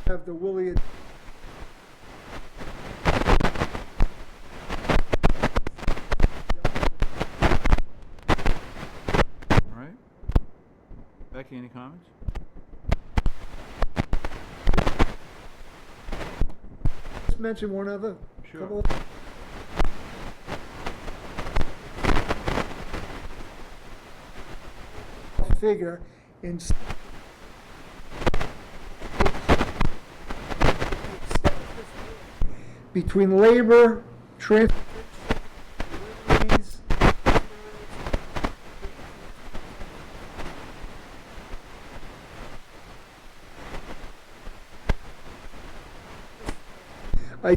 have the woolly. All right. Becky, any comments? Just mention one other. Sure. Couple. Figure in between labor, transportation, I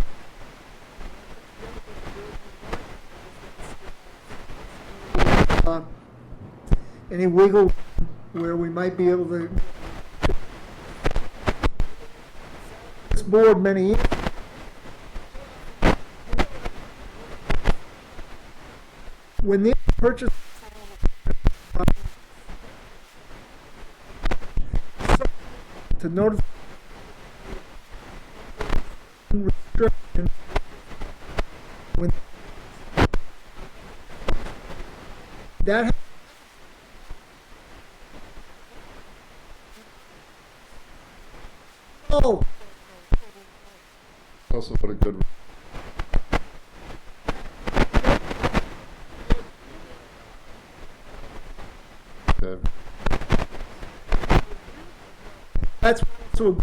any wiggle where we might be able to this board many years. When they purchase to notify restriction when that oh Also put a good. Okay. that's so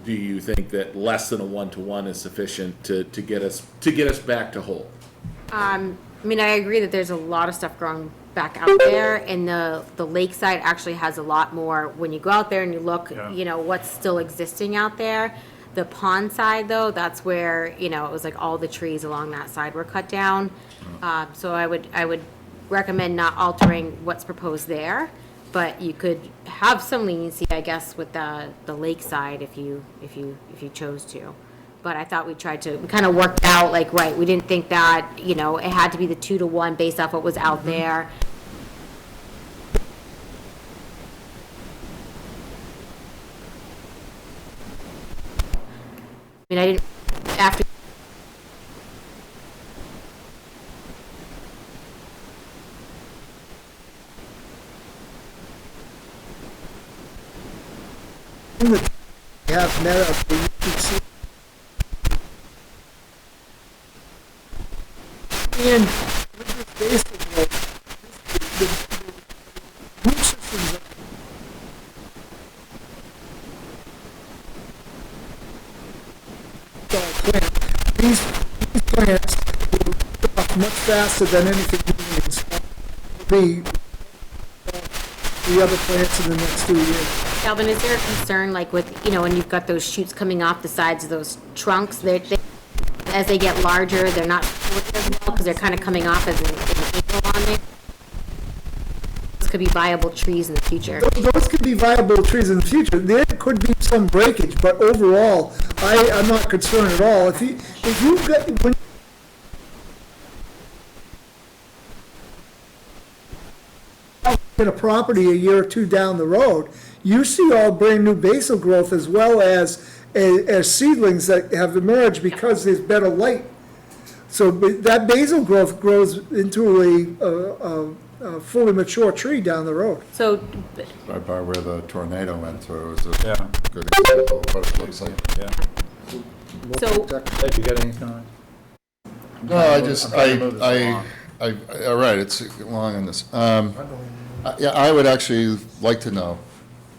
Do you think that less than a 1-to-1 is sufficient to get us back to whole? I mean, I agree that there's a lot of stuff growing back out there, and the lakeside actually has a lot more. When you go out there and you look, Yeah. you know, what's still existing out there. The pond side, though, that's where, you know, it was like all the trees along that side were cut down. So I would recommend not altering what's proposed there, but you could have some leniency, I guess, with the lakeside if you chose to. But I thought we kind of worked out, like, right, we didn't think that, you know, it had to be the 2-to-1 based off what was out there. I mean, I didn't, after, have met up, you can see. And with this basically, the root systems plant. These plants will grow up much faster than anything we need. So the other plants in the next 2 years. Calvin, is there a concern, like with, you know, when you've got those shoots coming off the sides of those trunks, as they get larger, they're not supported as well, because they're kind of coming off as an angle on there? Those could be viable trees in the future. Those could be viable trees in the future. There could be some breakage, but overall, I'm not concerned at all. If you've got, when in a property a year or two down the road, you see all brand new basal growth as well as seedlings that have emerged because there's better light So but that basal growth grows into a fully mature tree down the road. So, Right by where the tornado went through is a Yeah. good example of what it looks like. Yeah. so, Dave, you got any comment? No, I just, I'm trying to move this along. all right, it's long on this. Yeah, I would actually like to know,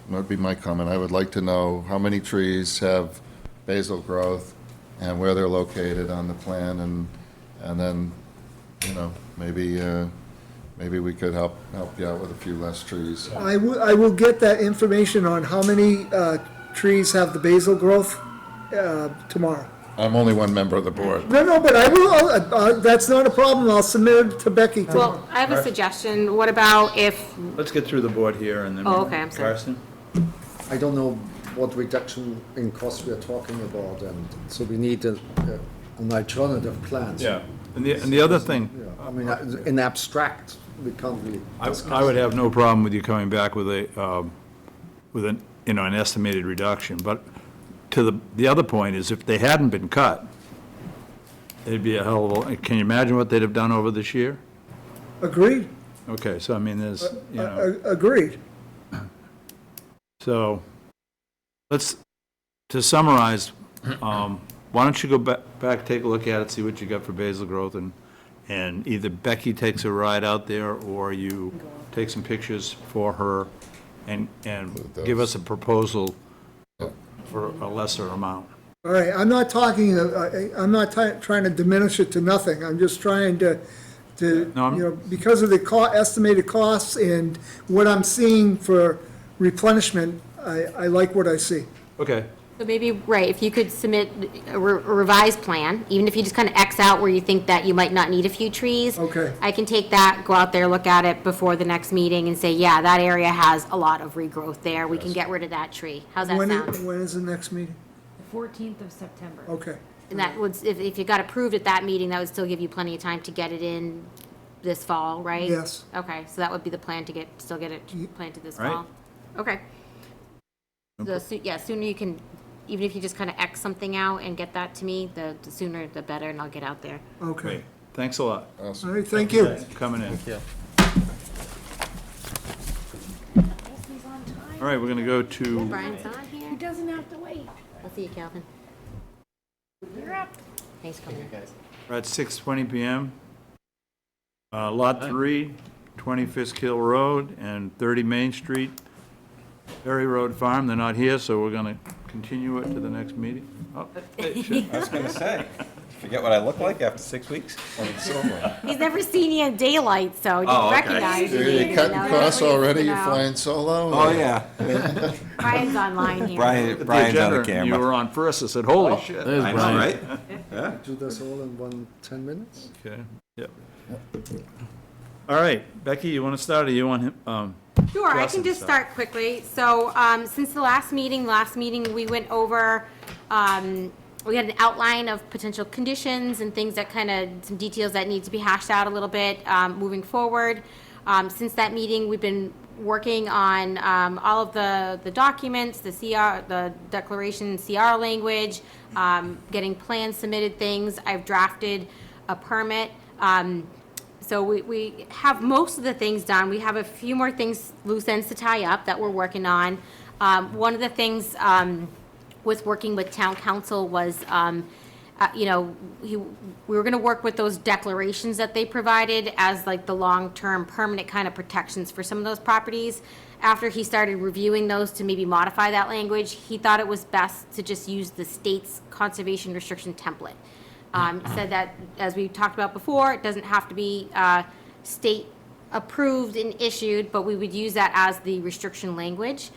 that'd be my comment, I would like to know how many trees have basal growth and where they're located on the plan, and then, you know, maybe we could help you out with a few less trees. I will get that information on how many trees have the basal growth tomorrow. I'm only one member of the board. No, but I will, that's not a problem, I'll submit it to Becky tomorrow. well, I have a suggestion. What about if, Let's get through the board here and then. Oh, okay, I'm sorry. Carson? I don't know what reduction in cost we are talking about, and so we need an alternative plan. Yeah, and the other thing, Yeah, I mean, in abstract, we can't really discuss. I would have no problem with you coming back with an estimated reduction, but to the other point is if they hadn't been cut, it'd be a hell of a, can you imagine what they'd have done over this year? Agreed, Okay, so I mean, there's, you know, agreed. so to summarize, why don't you go back, take a look at it, see what you got for basal growth, and either Becky takes a ride out there or you take some pictures for her and give us a proposal for a lesser amount. All right, I'm not talking, I'm not trying to diminish it to nothing, I'm just trying to, No, I'm- you know, because of the estimated costs and what I'm seeing for replenishment, I like what I see. Okay, so maybe, right, if you could submit a revised plan, even if you just kind of X out where you think that you might not need a few trees. Okay. I can take that, go out there, look at it before the next meeting and say, yeah, that area has a lot of regrowth there. We can get rid of that tree. How's that When sound? when is the next meeting? 14th of September. Okay, And that would, if you got approved at that meeting, that would still give you plenty of time to get it in this fall, right? Yes. Okay, so that would be the plan to still get it planted this Right. fall? Okay. Yeah, sooner you can, even if you just kind of X something out and get that to me, the sooner the better, and I'll get out there. okay. great, thanks a lot All right, thank you. for coming in. He's on time. All right, we're gonna go to, Brian's on here? He doesn't have to wait. I'll see you, Calvin. You're up. Thanks for coming. we're at 6:20 PM. Lot 3, 20 Fisk Hill Road and 30 Main Street, Ferry Road Farm. They're not here, so we're gonna continue it to the next meeting. Oh, hey, shit. I was going to say, forget what I look like after 6 weeks? He's never seen you in daylight, so he Oh, didn't okay. recognize you. You're cutting know, costs nobody's, already, you you're know. flying solo? Oh, yeah. Brian's online here. Brian, The Brian's on the agenda, You camera. were on first, I said, holy shit. I know, right? Yeah. Do this all in 10 minutes? Okay, yep. All right, Becky, you want to start, or you want him? Sure, I Justin, can just so. start quickly. So, since the last meeting, we went over, we had an outline of potential conditions and things that kind of, some details that need to be hashed out a little bit, moving forward. Since that meeting, we've been working on, all of the documents, the CR, the declaration CR language, getting plans submitted, things. I've drafted a permit. So we have most of the things done. We have a few more things, loose ends to tie up that we're working on. One of the things with working with town council was, you know, we were gonna work with those declarations that they provided as like the long-term permanent kind of protections for some of those properties. After he started reviewing those to maybe modify that language, he thought it was best to just use the state's conservation restriction template. Said that, as we talked about before, it doesn't have to be state approved and issued, but we would use that as the restriction language.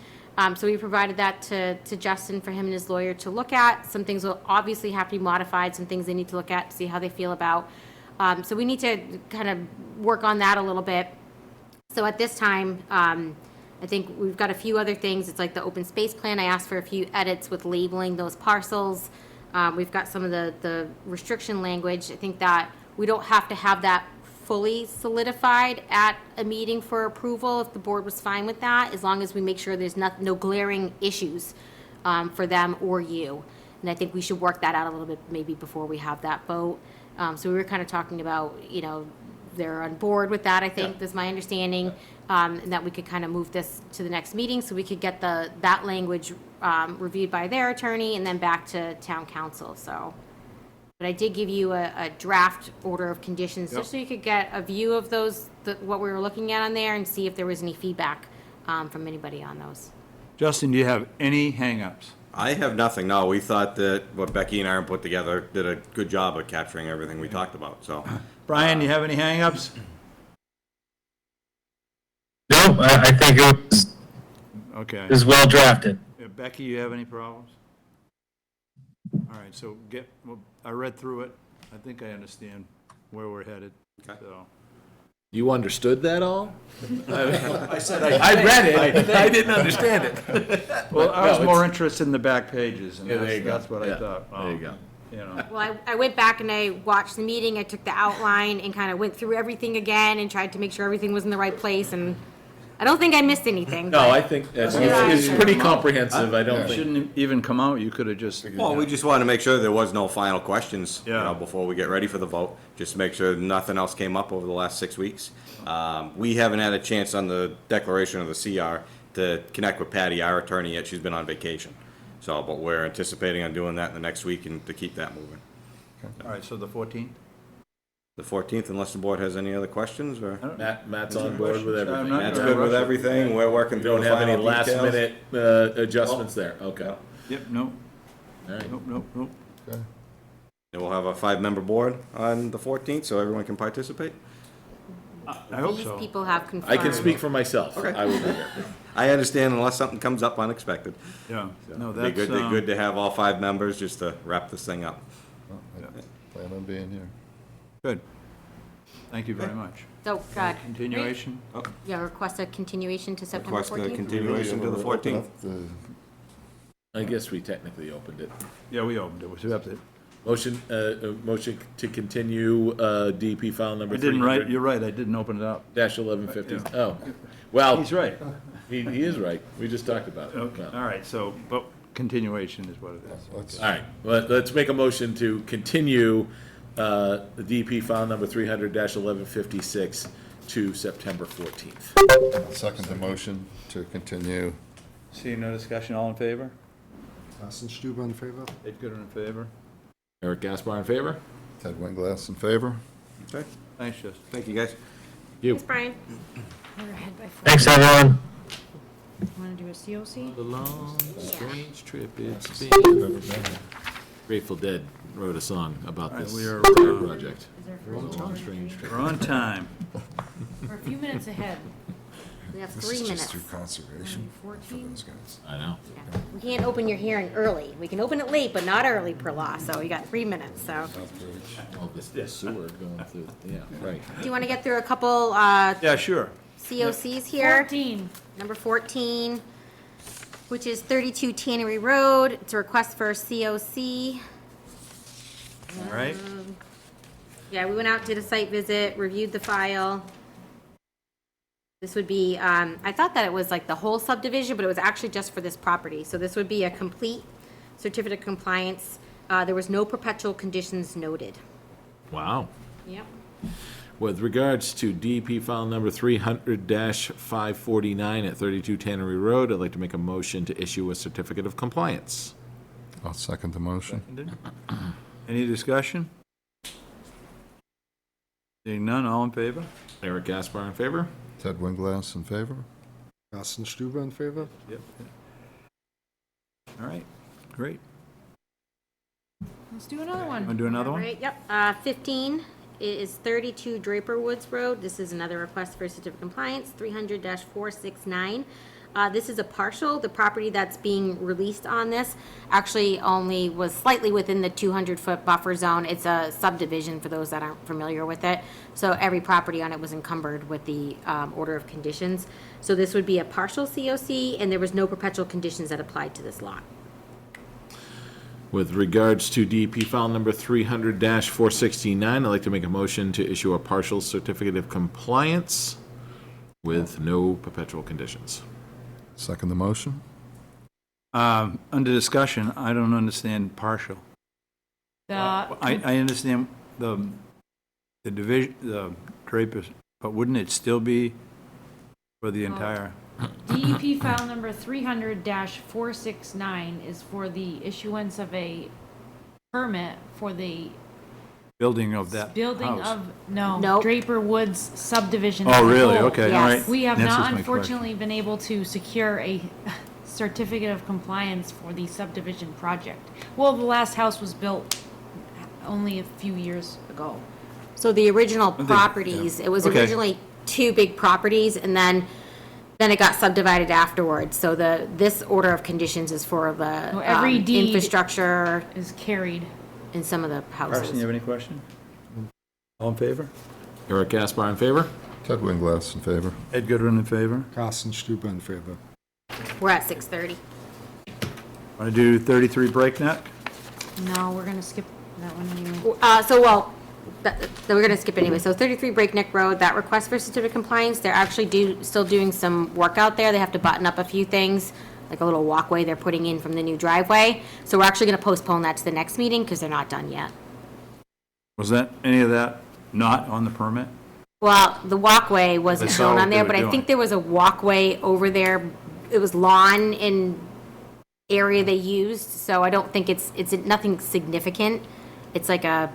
So we provided that to Justin for him and his lawyer to look at. Some things will obviously have to be modified, some things they need to look at to see how they feel about. So we need to kind of work on that a little bit. So at this time, I think we've got a few other things. It's like the open space plan. I asked for a few edits with labeling those parcels. We've got some of the restriction language. I think that we don't have to have that fully solidified at a meeting for approval if the board was fine with that, as long as we make sure there's no glaring issues for them or you. And I think we should work that out a little bit maybe before we have that vote. So we were kind of talking about, they're on board with that, I think, is my understanding, and that we could kind of move this to the next meeting, so we could get that language reviewed by their attorney and then back to town council, so. But I did give you a draft order of conditions, just so you could get a view of those, what we were looking at on there, and see if there was any feedback from anybody on those. Justin, do you have any hangups? I have nothing, no. We thought that what Becky and Aaron put together did a good job of capturing everything we talked about, so. Brian, do you have any hangups? No, I think it Okay. was well drafted. Becky, you have any problems? All right, so I read through it. I think I understand where we're headed, Okay. so. You understood that all? I said I read it, I didn't understand it. Well, I was No, more interested in the back pages, and Yeah, there you go. that's what I Yeah, thought. there you go. You know, Well, I went back and I watched the meeting, I took the outline and kind of went through everything again and tried to make sure everything was in the right place, and I don't think I missed anything. No, but- I think it's pretty comprehensive, I don't it think. shouldn't even come out. You could have just. Well, we just wanted to make sure there was no final questions, Yeah. before we get ready for the vote. Just to make sure nothing else came up over the last 6 weeks. We haven't had a chance on the declaration of the CR to connect with Patty, our attorney, yet. She's been on vacation. So, but we're anticipating on doing that in the next week and to keep that moving. All right, so the 14th? The 14th, unless the board has any other questions, or? Matt's on board with I'm everything. not Matt's gonna good with rush it. everything, we're working You through don't the have any final last details. minute adjustments there, okay. Yep, no, All right. nope. And we'll have a 5-member board on the 14th, so everyone can participate. I hope These so. people have confirmed. I can speak for myself, I will be there. I understand unless something comes up unexpected. Yeah, no, Be that's, good to have all 5 members just to wrap this thing up. Plan on being here. good. Thank you very much. So, Continuation? yeah, request a continuation to September Request a 14th? continuation to the 14th. I guess we technically opened it. Yeah, we opened it. We have to. Motion to continue, DP file number I didn't write, 300 you're right, I didn't open it up. dash 1150. Oh, well, He's right. he is right. We just talked about it. Okay, No. all right, so, but continuation is what it is. Let's, All right, let's make a motion to continue the DP file number 300-1156 to September 14th. second the motion to continue. Seeing no discussion, all in favor? Carsten Stuber in favor? Ed Gooder in favor? Eric Gaspar in favor? Ted Winglass in favor. Okay, Thanks, Justin. thank you, guys. You. Thanks, Brian. We're ahead by 4. Thanks, everyone. Want to do a COC? The long, strange trip it's been. Grateful Dead wrote a song about All right, this we are, entire project. Is there first Long, one? strange trip. We're on time. We're a few minutes ahead. We have This 3 is minutes. just through conservation for 14. those guys. I know. Yeah. We can't open your hearing early. We can open it late, but not early per law, so you got 3 minutes, so. All this sewer going through, yeah, right. Do you want to get through a couple Yeah, sure. COCs here? 14. Number 14, which is 32 Tannery Road. It's a request for a COC. All right, Yeah, we went out, did a site visit, reviewed the file. This would be, I thought that it was like the whole subdivision, but it was actually just for this property. So this would be a complete certificate of compliance. There was no perpetual conditions noted. Wow. Yep. With regards to DP file number 300-549 at 32 Tannery Road, I'd like to make a motion to issue a certificate of compliance. I'll second the motion. any discussion? Seeing none, all in favor? Eric Gaspar in favor? Ted Winglass in favor. Carsten Stuber in favor? Yep. All right, great. Let's do another Want to one. do another one? Right, yep. 15 is 32 Draper Woods Road. This is another request for a certificate of compliance, 300-469. This is a partial. The property that's being released on this actually only was slightly within the 200-foot buffer zone. It's a subdivision for those that aren't familiar with it. So every property on it was encumbered with the order of conditions. So this would be a partial COC, and there was no perpetual conditions that applied to this lot. With regards to DP file number 300-469, I'd like to make a motion to issue a partial certificate of compliance with no perpetual conditions. Second the motion. Under discussion, I don't understand partial. The, I understand the division, the draper, but wouldn't it still be for the entire? DEP file number 300-469 is for the issuance of a permit for the Building of that building house? of, no, Nope. Draper Woods subdivision. Oh, as a really? whole. Okay, all Yes. right. We have Answers not my question. unfortunately been able to secure a certificate of compliance for the subdivision project. Well, the last house was built only a few years ago. So the original think- properties, it was Okay. originally two big properties, and then it got subdivided afterwards. So this order of conditions is for the So every deed- infrastructure Is carried. in some of the Carson, you houses. have any question? All in favor? Eric Gaspar in favor? Ted Winglass in favor. Ed Goodwin in favor? Carsten Stuber in favor. We're at 6:30. Want to do 33 Breakneck? No, we're gonna skip that one anyway. We're gonna skip anyway. So 33 Breakneck Road, that request for certificate of compliance, they're actually still doing some work out there. They have to button up a few things, like a little walkway they're putting in from the new driveway. So we're actually gonna postpone that to the next meeting because they're not done yet. Was that, any of that not on the permit? Well, the walkway wasn't I saw shown what on they there, were but I doing. think there was a walkway over there. It was lawn in area they used, so I don't think it's nothing significant. It's like a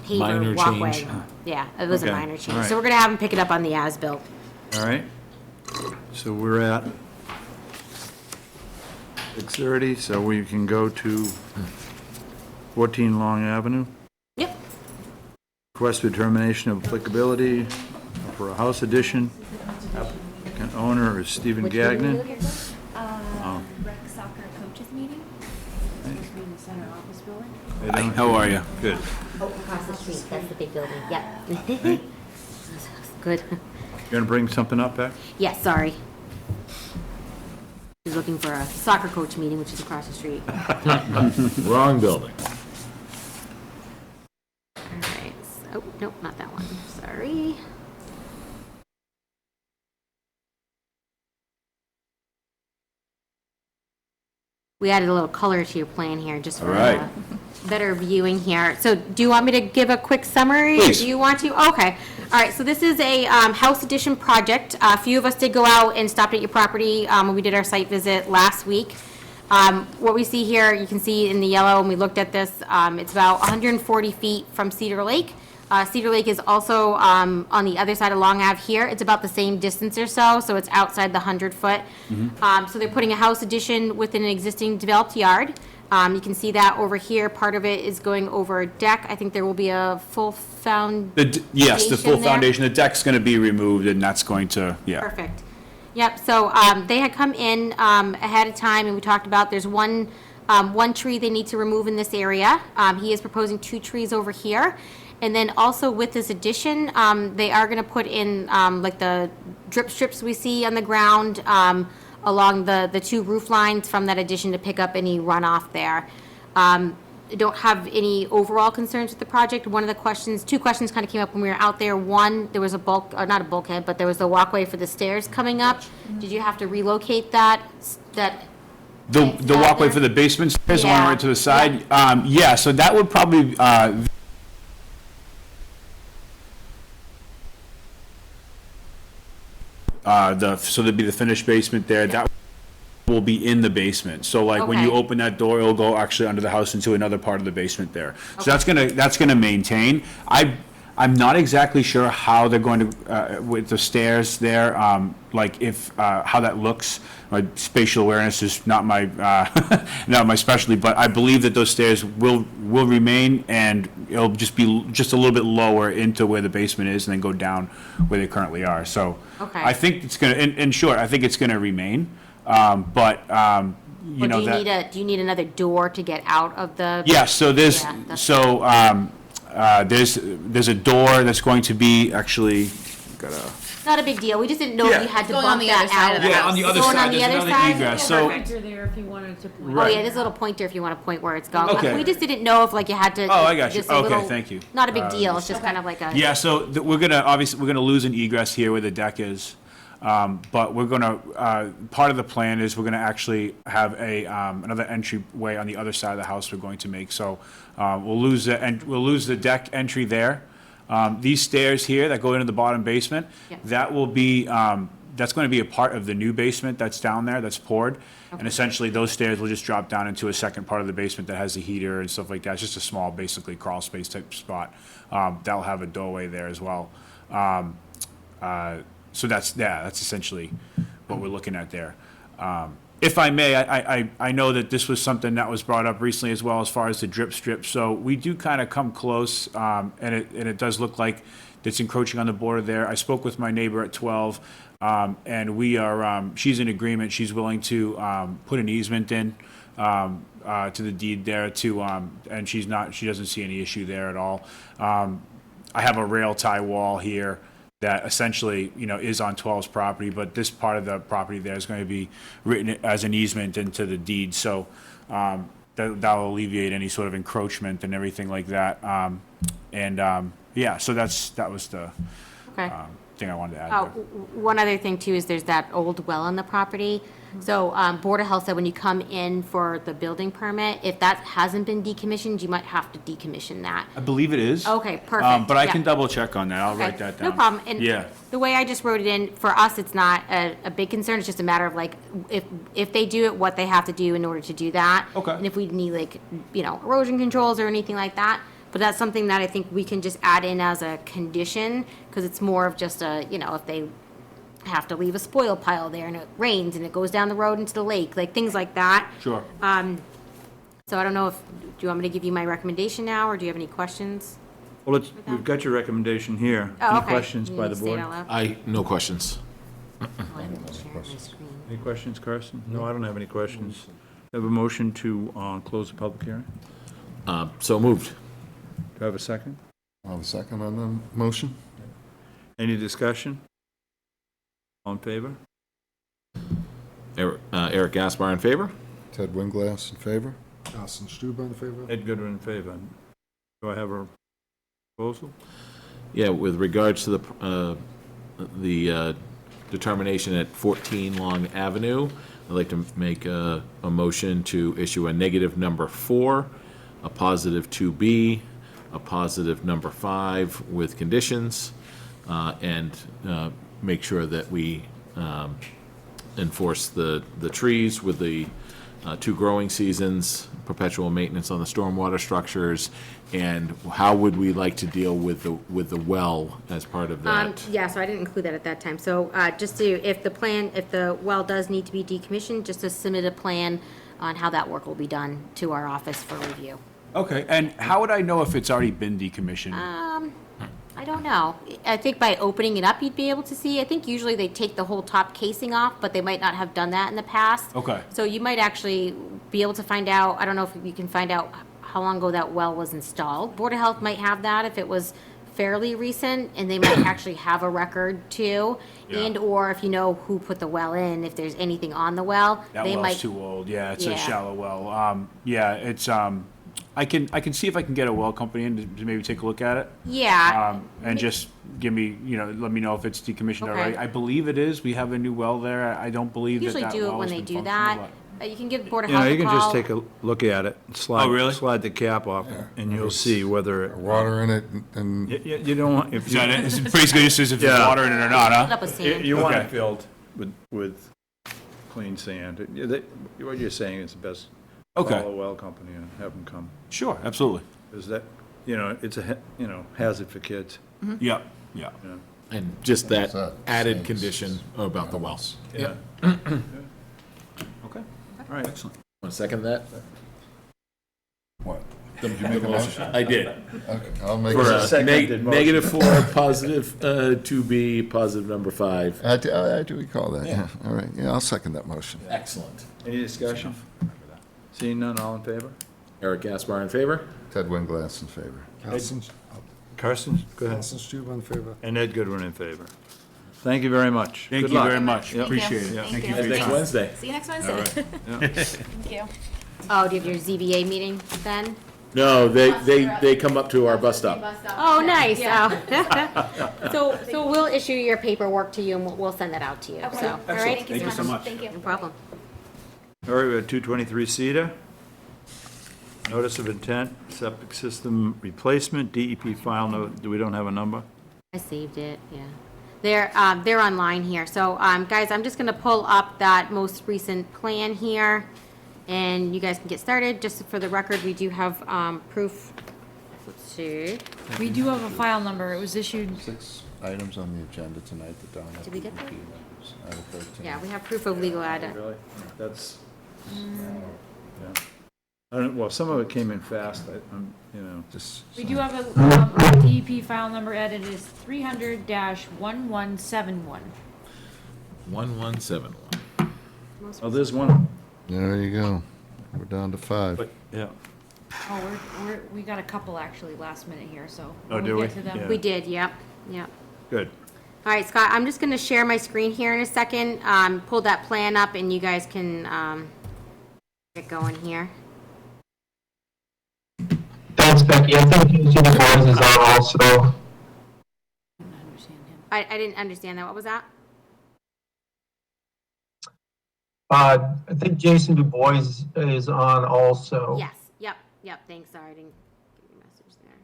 Minor paver walkway. change. Yeah, it was a Okay, minor all change. right. So we're gonna have them pick it up on the as-built. All right. So we're at 6:30, so we can go to 14 Long Avenue. Yep. Request for determination of applicability for a house addition. Applicant owner is Stephen Gagnon. Rec soccer coaches meeting. How are you? Good. Oh, across the street, that's the big building, yep. Good. You gonna bring something up, Beck? Yes, sorry. He's looking for a soccer coach meeting, which is across the street. Wrong building. All right, oh, nope, not that one, sorry. We added a little color to your plan here, just for right. better viewing here. So do you want me to give a quick summary? Or Please. do you want to? Okay. All right, so this is a house addition project. A few of us did go out and stopped at your property when we did our site visit last week. What we see here, you can see in the yellow, and we looked at this, it's about 140 feet from Cedar Lake. Cedar Lake is also on the other side of Long Ave here. It's about the same distance or so it's outside the 100-foot. So they're putting a house addition within an existing developed yard. You can see that over here, part of it is going over a deck. I think there will be a full foundation Yes, the full there. foundation, the deck's gonna be removed, and that's going to, yeah. Perfect. Yep, so they had come in ahead of time, and we talked about, there's one tree they need to remove in this area. He is proposing 2 trees over here. And then also with this addition, they are gonna put in like the drip strips we see on the ground along the 2 roof lines from that addition to pick up any runoff there. Don't have any overall concerns with the project. One of the questions, 2 questions kind of came up when we were out there. One, there was a not a bulkhead, but there was the walkway for the stairs coming up. Did you have to relocate that? The walkway for the basement stairs, the one Yeah. right to the side? Yeah, so that would probably, so there'd be the finished basement there, that will be in the basement. So like, when you Okay. open that door, it'll go actually under the house into another part of the basement there. So that's gonna maintain. I'm not exactly sure how they're going to, with the stairs there, like if, how that looks. My spatial awareness is not my, not my specialty, but I believe that those stairs will remain, and it'll just be just a little bit lower into where the basement is and then go down where they currently are. So Okay. I think it's gonna, in short, I think it's gonna remain, but, you Well, know, do you need another door to get out of the? yeah, so there's, Yeah, that's- so, there's a door that's going to be, actually, Not a big deal. We just didn't know if you had to Going on bump the other that side out. of the Yeah, on the other Going side, on the there's other another side? egress, so, Pointer there if you wanted to point. Oh, yeah, there's a little pointer if you want to point where it's going. Okay. We just didn't know if like you had to. Oh, I got you. just a Okay, little- thank you. Not a big deal. It's just kind of like a. yeah, so we're gonna, obviously, we're gonna lose an egress here where the deck is. But we're gonna, part of the plan is we're gonna actually have another entryway on the other side of the house we're going to make. So we'll lose the deck entry there. These stairs here that go into the bottom basement, Yeah. that will be, that's going to be a part of the new basement that's down there, that's poured. And essentially, those stairs will just drop down into a second part of the basement that has a heater and stuff like that. It's just a small, basically crawl space type spot. That'll have a doorway there as well. So that's essentially what we're looking at there. If I may, I know that this was something that was brought up recently as well, as far as the drip strip. So we do kind of come close, and it does look like it's encroaching on the border there. I spoke with my neighbor at 12, and we are, she's in agreement. She's willing to put an easement in to the deed there and she doesn't see any issue there at all. I have a rail tie wall here that essentially, is on 12's property, but this part of the property there is going to be written as an easement into the deed. So that'll alleviate any sort of encroachment and everything like that. So that was the Okay. thing I wanted to add Oh, there. one other thing too is there's that old well on the property. So Board of Health said when you come in for the building permit, if that hasn't been decommissioned, you might have to decommission that. I believe it is. Okay, perfect. But I Yeah. can double check on that. I'll Okay, write that down. No problem. And Yeah. the way I just wrote it in, for us, it's not a big concern. It's just a matter of like, if they do it, what they have to do in order to do that. Okay. And if we need like, erosion controls or anything like that. But that's something that I think we can just add in as a condition, because it's more of just if they have to leave a spoil pile there and it rains and it goes down the road into the lake, like things like that. Sure. So I don't know do you want me to give you my recommendation now, or do you have any questions? Well, we've got your recommendation here. Oh, Any okay. questions You by need the to say it board? out loud? No questions. Oh, I haven't shared my screen. Any questions, Carson? No, I don't have any questions. Have a motion to close the public hearing? So moved. Do I have a second? I'll have a second on the motion. Any discussion? All in favor? Eric Gaspar in favor? Ted Winglass in favor? Carsten Stuber in favor? Ed Goodwin in favor. Do I have a proposal? Yeah, with regards to the determination at 14 Long Avenue, I'd like to make a motion to issue a negative number 4, a positive 2B, a positive number 5 with conditions, and make sure that we enforce the trees with the 2 growing seasons, perpetual maintenance on the stormwater structures, and how would we like to deal with the well as part of that? Yeah, so I didn't include that at that time. So if the well does need to be decommissioned, just to submit a plan on how that work will be done to our office for review. Okay, and how would I know if it's already been decommissioned? I don't know. I think by opening it up, you'd be able to see. I think usually they take the whole top casing off, but they might not have done that in the past. Okay. So you might actually be able to find out, I don't know if you can find out how long ago that well was installed. Board of Health might have that if it was fairly recent, and they might actually have a record too. Yeah. And/or if you know who put the well in, if there's anything on the well, That they well's might. too old. Yeah, it's Yeah. a shallow well. Yeah, it's I can see if I can get a well company in to maybe take a look at it. Yeah. And just give me, let me know if it's decommissioned Okay. already. I believe it is. We have a new well there. I don't believe Usually that do it well when has they been do that. functional, You can give Board of You know, Health you a can just call. take a look at it, Oh, really? slide the cap off, and you'll see whether it. Water in it and You don't want, if Is that you, it? It's basically just as if there's Yeah. water in it or not, Fill it huh? up with sand. you want it Okay. filled with clean sand. What you're saying is the best. Okay. Call a well company and have them come. Sure, absolutely. Because that, it's a, hazard for kids. Yeah, yeah. And just that that added same condition about the well. Yeah. Okay. All right. Excellent. Want to second that? what? Did you make a motion? I did. Okay, I'll make For a seconded motion. negative 4, positive 2B, positive number 5. I do recall that, yeah. All right, yeah, I'll second that motion. Excellent. Any discussion? Seeing none, all in favor? Eric Gaspar in favor? Ted Winglass in favor. Carson, go ahead. Carsten Stuber in favor? And Ed Goodwin in favor. Thank you very much. Thank Good you luck. very much. Yep. Appreciate it. Yeah. Thank you you. for your Next time. Wednesday. See you next Wednesday. Yeah. Thank you. Oh, do you have your ZBA meeting then? No, they come up to our bus stop. Oh, nice. Oh. So we'll issue your paperwork to you and we'll send that out to you, so, all right? Thank you so much. Thank you. No problem. All right, we have 223 Cedar. Notice of intent, septic system replacement, DEP file note, we don't have a number? I saved it, yeah. They're online here. So, guys, I'm just gonna pull up that most recent plan here, and you guys can get started. Just for the record, we do have, proof. Let's see. We do have a file number. It was issued, 6 items on the agenda tonight that don't have Did we get DEP that? numbers out of 13. Yeah, we have proof of legal ad. Really? That's, yeah. I don't, well, some of it came in fast, you know. Just we do have a DEP file number added is 300-1171. 1171. Oh, there's one, There you go. We're down to 5. but, yeah. Oh, we got a couple actually last minute here, so. Oh, when do we? get to them- Yeah. We did, yep, yep. Good. All right, Scott, I'm just gonna share my screen here in a second, pull that plan up and you guys can, get going here. Thanks, Becky. I think Jason DuBois is on also. I don't understand him. I didn't understand that. What was that? I think Jason DuBois is on also. Yes, yep, thanks, sorry, I didn't give you a message there.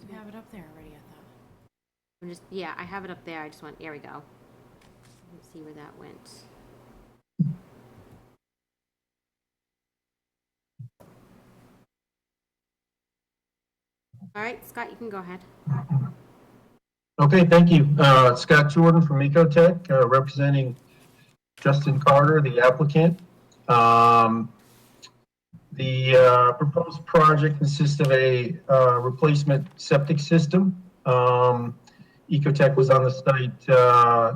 You have it up there already, I thought. I'm just, yeah, I have it up there, I just want, there we go. Let's see where that went. All right, Scott, you can go ahead. Okay, thank you. Scott Jordan from Ecotech, representing Justin Carter, the applicant. The proposed project consists of a replacement septic system. Ecotech was on the site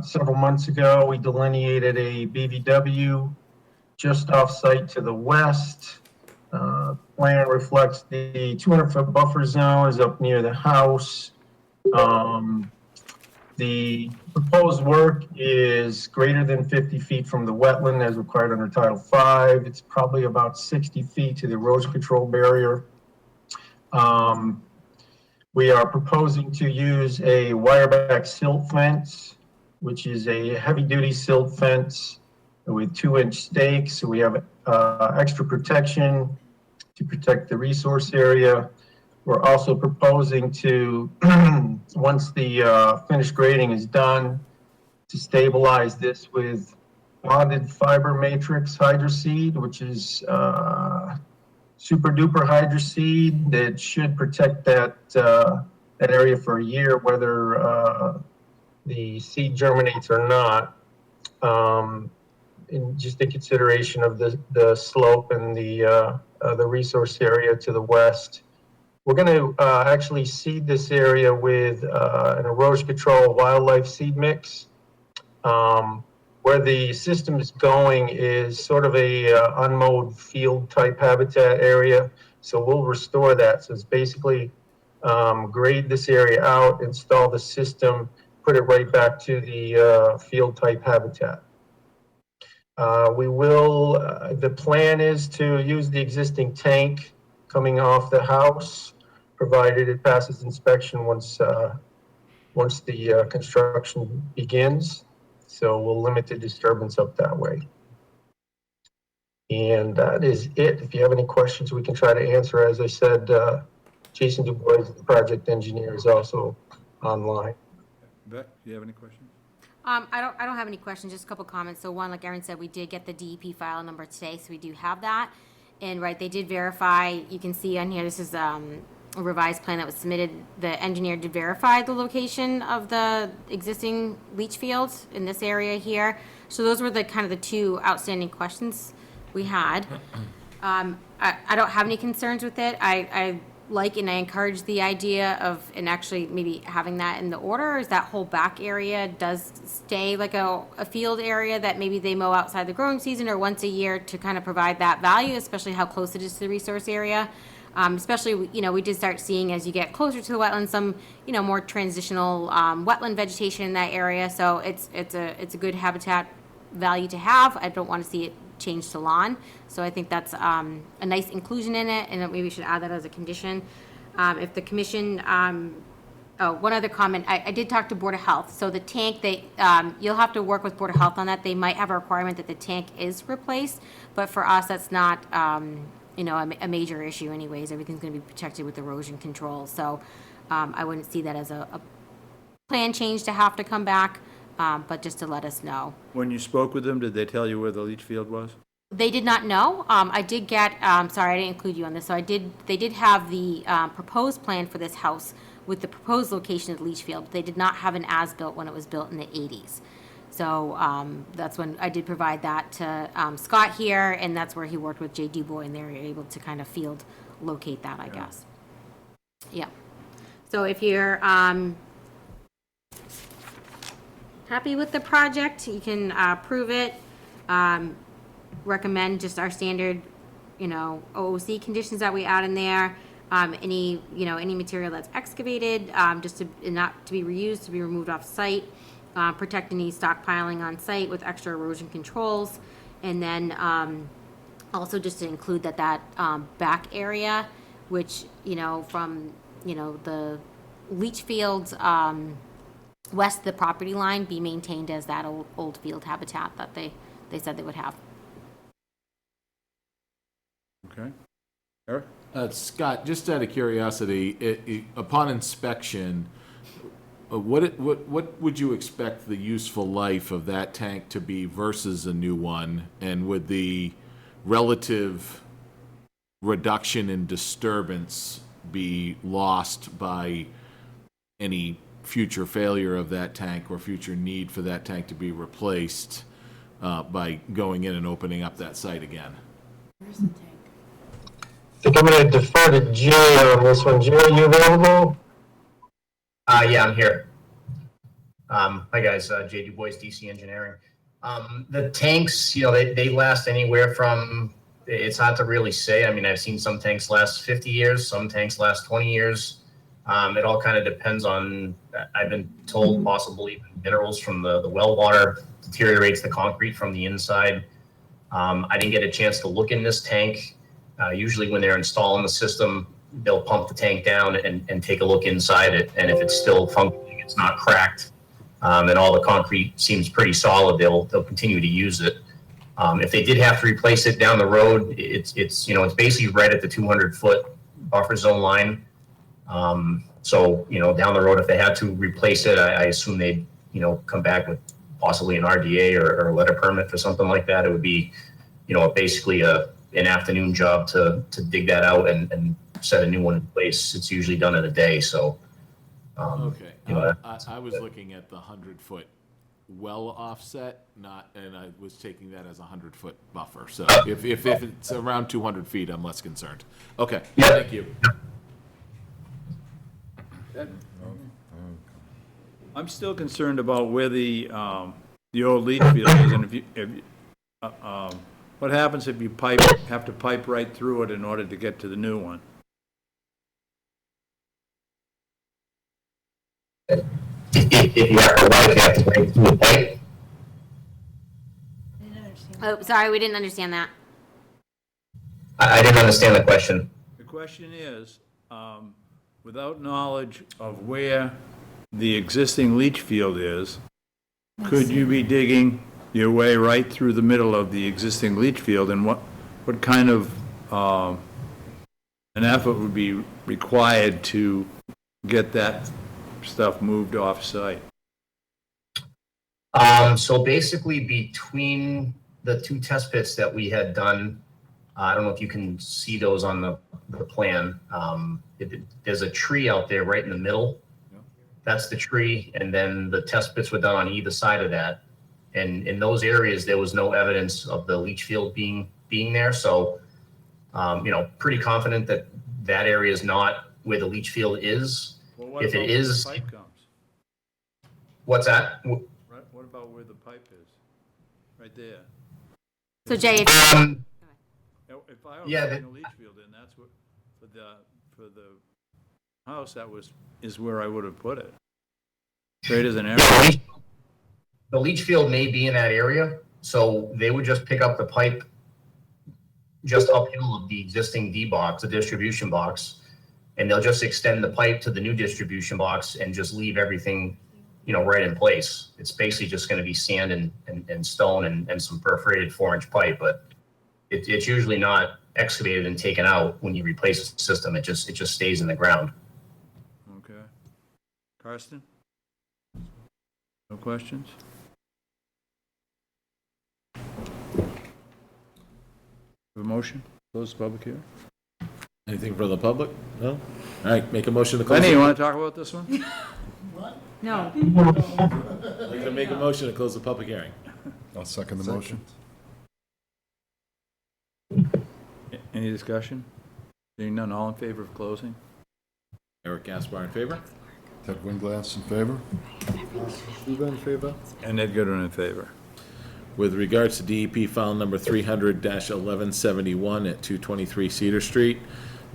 several months ago. We delineated a BVW just off-site to the west. Plan reflects the 200-foot buffer zone is up near the house. The proposed work is greater than 50 feet from the wetland as required under Title V. It's probably about 60 feet to the erosion control barrier. We are proposing to use a wireback silt fence, which is a heavy-duty silt fence with 2-inch stakes. So we have extra protection to protect the resource area. We're also proposing to, once the finished grading is done, to stabilize this with bonded fiber matrix hydroseed, which is super duper hydroseed that should protect that area for a year, whether the seed germinates or not. And just in consideration of the slope and the resource area to the west. We're going to actually seed this area with an erosion control wildlife seed mix. Where the system is going is sort of a unmowed field type habitat area. So we'll restore that. So it's basically grade this area out, install the system, put it right back to the field type habitat. The plan is to use the existing tank coming off the house, provided it passes inspection once the construction begins. So we'll limit the disturbance up that way. And that is it. If you have any questions, we can try to answer. As I said, Jason DuBois, the project engineer, is also online. Beck, do you have any questions? I don't have any questions, just a couple comments. So one, like Erin said, we did get the DEP file number today, so we do have that. And right, they did verify, you can see on here, this is a revised plan that was submitted. The engineer did verify the location of the existing leach fields in this area here. So those were the kind of the two outstanding questions we had. I don't have any concerns with it. I like and I encourage the idea of, and actually maybe having that in the order, is that whole back area does stay like a field area that maybe they mow outside the growing season or once a year to kind of provide that value, especially how close it is to the resource area. Especially, you know, we did start seeing as you get closer to the wetlands, some, you know, more transitional wetland vegetation in that area. So it's a good habitat value to have. I don't want to see it change to lawn. So I think that's a nice inclusion in it, and maybe we should add that as a condition. If the commission, oh, one other comment, I did talk to Board of Health. So the tank, you'll have to work with Board of Health on that. They might have a requirement that the tank is replaced, but for us, that's not, you know, a major issue anyways. Everything's gonna be protected with erosion control. So I wouldn't see that as a plan change to have to come back, but just to let us know. When you spoke with them, did they tell you where the leach field was? They did not know. I did get, sorry, I didn't include you on this. So they did have the proposed plan for this house with the proposed location of the leach field. They did not have an as-built when it was built in the 80s. So that's when I did provide that to Scott here, and that's where he worked with Jay Dubois, and they were able to kind of field locate that, I guess. Yeah. So if you're happy with the project, you can approve it. Recommend just our standard, you know, OOC conditions that we add in there. Any material that's excavated, just not to be reused, to be removed off site. Protect any stockpiling on site with extra erosion controls. And then also just to include that back area, which, you know, from, you know, the leach fields west of the property line be maintained as that old field habitat that they said they would have. Okay. Eric? Scott, just out of curiosity, upon inspection, what would you expect the useful life of that tank to be versus a new one? And would the relative reduction in disturbance be lost by any future failure of that tank or future need for that tank to be replaced by going in and opening up that site again? Where's the tank? I think I'm going to defer to Jerry on this one. Jerry, are you available? Yeah, I'm here. Hi guys, Jay Du Bois, DC Engineering. The tanks, you know, they last anywhere from, it's hard to really say. I mean, I've seen some tanks last 50 years, some tanks last 20 years. It all kind of depends on, I've been told possibly even minerals from the well water deteriorates the concrete from the inside. I didn't get a chance to look in this tank. Usually when they're installing the system, they'll pump the tank down and take a look inside it. And if it's still functioning, it's not cracked, and all the concrete seems pretty solid, they'll continue to use it. If they did have to replace it down the road, it's basically right at the 200-foot buffer zone line. So, you know, down the road, if they had to replace it, I assume they'd, you know, come back with possibly an RDA or a letter permit for something like that. It would be, you know, basically an afternoon job to dig that out and set a new one in place. It's usually done in a day. So, Okay. you know, I was looking at the 100-foot well offset, and I was taking that as a 100-foot buffer. So if it's around 200 feet, I'm less concerned. Okay, Yeah. thank you. I'm still concerned about where the old leach field is, and what happens if you have to pipe right through it in order to get to the new one? if you have to run, you have to break through the pipe. Oh, sorry, we didn't understand that. I didn't understand the question. The question is, without knowledge of where the existing leach field is, could you be digging your way right through the middle of the existing leach field, and what kind of an effort would be required to get that stuff moved off-site? So basically between the two test pits that we had done, I don't know if you can see those on the plan. There's a tree out there right in the middle. That's the tree, and then the test pits were done on either side of that. And in those areas, there was no evidence of the leach field being there. So, pretty confident that that area is not where the leach field is. Well, If it is, where the pipe comes? what's that? Right, what about where the pipe is? Right there. So Jay, If I was Yeah, putting a leach field in, that's what, for for the house, is where I would have put it. Straight as an arrow. The leach field may be in that area, so they would just pick up the pipe just uphill of the existing D box, the distribution box, and they'll just extend the pipe to the new distribution box and just leave everything, right in place. It's basically just going to be sand and stone and some perforated 4-inch pipe, but it's usually not excavated and taken out when you replace the system. It just stays in the ground. Okay. Karsten? No questions? Have a motion? Close the public hearing? Anything from the public? No? All right, make a motion to close. Lenny, you want to talk about this one? No. I'd like to make a motion to close the public hearing. I'll second the motion. Any discussion? Seeing none, all in favor of closing? Eric Gaspar in favor? Ted Winglass in favor? Stuber in favor? And Ed Goodwin in favor. With regards to DEP file number 300-1171 at 223 Cedar Street,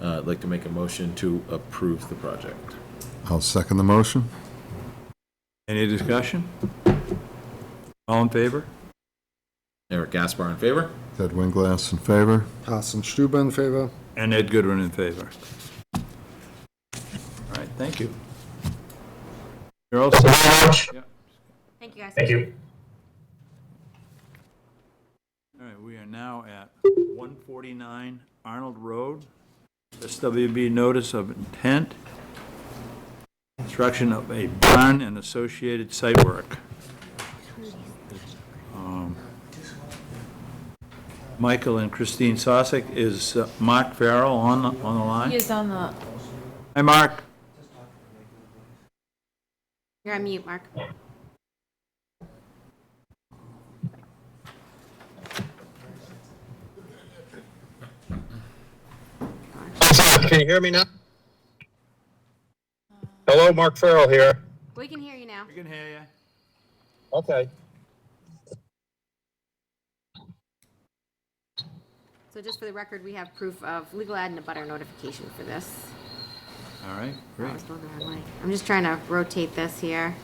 I'd like to make a motion to approve the project. I'll second the motion. Any discussion? All in favor? Eric Gaspar in favor? Ted Winglass in favor? Carsten Stuber in favor? And Ed Goodwin in favor. All right, thank you. You're all set. Yeah. Thank you, guys. Thank you. All right, we are now at 149 Arnold Road. SWB notice of intent. Construction of a barn and associated site work. Michael and Christine Sosik. Is Mark Farrell on the line? He is on the, Hi, Mark. You're on mute, Mark. Can you hear me now? Hello, Mark Farrell here. We can hear you now. We can hear you. Okay. So just for the record, we have proof of legal ad and a butter notification for this. All right, I great. was going the wrong way. I'm just trying to rotate this here.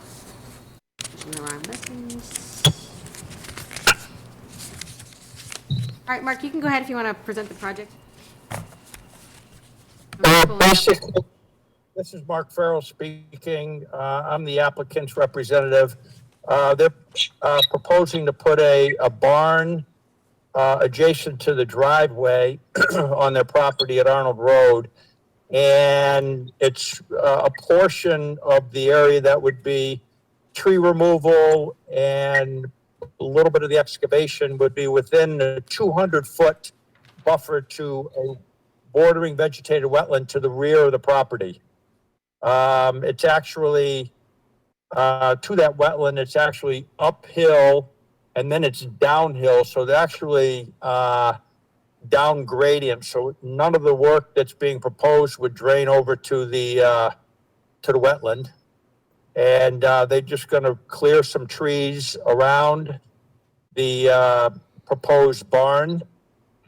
Pushing the wrong buttons. All right, Mark, you can go ahead if you want to present the project. Basically, this is Mark Farrell speaking. I'm the applicant's representative. They're proposing to put a barn adjacent to the driveway on their property at Arnold Road. And it's a portion of the area that would be tree removal, and a little bit of the excavation would be within the 200-foot buffer to a bordering vegetated wetland to the rear of the property. It's actually, to that wetland, it's actually uphill and then it's downhill. So they're actually down gradient. So none of the work that's being proposed would drain over to the wetland. And they're just going to clear some trees around the proposed barn.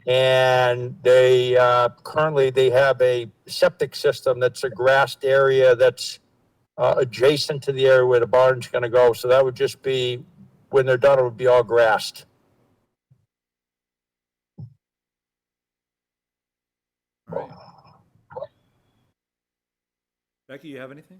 And they currently they have a septic system that's a grassed area that's adjacent to the area where the barn's going to go. So that would just be, when they're done, it would be all grassed. All right. Becky, you have anything?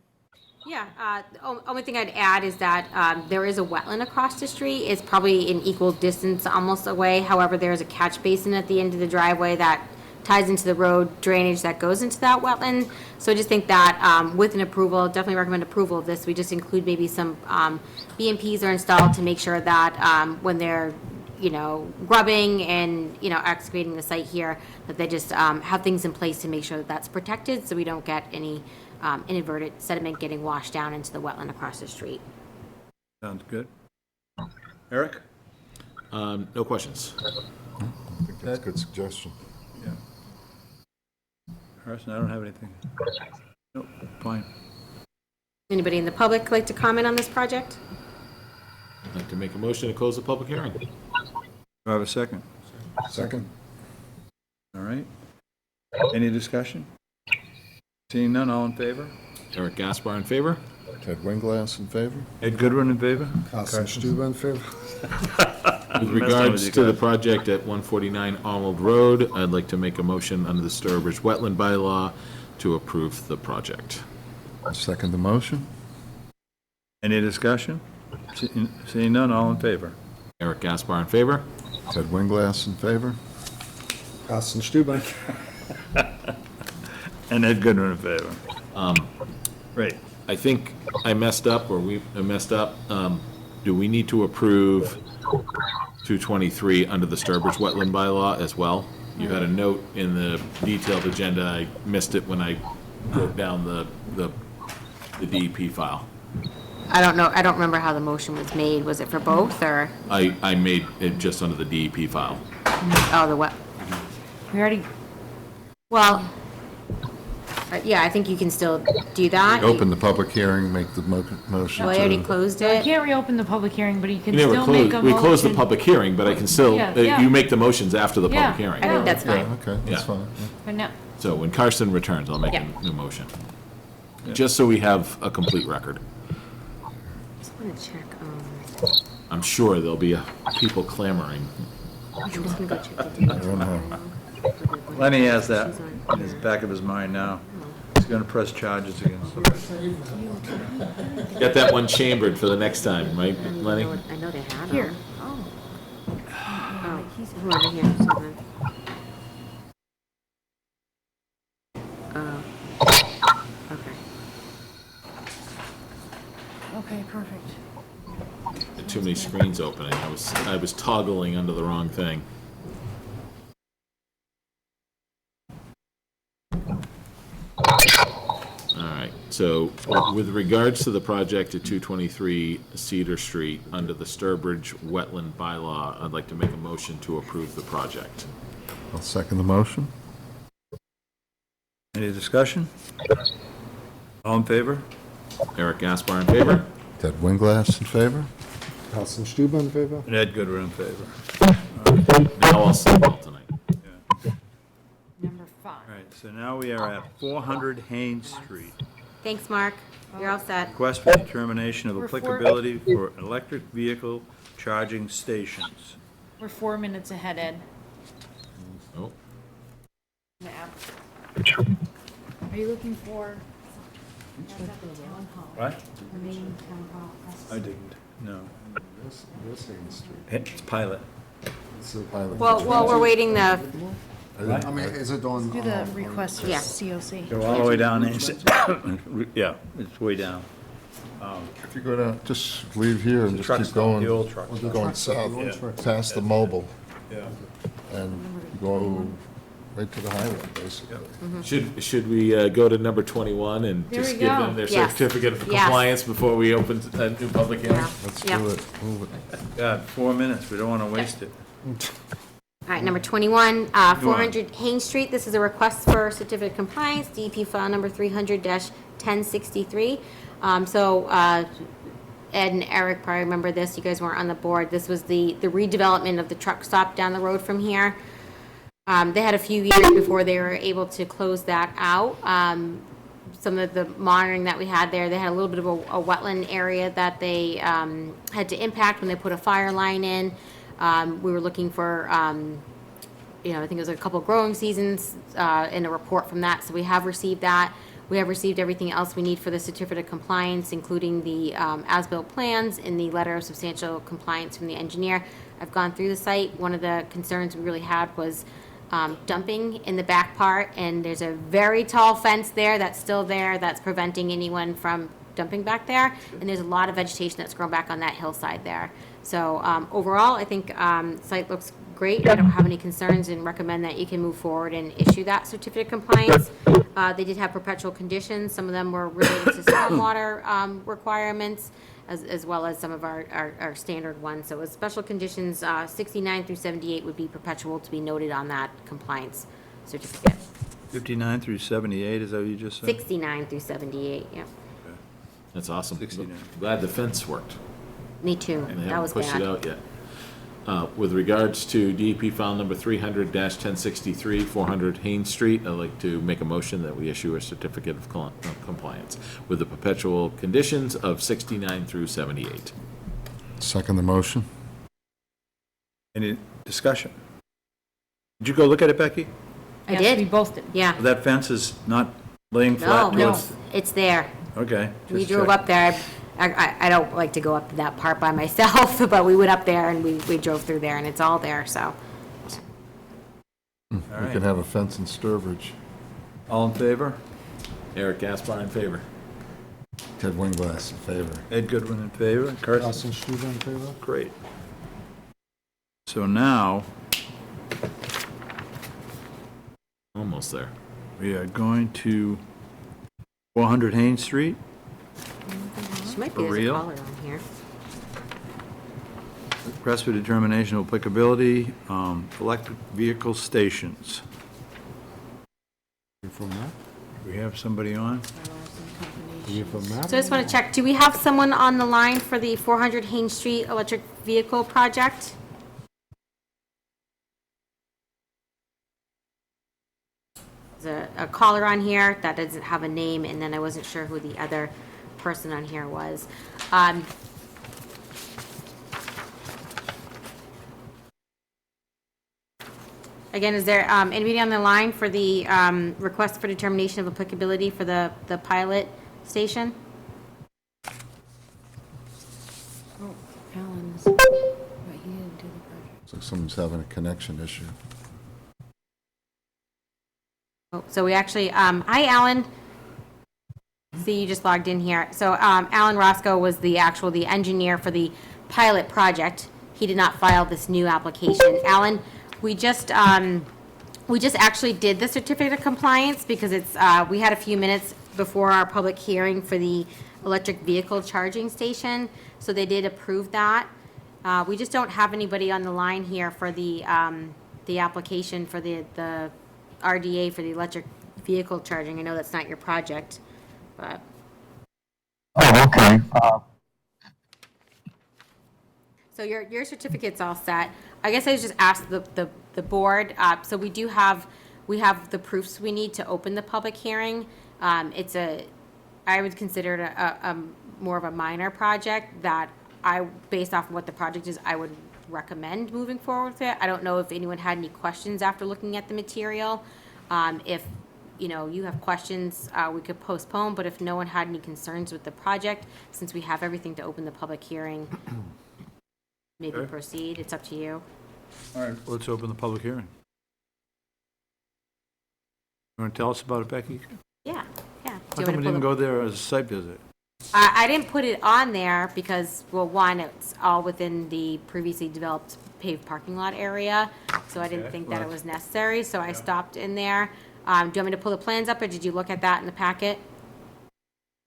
Yeah, the only thing I'd add is that there is a wetland across the street. It's probably an equal distance almost away. However, there's a catch basin at the end of the driveway that ties into the road drainage that goes into that wetland. So I just think that with an approval, definitely recommend approval of this. We just include maybe some BMPs are installed to make sure that when they're grubbing and, excavating the site here, that they just have things in place to make sure that that's protected so we don't get any inadvertent sediment getting washed down into the wetland across the street. Sounds good. Eric? No questions. I think that's a good suggestion. Yeah. Harrison, I don't have anything. Nope, fine. Anybody in the public like to comment on this project? I'd like to make a motion to close the public hearing. Do I have a second? Second. All right. Any discussion? Seeing none, all in favor? Eric Gaspar in favor? Ted Winglass in favor? Ed Goodwin in favor? Carsten Stuber in favor? With regards to the project at 149 Arnold Road, I'd like to make a motion under the Sturbridge Wetland Bylaw to approve the project. I'll second the motion. Any discussion? Seeing none, all in favor? Eric Gaspar in favor? Ted Winglass in favor? Carsten Stuber? And Ed Goodwin in favor. Right. I think I messed up, or we messed up. Do we need to approve 223 under the Sturbridge Wetland Bylaw as well? You had a note in the detailed agenda. I missed it when I wrote down the DEP file. I don't know, I don't remember how the motion was made. Was it for both, or, I made it just under the DEP file. oh, the what? We already, Well, yeah, I think you can still do that. Open the public hearing, make the motion Well, I already to... closed I it. can't reopen the public hearing, but you can We never still make a closed, motion. we closed the public hearing, but I can still, Yeah, yeah. you make the motions after the Yeah. public hearing. I think that's Yeah, fine. okay, that's Yeah. fine. But no, So when Carson returns, I'll make Yeah. a new motion. Just so we have a complete record. Just want to check, I'm sure there'll be people clamoring. I'm just gonna go check the I don't know. Lenny has that in his back of his mind now. He's gonna press charges against them. Get that one chambered for the next time, right, Lenny? I know they had Here. them. Oh, whoever here, someone. Oh, okay. okay, perfect. Too many screens opening. I was toggling under the wrong thing. All right, so with regards to the project at 223 Cedar Street, under the Sturbridge Wetland Bylaw, I'd like to make a motion to approve the project. I'll second the motion. Any discussion? All in favor? Eric Gaspar in favor? Ted Winglass in favor? Carsten Stuber in favor? And Ed Goodwin in favor. Now I'll settle tonight. Number 5. All right, so now we are at 400 Haynes Street. Thanks, Mark. You're all set. Request for determination of We're for- applicability for electric vehicle charging stations. We're 4 minutes ahead, Ed. Oh, The app. Are you looking for? What? The main town hall. I didn't, no. Where's Haynes Street? It's pilot. It's the pilot. Well, while we're waiting the, I mean, is it on? Do the request for Yeah. COC. Go all the way down, Haynes. Yeah, it's way down. If you go down, just leave here and The just truck's keep the going, old truck. going south, Yeah. past the mobile, Yeah. and go right to the highway, basically. should we go to number 21 and There just we give go. them their Yes. certificate of Yes. compliance before we open a new public hearing? yeah. Let's Yeah. do it, move it. God, 4 minutes, we don't want to waste it. All right, number 21, 400 Haynes Street. This is a request for certificate of compliance, DEP file number 300-1063. Ed and Eric probably remember this. You guys weren't on the board. This was the redevelopment of the truck stop down the road from here. They had a few years before they were able to close that out. Some of the monitoring that we had there, they had a little bit of a wetland area that they had to impact when they put a fire line in. We were looking for, I think it was a couple growing seasons and a report from that. So we have received that. We have received everything else we need for the certificate of compliance, including the as-built plans and the letter of substantial compliance from the engineer. I've gone through the site. One of the concerns we really had was dumping in the back part, and there's a very tall fence there that's still there that's preventing anyone from dumping back there, and there's a lot of vegetation that's grown back on that hillside there. So overall, I think site looks great. I don't have any concerns and recommend that you can move forward and issue that certificate of compliance. They did have perpetual conditions. Some of them were related to stormwater requirements, as well as some of our standard ones. So as special conditions, 69 through 78 would be perpetual to be noted on that compliance certificate. 59 through 78, is that what you just said? 69 through 78, yeah. That's awesome. 69. Glad the fence worked. Me too. And they That was haven't pushed it bad. out yet. With regards to DEP file number 300-1063, 400 Haynes Street, I'd like to make a motion that we issue a certificate of compliance with the perpetual conditions of 69 through 78. Second the motion? Any discussion? Did you go look at it, Becky? I Yes, did. we both did. Yeah. That fence is not laying No, flat no, towards? it's there. Okay. We just drove check. up there. I don't like to go up that part by myself, but we went up there and we drove through there and it's all there, so. We can have a fence in Sturbridge. All in favor? Eric Gaspar in favor. Ted Winglass in favor. Ed Goodwin in favor? Carson? Austin Schluter in favor? Great. So now, Almost there. we are going to 400 Haynes Street. She might For be, there's a real? collar on here. Request for determination of applicability, electric vehicle stations. From that? We have somebody on? From So that? I just want to check, do we have someone on the line for the 400 Haynes Street electric vehicle project? There's a caller on here that doesn't have a name, and then I wasn't sure who the other person on here was. Again, is there anybody on the line for the request for determination of applicability for the pilot station? Alan's, but he didn't do the project. Looks like someone's having a connection issue. Oh, so we actually, hi, Alan. See, you just logged in here. So Alan Roscoe was the engineer for the pilot project. He did not file this new application. Alan, we just actually did the certificate of compliance because it's, we had a few minutes before our public hearing for the electric vehicle charging station. So they did approve that. We just don't have anybody on the line here for the application for the RDA for the electric vehicle charging. I know that's not your project, but. Oh, okay. So your certificate's all set. I guess I was just asked the board, so we have the proofs we need to open the public hearing. I would consider it a more of a minor project that based off of what the project is, I would recommend moving forward with it. I don't know if anyone had any questions after looking at the material. If, you have questions, we could postpone, but if no one had any concerns with the project, since we have everything to open the public hearing, maybe Okay. proceed. It's up to you. All right, let's open the public hearing. You want to tell us about it, Becky? Yeah, yeah. How Do you come we want me to didn't pull go there as a site visit? I didn't put it on there because, well, one, it's all within the previously developed paved parking lot area, so I didn't Okay, think well, that it was necessary, so I stopped in there. Do you want me to pull the plans up, or did you look at that in the packet?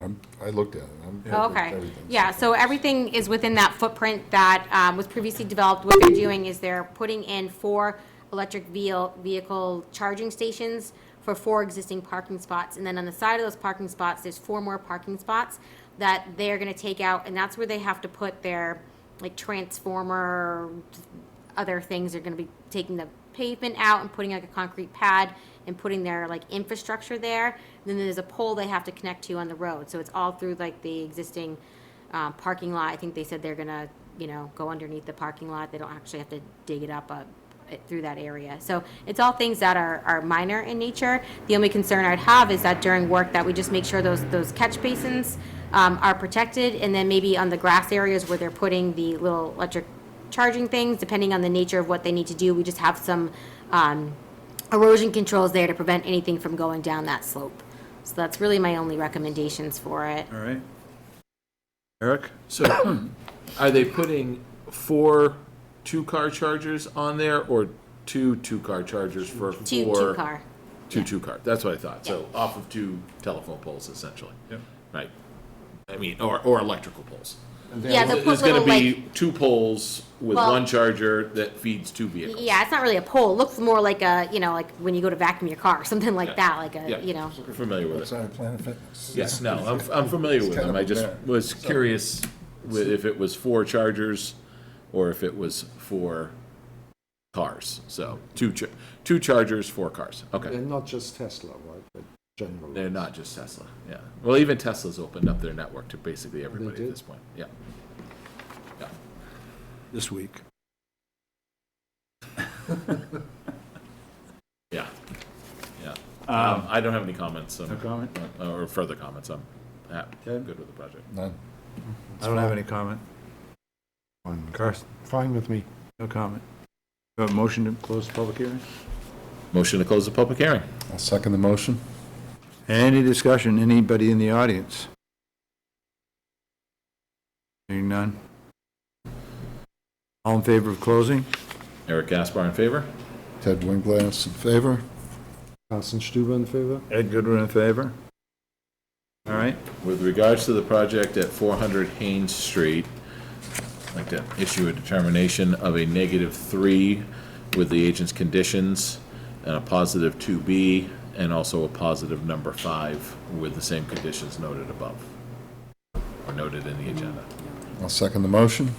I looked at it. I'm good Oh, with okay. everything. Yeah, so everything is within that footprint that was previously developed. What they're doing is they're putting in 4 electric vehicle charging stations for 4 existing parking spots. And then on the side of those parking spots, there's 4 more parking spots that they're gonna take out, and that's where they have to put their, like, transformer, other things. They're gonna be taking the pavement out and putting like a concrete pad and putting their like infrastructure there. And then there's a pole they have to connect to on the road. So it's all through like the existing parking lot. I think they said they're gonna, go underneath the parking lot. They don't actually have to dig it up through that area. So it's all things that are minor in nature. The only concern I'd have is that during work that we just make sure those catch basins are protected, and then maybe on the grass areas where they're putting the little electric charging things, depending on the nature of what they need to do, we just have some erosion controls there to prevent anything from going down that slope. So that's really my only recommendations for it. All right. Eric? So are they putting 4 2-car chargers on there, or 2 2-car chargers for 4? Two car. 2 2-car, that's what I thought. So off of 2 telephone poles, essentially. Yep. Right. I mean, or electrical poles. Yeah, they'll put There's gonna little be like, 2 poles with Well- 1 charger that feeds 2 vehicles. yeah, it's not really a pole. It looks more like a, like when you go to vacuum your car, something like Yeah. that, like a, Yeah, familiar with it. Outside of Planet Fitness. Yes, no, I'm familiar with kind them. of I just a- was curious if it was 4 chargers or if it was for cars. So two chargers, 4 cars. Okay. And not just Tesla, right, but general. They're not just Tesla, yeah. Well, even Tesla's opened up their network to basically everybody at did? this point, yeah. Yeah. This week. Yeah, yeah. I don't have any comments. No comment? Or further comments. I'm good with the project. None. I don't have any comment. Carson? Fine with me. No comment. Do you have a motion to close the public hearing? Motion to close the public hearing. I'll second the motion. Any discussion, anybody in the audience? Hearing none. All in favor of closing? Eric Gaspar in favor? Ted Winglass in favor. Carsten Stuber in favor? Ed Goodwin in favor? All right, With regards to the project at 400 Haynes Street, I'd like to issue a determination of a -3 with the agent's conditions and a positive 2B and also a positive number 5 with the same conditions noted above, or noted in the agenda. I'll second the motion.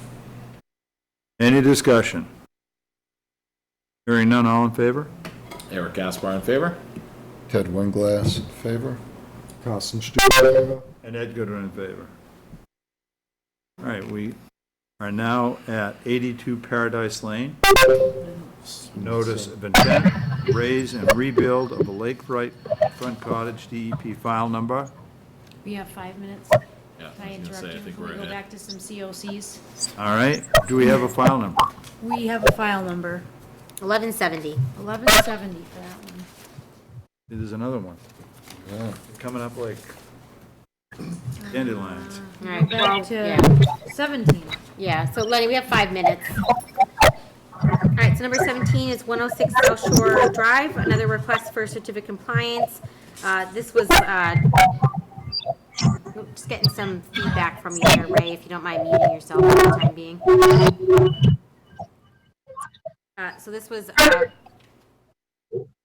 any discussion? Hearing none, all in favor? Eric Gaspar in favor? Ted Winglass in favor. Carsten Stuber in favor? And Ed Goodwin in favor. All right, we are now at 82 Paradise Lane. Notice of intent, raise and rebuild of a lakefront front cottage, DEP file number. We have 5 minutes. Yeah, Can I I was interrupt gonna say, I you think before we we're go ahead. back to some COCs? All right, do we have a file number? We have a file number, 1170. 1170 for that one. There's another one. Yeah. They're coming up like dandelions. All right, Back well, to yeah. 17. Yeah, so Lenny, we have 5 minutes. All right, so number 17 is 106 South Shore Drive, another request for certificate compliance. This was, just getting some feedback from you here, Ray, if you don't mind muting yourself for the time being. So this was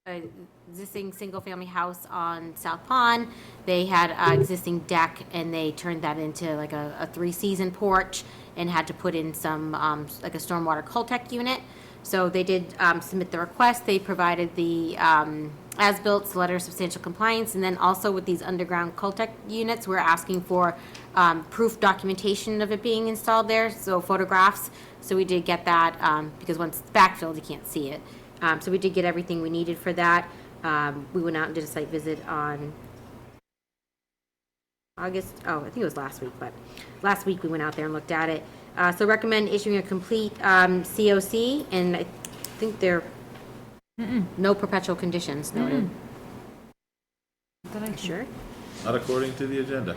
an existing single-family house on South Pond. They had an existing deck, and they turned that into like a 3-season porch and had to put in some, like a stormwater Coltech unit. So they did submit the request. They provided the as-built letter of substantial compliance, and then also with these underground Coltech units, we're asking for proof documentation of it being installed there, so photographs. So we did get that, because once it's backfilled, you can't see it. So we did get everything we needed for that. We went out and did a site visit on August, I think it was last week, but last week we went out there and looked at it. So recommend issuing a complete COC, and I think there no perpetual conditions noted. Sure? Not according to the agenda.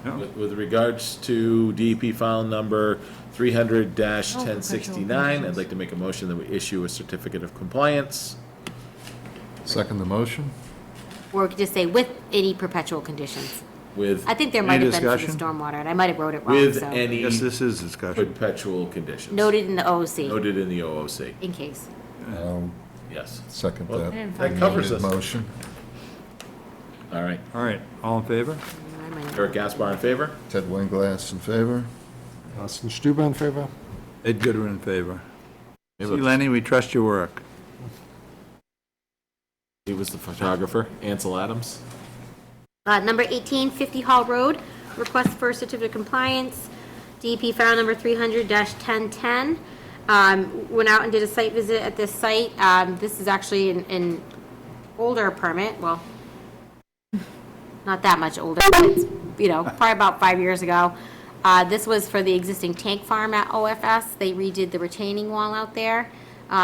No. With regards to DEP file number 300-1069, I'd like to make a motion that we issue a certificate of compliance. Second the motion. Or we could just say with any perpetual conditions. With I think there might Any have been for the discussion? stormwater, and I might have wrote it wrong, with so. any Yes, this is discussion. perpetual conditions. Noted in the OOC, Noted in the OOC, in case. I'll yes. second Well, that. that covers us. Motion. All right. All right, all in favor? I might- Eric Gaspar in favor? Ted Winglass in favor. Carsten Stuber in favor? Ed Goodwin in favor. It See, looks- Lenny, we trust your work. He was the photographer, Ansel Adams. Number 18, 50 Hall Road, request for certificate of compliance, DEP file number 300-1010. Went out and did a site visit at this site. This is actually an older permit, well, not that much older, but it's, probably about 5 years ago. This was for the existing tank farm at OFS. They redid the retaining wall out there.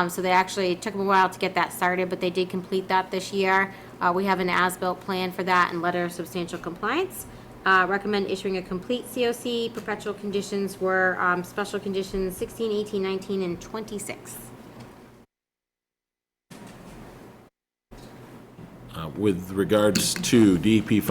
So they actually, it took them a while to get that started, but they did complete that this year. We have an as-built plan for that and letter of substantial compliance. Recommend issuing a complete COC. Perpetual conditions were special conditions 16, 18, 19, and 26. With regards to DEP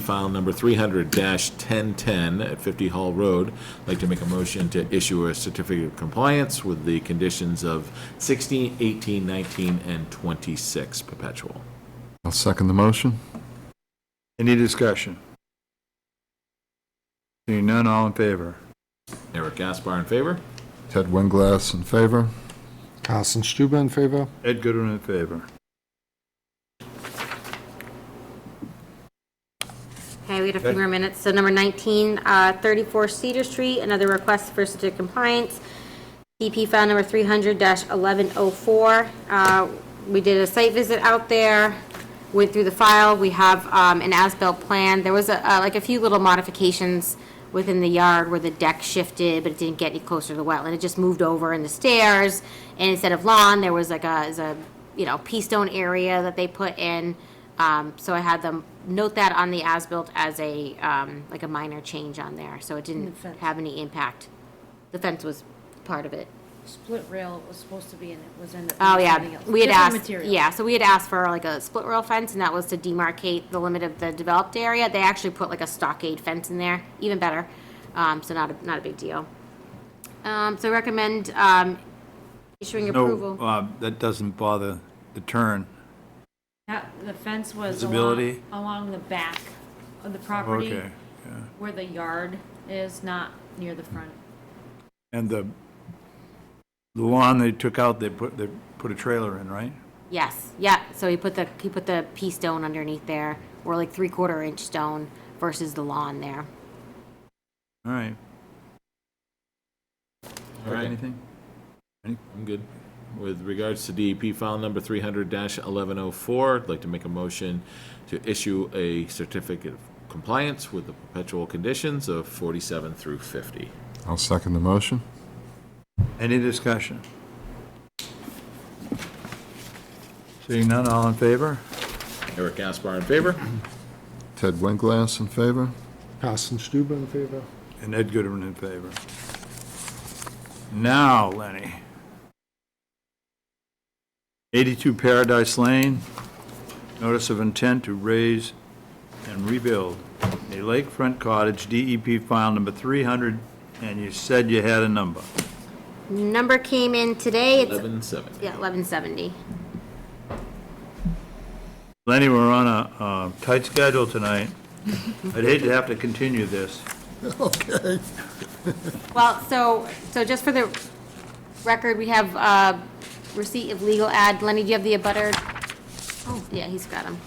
file number 300-1010 at 50 Hall Road, I'd like to make a motion to issue a certificate of compliance with the conditions of 16, 18, 19, and 26 perpetual. I'll second the motion. Any discussion? Seeing none, all in favor? Eric Gaspar in favor? Ted Winglass in favor. Carsten Stuber in favor. Ed Goodwin in favor. Okay, we got a few more minutes. So number 19, 34 Cedar Street, another request for certificate of compliance. DP file number 300-1104. We did a site visit out there, went through the file. We have an as-built plan. There was like a few little modifications within the yard where the deck shifted, but it didn't get any closer to the wetland. It just moved over in the stairs, and instead of lawn, there was like a pea stone area that they put in. So I had them note that on the as-built as a like a minor change on there, so it didn't have any impact. The fence was part of it. Split rail was supposed to be in it, was in. Oh, yeah, we had Different asked, material. yeah, so we had asked for like a split rail fence, and that was to demarcate the limit of the developed area. They actually put like a stockade fence in there, even better, so not a big deal. So I recommend issuing approval. No, that doesn't bother the turn. The fence was Visibility? along the back of the property, Okay, yeah. where the yard is, not near the front. And the lawn they took out, they put a trailer in, right? Yes, yeah, so he put the pea stone underneath there, or like 3/4 inch stone versus the lawn there. All right. All right. Anything? I'm good. With regards to DEP file number 300-1104, I'd like to make a motion to issue a certificate of compliance with the perpetual conditions of 47 through 50. I'll second the motion. Any discussion? Seeing none, all in favor? Eric Gaspar in favor? Ted Winglass in favor. Carsten Stuber in favor. And Ed Goodwin in favor. Now, Lenny. 82 Paradise Lane, notice of intent to raise and rebuild a lakefront cottage, DEP file number 300, and you said you had a number. Number came in today, it's, 1170. yeah, 1170. Lenny, we're on a tight schedule tonight. I'd hate to have to continue this. Okay. Well, so just for the record, we have receipt of legal ad. Lenny, do you have the abutter? Oh, yeah, he's got them.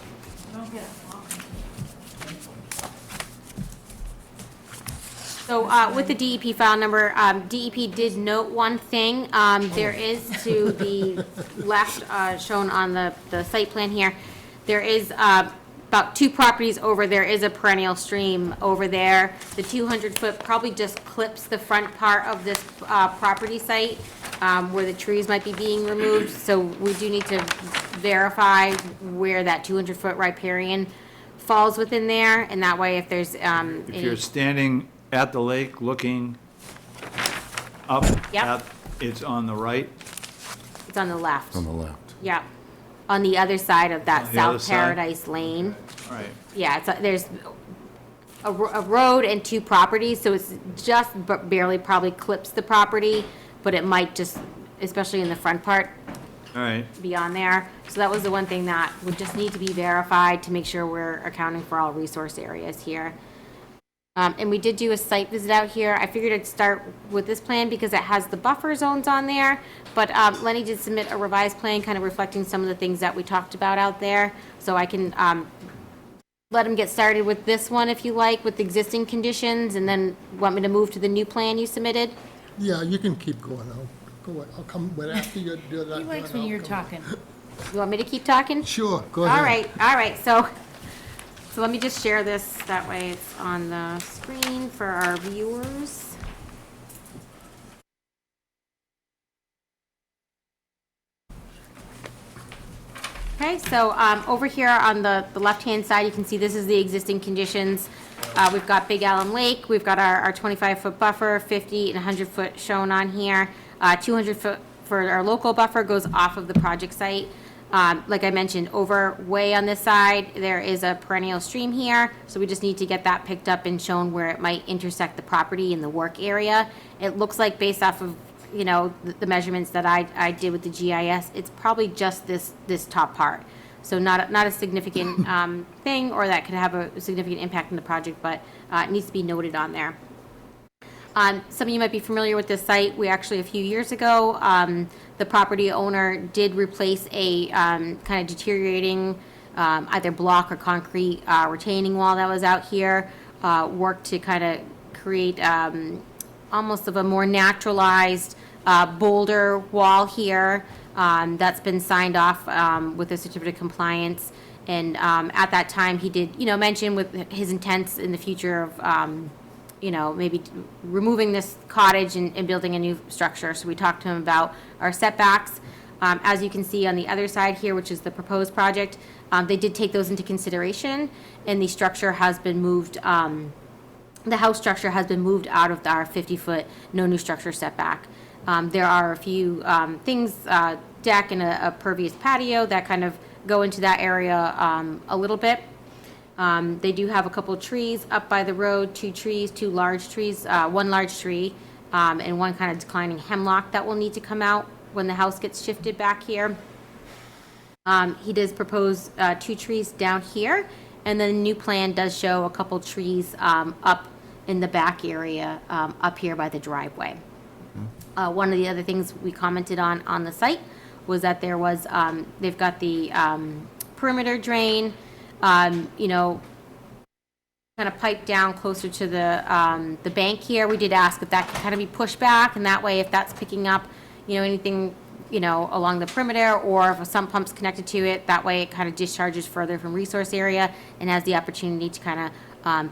So with the DEP file number, DEP did note one thing. There is to the left, shown on the site plan here, there is about 2 properties over, there is a perennial stream over there. The 200-foot probably just clips the front part of this property site where the trees might be being removed. So we do need to verify where that 200-foot riparian falls within there. And that way, if there's If you're standing at the lake looking up, Yep. it's on the right. it's on the left. On the left. Yeah, on the other side of that On the other South side? Paradise Lane. All right. Yeah, there's a road and 2 properties, so it's just barely probably clips the property, but it might just, especially in the front part, All right. be on there. So that was the one thing that would just need to be verified to make sure we're accounting for all resource areas here. And we did do a site visit out here. I figured I'd start with this plan because it has the buffer zones on there. But Lenny did submit a revised plan kind of reflecting some of the things that we talked about out there. So I can let him get started with this one if you like, with the existing conditions, and then want me to move to the new plan you submitted? Yeah, you can keep going. I'll come, but after you do that. He likes when you're talking. You want me to keep talking? Sure, go ahead. All right, so let me just share this, that way it's on the screen for our viewers. Okay, so over here on the left-hand side, you can see this is the existing conditions. We've got Big Alum Lake, we've got our 25-foot buffer, 50 and 100-foot shown on here. 200-foot for our local buffer goes off of the project site. Like I mentioned, over way on this side, there is a perennial stream here, so we just need to get that picked up and shown where it might intersect the property in the work area. It looks like based off of, you know, the measurements that I did with the GIS, it's probably just this top part. So not a significant thing, or that could have a significant impact on the project, but it needs to be noted on there. Some of you might be familiar with this site. We actually, a few years ago, the property owner did replace a kind of deteriorating either block or concrete retaining wall that was out here, worked to kind of create almost of a more naturalized boulder wall here that's been signed off with a certificate of compliance. And at that time, he did, mention with his intents in the future of, maybe removing this cottage and building a new structure. So we talked to him about our setbacks. As you can see on the other side here, which is the proposed project, they did take those into consideration, and the structure has been moved, the house structure has been moved out of our 50-foot no new structure setback. There are a few things, deck and a pervious patio that kind of go into that area a little bit. They do have a couple of trees up by the road, two large trees, one large tree, and one kind of declining hemlock that will need to come out when the house gets shifted back here. He does propose 2 trees down here, and then the new plan does show a couple trees up in the back area up here by the driveway. One of the other things we commented on the site was that there was, they've got the perimeter drain, kind of piped down closer to the bank here. We did ask if that could kind of be pushed back, and that way if that's picking up, anything, along the perimeter, or if a sump pump's connected to it, that way it kind of discharges further from resource area and has the opportunity to kind of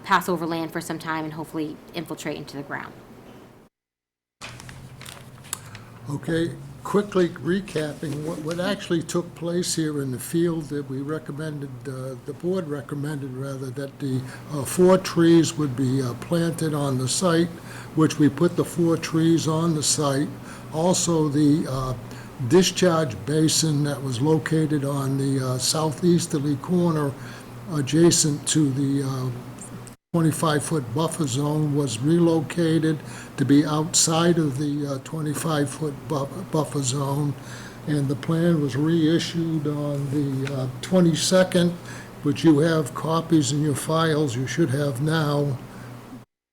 pass over land for some time and hopefully infiltrate into the ground. Okay, quickly recapping, what actually took place here in the field that we recommended, the board recommended rather, that the 4 trees would be planted on the site, which we put the 4 trees on the site. Also, the discharge basin that was located on the southeasterly corner adjacent to the 25-foot buffer zone was relocated to be outside of the 25-foot buffer zone, and the plan was reissued on the 22nd, which you have copies in your files, you should have now.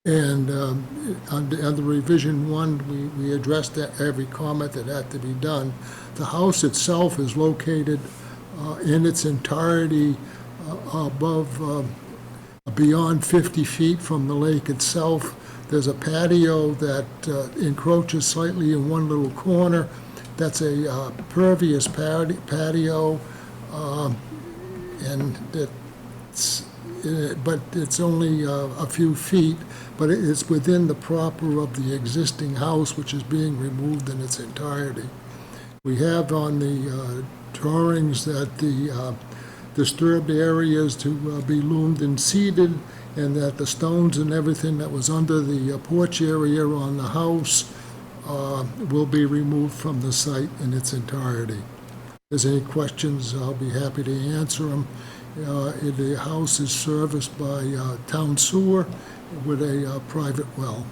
And under revision 1, we addressed every comment that had to be done. The house itself is located in its entirety above beyond 50 feet from the lake itself. There's a patio that encroaches slightly in one little corner. That's a pervious patio, and but it's only a few feet, but it's within the proper of the existing house, which is being removed in its entirety. We have on the drawings that the disturbed areas to be loomed and seeded, and that the stones and everything that was under the porch area on the house will be removed from the site in its entirety. If there's any questions, I'll be happy to answer them. The house is serviced by town sewer with a private well.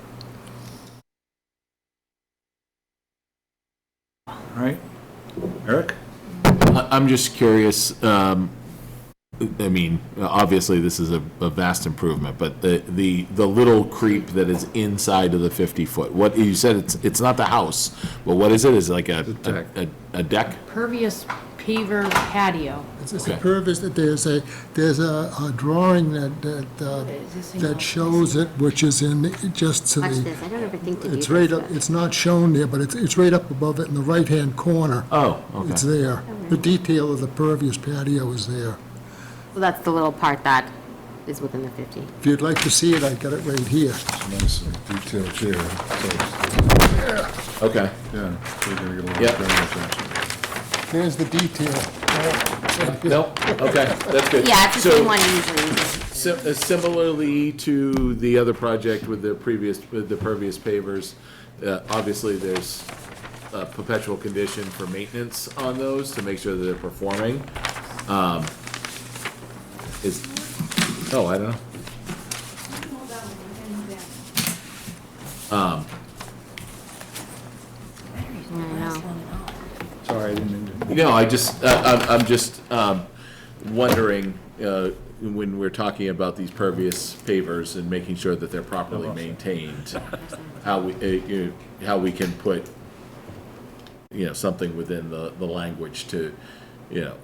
All right. Eric? I'm just curious, obviously this is a vast improvement, but the little creep that is inside of the 50-foot, what, you said it's not the house, but what is it? Is it like a deck? Pervious paver patio. It's a pervious, there's a drawing that shows it, which is in just to Watch the, this, I don't ever think to do it's this, right up, but- it's not shown there, but it's right up above it in the right-hand corner. Oh, okay. It's there. The detail of the pervious patio is there. So that's the little part that is within the 50. If you'd like to see it, I got it right here. Nice detailed here. So, Okay. yeah, we're gonna get a little Yep. attention. There's the detail. No, okay, that's good. Yeah, it's the So, same one you usually use. Similarly to the other project with the pervious pavers, obviously there's a perpetual condition for maintenance on those to make sure that they're performing. I don't know. Sorry, I didn't mean to. I'm just wondering, when we're talking about these pervious pavers and making sure that they're properly maintained, how we can put, something within the language to,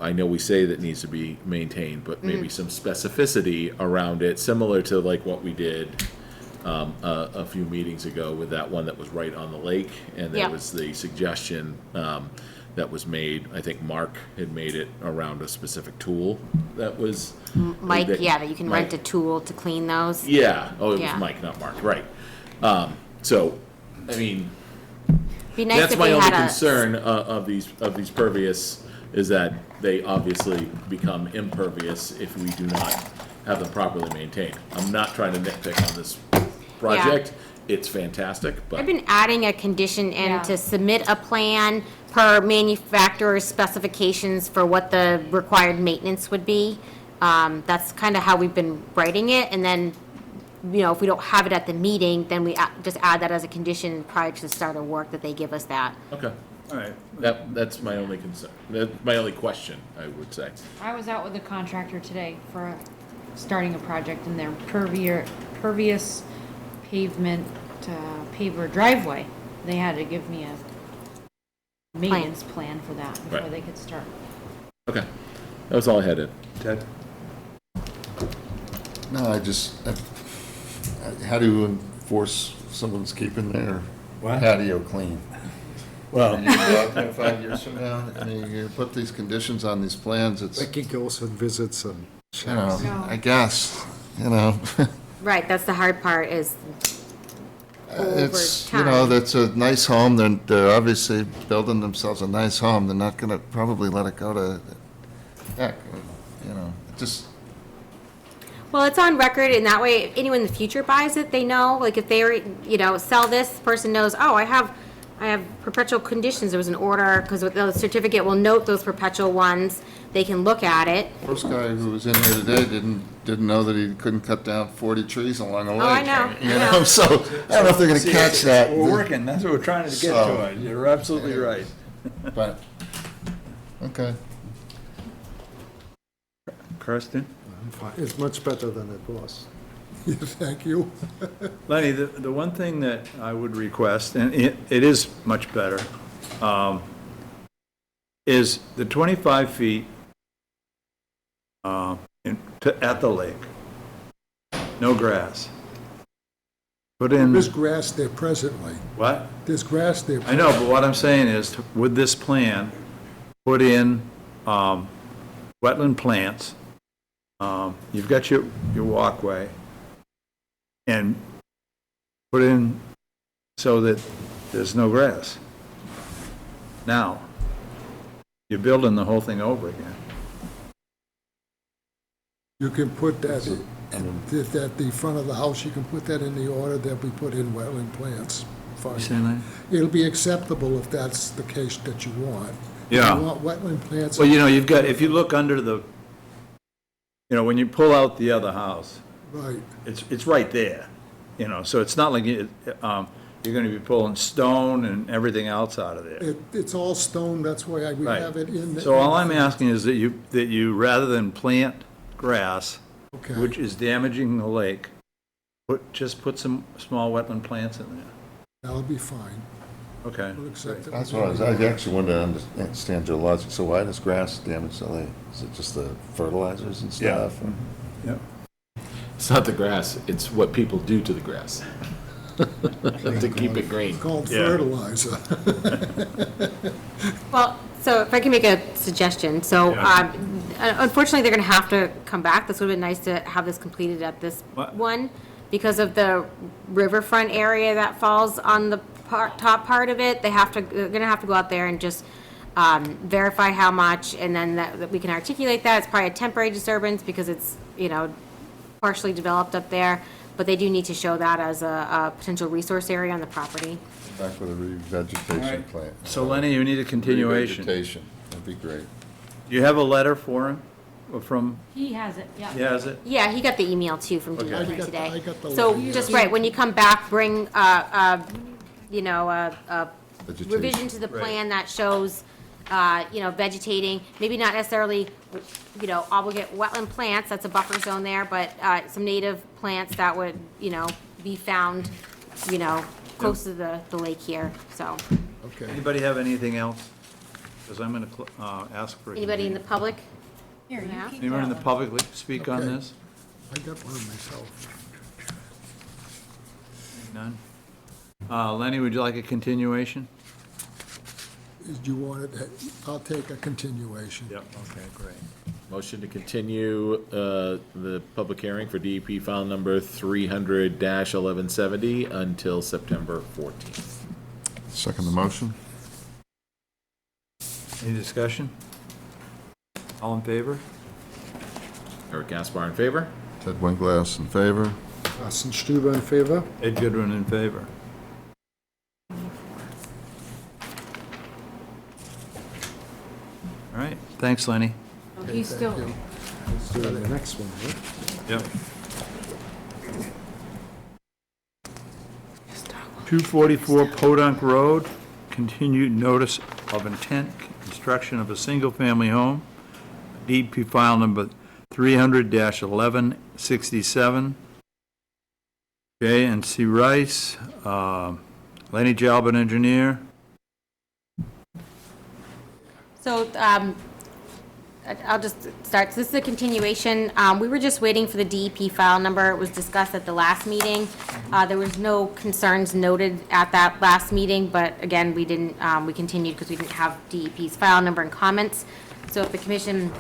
I know we say that it needs to be maintained, but maybe some specificity around it, similar to like what we did a few meetings ago with that one that was right on the lake, and there Yeah. was the suggestion that was made, I think Mark had made it around a specific tool that was. Mike, that you can rent a Mike. tool to clean those. Yeah, it was Yeah. Mike, not Mark, right. So, I mean, Be nice that's if my we only had a. concern of these pervious, is that they obviously become impervious if we do not have them properly maintained. I'm not trying to nitpick on this project, it's fantastic, I've but, been adding a condition in Yeah. to submit a plan per manufacturer's specifications for what the required maintenance would be. That's kind of how we've been writing it, and then, if we don't have it at the meeting, then we just add that as a condition prior to the start of work that they give us that. okay. All right. That's my only concern, that's my only question, I would say. I was out with a contractor today for starting a project in their pervious pavement paver driveway. They had to give me a maintenance plan for that before Right. they could start. Okay, that was all I had, Ed. Ted? No, how do you enforce someone's keeping their patio clean? Well, You go out there 5 years from now, I mean, you put these conditions on these plans, it's, Becky goes and visits and I guess, Right, that's the hard part is it's, over time. that's a nice home, they're obviously building themselves a nice home, they're not gonna probably let it go to heck, just, Well, it's on record, and that way, if anyone in the future buys it, they know, like, if they were, sell this, person knows, oh, I have perpetual conditions, there was an order, because the certificate will note those perpetual ones, they can look at it. first guy who was in here today didn't know that he couldn't cut down 40 trees along the lake. I know, You I know, know. so I don't know if they're gonna catch that. We're working, that's what we're trying to get So- to it. You're absolutely right. But, okay. Kirsten? it's much better than it was. Thank you. Lenny, the one thing that I would request, and it is much better, is the 25 feet at the lake. No grass. Put in, There's grass there presently. what? There's grass there. I know, but what I'm saying is, with this plan, put in wetland plants. You've got your walkway, and put in so that there's no grass. Now, you're building the whole thing over again. You can put that, at the front of the house, you can put that in the order that we put in wetland plants. Fine. It'll be acceptable if that's the case that you want. Yeah. You want wetland plants. Well, you've got, if you look under the, when you pull out the other house, Right. it's right there, so it's not like you're gonna be pulling stone and everything else out of there. It's all stone, that's why we Right. have it in. the- So all I'm asking is that you, rather than plant grass, Okay. which is damaging the lake, just put some small wetland plants in there. That'll be fine. Okay. We'll accept it. That's what I actually wanted to understand your logic. So why does grass damage the lake? Is it just the fertilizers and Yeah. stuff? Yep. It's not the grass, it's what people do to the grass. To keep it green. It's called Yeah. fertilizer. Well, so if I can make a suggestion, so Yeah. unfortunately, they're gonna have to come back. This would've been nice to have this completed at this What? one, because of the riverfront area that falls on the top part of it. They're gonna have to go out there and just verify how much, and then that we can articulate that. It's probably a temporary disturbance because it's, partially developed up there, but they do need to show that as a potential resource area on the property. Back with a revegetation plant. So Lenny, you need a continuation. Do Revegetation, that'd be great. you have a letter for him, or from, He has it, yeah. yeah, is it? Yeah, Okay. he got the email too from Okay. DEP I got today. the So letter. just right, when you come back, bring, a Vegetation. revision to the Right. plan that shows, vegetating, maybe not necessarily, obligate wetland plants, that's a buffer zone there, but, some native plants that would, be found, close to the lake here, so. Okay. Anybody have anything else? Because I'm going to ask for. Anybody in the public? Here, you Yeah. keep Anyone in the going. public like to speak on Okay. this? I got one myself. None? Lenny, would you like a continuation? Do you want it, I'll take a continuation. Yep, okay, great. Motion to continue the public hearing for DEP file number 300-1170 until September 14th. Second the motion? Any discussion? All in favor? Eric Gaspar in favor? Ted Winglass in favor? Carsten Stuber in favor. Ed Goodwin in favor. All right, thanks, Lenny. He's still, Thank you. Let's do the next one, right? Yep. 244 Podunk Road, continued notice of intent, construction of a single-family home, DEP file number 300-1167. J and C Rice, Lenny Jalbert, engineer. So, I'll just start. So this is a continuation. We were just waiting for the DEP file number. It was discussed at the last meeting. There was no concerns noted at that last meeting, but again, we didn't, we continued because we didn't have DEP's file number and comments. So if the commission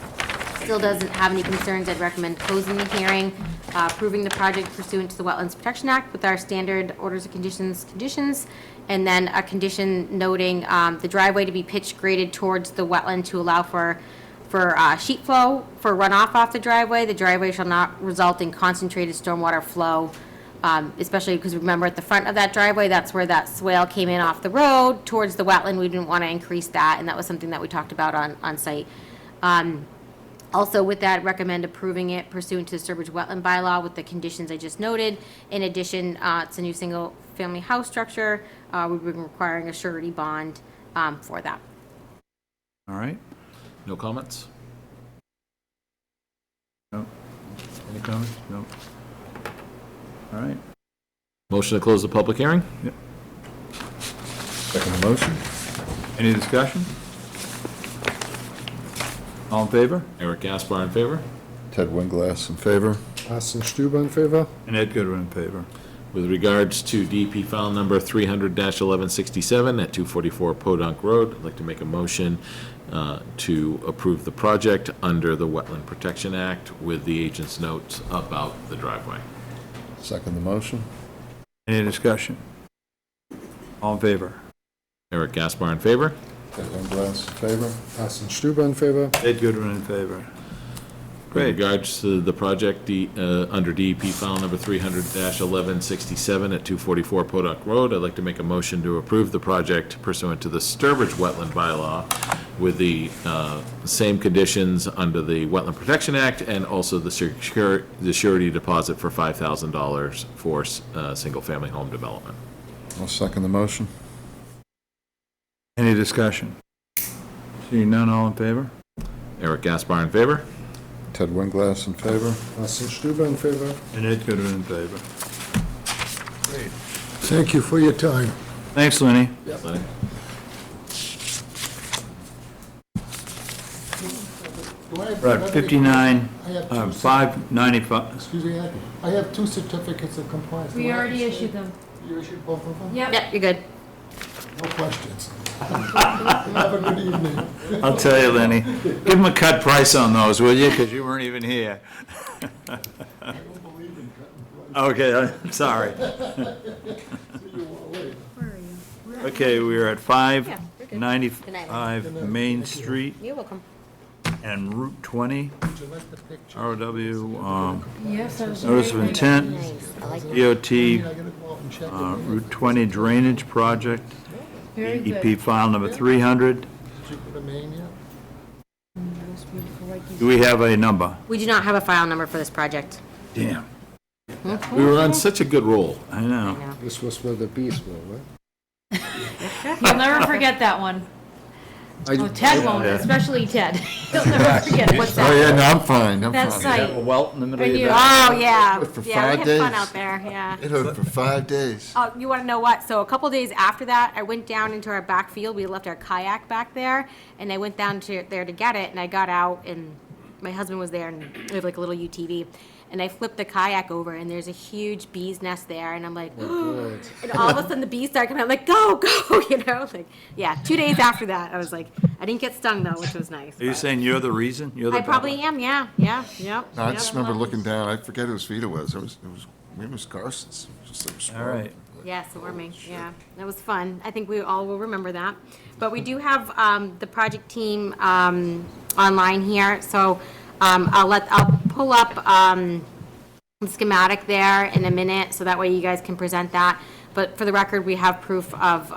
still doesn't have any concerns, I'd recommend closing the hearing, approving the project pursuant to the Wetlands Protection Act with our standard orders of conditions, and then a condition noting the driveway to be pitch graded towards the wetland to allow for sheet flow for runoff off the driveway. The driveway shall not result in concentrated stormwater flow, especially because remember at the front of that driveway, that's where that swale came in off the road towards the wetland. We didn't want to increase that, and that was something that we talked about on site. Also with that, recommend approving it pursuant to the Sturbridge Wetland Bylaw with the conditions I just noted. In addition, it's a new single-family house structure. We've been requiring a surety bond for that. All right? No comments? No. Any comments? No. All right. Motion to close the public hearing? Second the motion? Any discussion? All in favor? Eric Gaspar in favor? Ted Winglass in favor? Carsten Stuber in favor. And Ed Goodwin in favor. With regards to DEP file number 300-1167 at 244 Podunk Road, I'd like to make a motion to approve the project under the Wetland Protection Act with the agent's notes about the driveway. Second the motion? Any discussion? All in favor? Eric Gaspar in favor? Ted Winglass in favor? Carsten Stuber in favor. Ed Goodwin in favor. With Great. regards to the project, under DEP file number 300-1167 at 244 Podunk Road, I'd like to make a motion to approve the project pursuant to the Sturbridge Wetland Bylaw with the same conditions under the Wetland Protection Act and also the surety deposit for $5,000 for single-family home development. I'll second the motion. Any discussion? Seeing none, all in favor? Eric Gaspar in favor? Ted Winglass in favor? Carsten Stuber in favor. And Ed Goodwin in favor. Great. Thank you for your time. Thanks, Lenny. Lenny? Do I have- We're at 59, I have two 595. Excuse me, I have two certificates of compliance. we Do I have already to say- issued them. You issued both of them? Yep. Yep, you're good. No questions. Have a good evening. I'll tell you, Lenny. Give him a cut price on those, will you? Because you weren't even here. I don't believe in cutting prices. Okay, I'm sorry. See you all later. Where are you? Okay, we are at Yeah, we're good. Good night, 595 Main Street You're welcome. and Route 20, Would you like the picture? ROW, Yes, I was. notice of intent, Nice. I like that. DOT, I gotta go out and check it. Route 20 Drainage Project, Very good. EP file number 300. Did you put a name yet? Most beautiful, like you Do we have a number? We do not have a file number for this project. Damn, We were on such a good roll. I know. No. This was where the bees were, right? You'll never forget that one. Oh, Ted won't, especially Ted. He'll never forget what's Oh, that. yeah, no, I'm fine, I'm That fine. site. A welt in the middle When of you, your back. oh, yeah. For Yeah, 5 we had fun days. out there, yeah. It was for 5 days. Oh, you want to know what? So a couple days after that, I went down into our back field. We left our kayak back there, and I went down to there to get it. And I got out, and my husband was there, and we have like a little UTV. And I flipped the kayak over, and there's a huge bee's nest there. And I'm like, and all of a sudden the bees start coming out. I'm like, go, go, you know? Like, yeah. 2 days after that, I was like, I didn't get stung though, which was nice. Are you saying you're the reason? You're the I probably am. Yeah, yeah, yep. No, I yep. just remember looking down, I forget whose feet it was, maybe it was Carson's, just like All swarming. right. Yeah, swarming. Yeah, that was fun. I think we all will remember that. But we do have the project team online here, so I'll pull up the schematic there in a minute, so that way you guys can present that. But for the record, we have proof of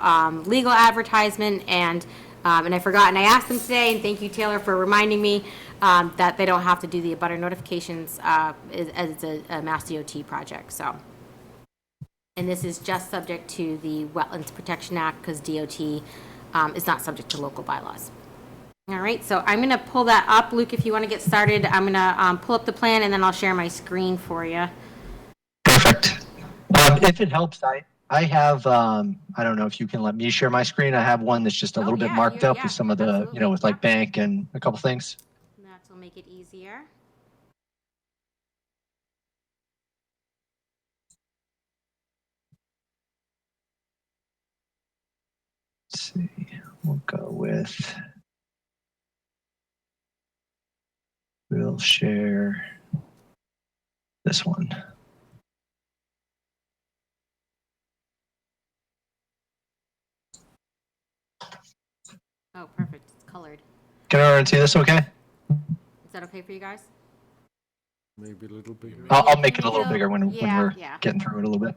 legal advertisement, and I forgot, and I asked them today, and thank you, Taylor, for reminding me that they don't have to do the abutter notifications as it's a Mass DOT project. So. And this is just subject to the Wetlands Protection Act because DOT is not subject to local bylaws. All right, so I'm going to pull that up. Luke, if you want to get started, I'm going to pull up the plan and then I'll share my screen for you. Perfect. If it helps, I have, I don't know if you can let me share my screen. I have one that's just a little bit marked up with some of the, you know, with like bank and a couple things. That will make it easier. Let's see, we'll go with, we'll share this one. Oh, perfect. It's colored. Can everyone see this okay? Is that okay for you guys? Maybe a little bigger. I'll make it a little bigger when Yeah, we're yeah. getting through it a little bit.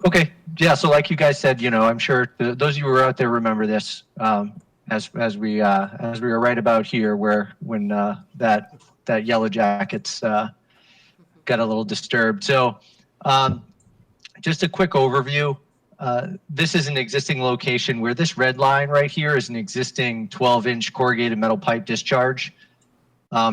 Okay, yeah, so like you guys said, you know, I'm sure those of you who are out there remember this, as we were right about here, when that Yellow Jackets got a little disturbed. So, just a quick overview. This is an existing location where this red line right here is an existing 12-inch corrugated metal pipe discharge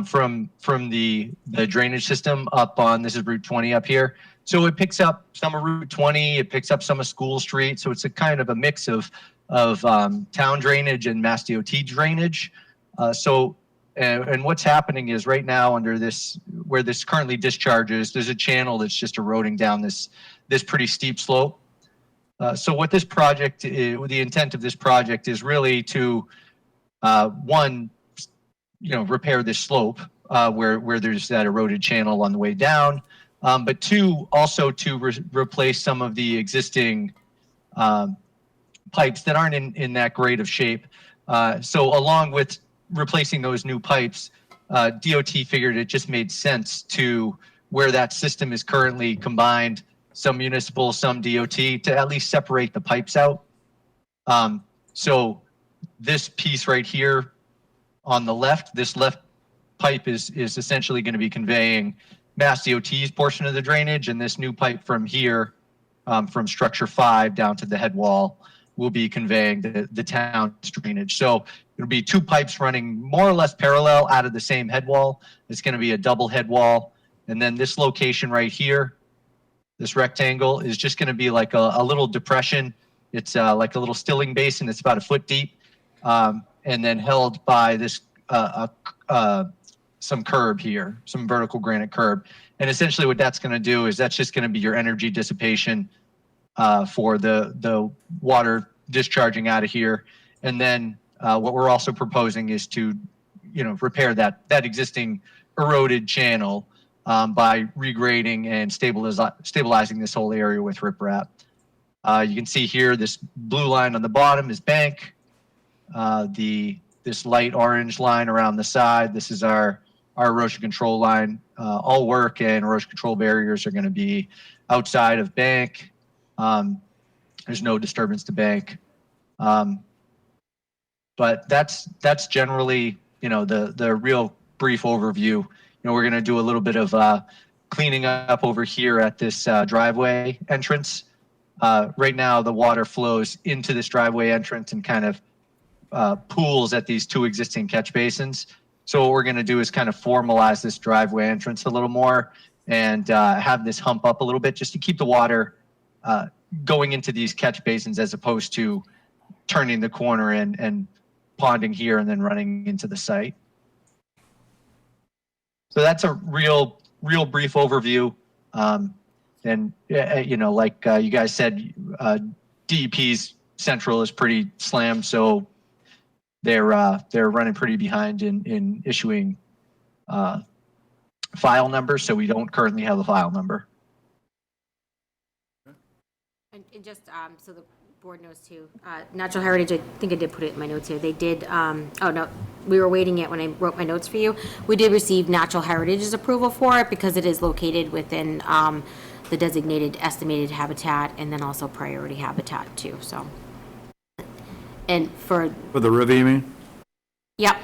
from the drainage system up on, this is Route 20 up here. So it picks up some of Route 20, it picks up some of School Street. So it's a kind of a mix of town drainage and Mass DOT drainage. And what's happening is right now under this, where this currently discharges, there's a channel that's just eroding down this pretty steep slope. So what this project, the intent of this project is really to, one, repair this slope where there's that eroded channel on the way down. But two, also to replace some of the existing pipes that aren't in that great of shape. So along with replacing those new pipes, DOT figured it just made sense to where that system is currently combined, some municipal, some DOT, to at least separate the pipes out. So this piece right here on the left, this left pipe is essentially going to be conveying Mass DOT's portion of the drainage, and this new pipe from here, from structure 5 down to the head wall, will be conveying the town's drainage. So it'll be two pipes running more or less parallel out of the same head wall. It's going to be a double head wall. And then this location right here, this rectangle, is just going to be like a little depression. It's like a little stilling basin. It's about a foot deep, and then held by this some curb here, some vertical granite curb. And essentially what that's going to do is that's just going to be your energy dissipation for the water discharging out of here. And then what we're also proposing is to, repair that existing eroded channel by regrading and stabilizing this whole area with riprap. You can see here, this blue line on the bottom is bank. This light orange line around the side, this is our erosion control line. All work and erosion control barriers are going to be outside of bank. There's no disturbance to bank. But that's generally, the real brief overview. We're going to do a little bit of cleaning up over here at this driveway entrance. right now the water flows into this driveway entrance and kind of pools at these two existing catch basins. So what we're going to do is kind of formalize this driveway entrance a little more and have this hump up a little bit just to keep the water going into these catch basins as opposed to turning the corner and ponding here and then running into the site. So that's a real brief overview. And you know, like you guys said, DEP's central is pretty slammed, so they're running pretty behind in issuing file numbers. So we don't currently have a file number. And just so the board knows too, Natural Heritage, I think I did put it in my notes here, they did, oh no, we were waiting it when I wrote my notes for you. We did receive Natural Heritage's approval for it because it is located within the designated estimated habitat and then also priority habitat too, so. And for the river, you mean? Yep,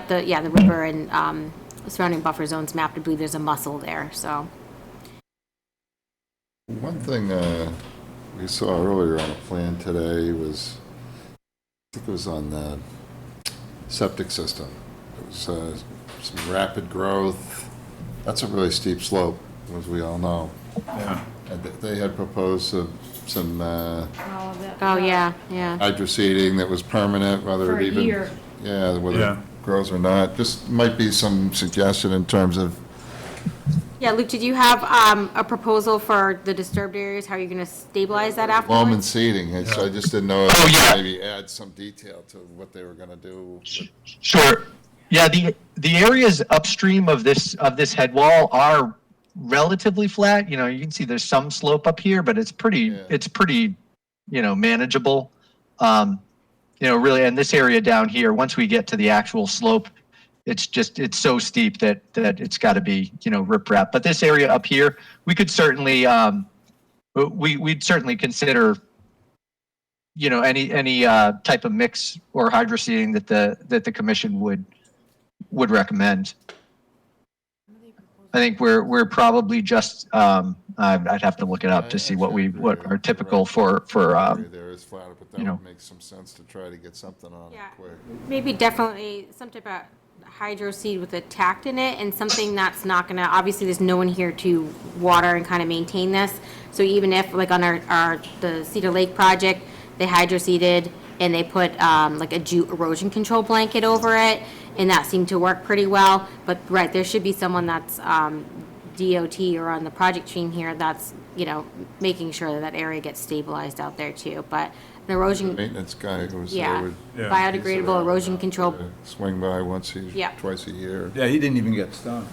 the river and surrounding buffer zones mapped. I believe there's a mussel there, so. One thing we saw earlier on a plan today was, I think it was on the septic system. It was some rapid growth. That's a really steep slope, as we all know. Yeah. And they had proposed some Oh, yeah. hydroseeding that was permanent, whether For it a even, year. yeah, whether Yeah. it grows or not. Just might be some suggestion in terms of, Yeah, Luke, did you have a proposal for the disturbed areas? How are you going to stabilize that loam and afterwards? seeding, and so I just didn't know if maybe add some detail to what they were gonna do. Sure. Yeah, the areas upstream of this head wall are relatively flat. You know, you can see there's some slope up here, but it's pretty you know, manageable. You know, really, and this area down here, once we get to the actual slope, it's so steep that it's got to be, you know, riprap. But this area up here, we could certainly we'd certainly consider, you know, any type of mix or hydroseeding that the commission would recommend. I think we're probably just I'd have to look it up to see what are typical for There is flat, but that you know. would make some sense to try to get something on it Yeah. quick. Maybe definitely some type of hydro seed with a tact in it and something that's not gonna, obviously there's no one here to water and kind of maintain this. So even if, like on the Cedar Lake project, they hydro seeded and they put like a jute erosion control blanket over it, and that seemed to work pretty well. But right, there should be someone that's DOT or on the project team here that's, you know, making sure that area gets stabilized out there too. But an erosion, Maintenance guy who was yeah, there would. biodegradable erosion control. Swing by Yeah. twice a year. Yeah, he didn't even get stung.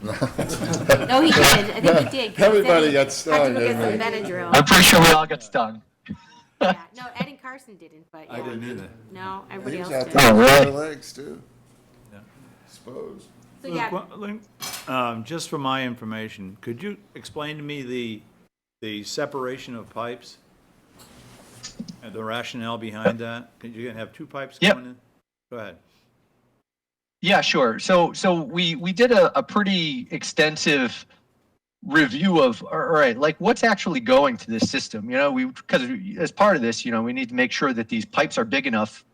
No, he did. I think he did. 'cause he said Everybody he got had stung, to go get didn't some they? Benadryl. I'm pretty sure we all got stung. Yeah, no, Ed and Carson didn't, but I yeah. didn't either. No, everybody He else was out did. there with really? their legs too. Yeah. Suppose. So yeah, Just for my information, could you explain to me the separation of pipes? And the rationale behind that? You're going to have two pipes Yep. going in? Go ahead. Yeah, sure. So we did a pretty extensive review of, all right, like what's actually going to this system. You know, because as part of this, you know, we need to make sure that these pipes are big enough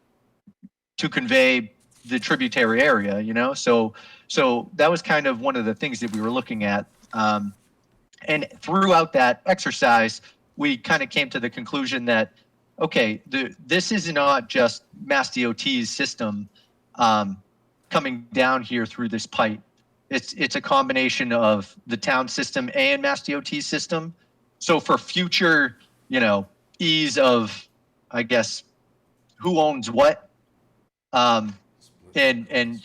to convey the tributary area, you know? So that was kind of one of the things that we were looking at. And throughout that exercise, we kind of came to the conclusion that, okay, this is not just Mass DOT's system coming down here through this pipe. It's a combination of the town system and Mass DOT's system. So for future, you know, ease of, I guess, who owns what, and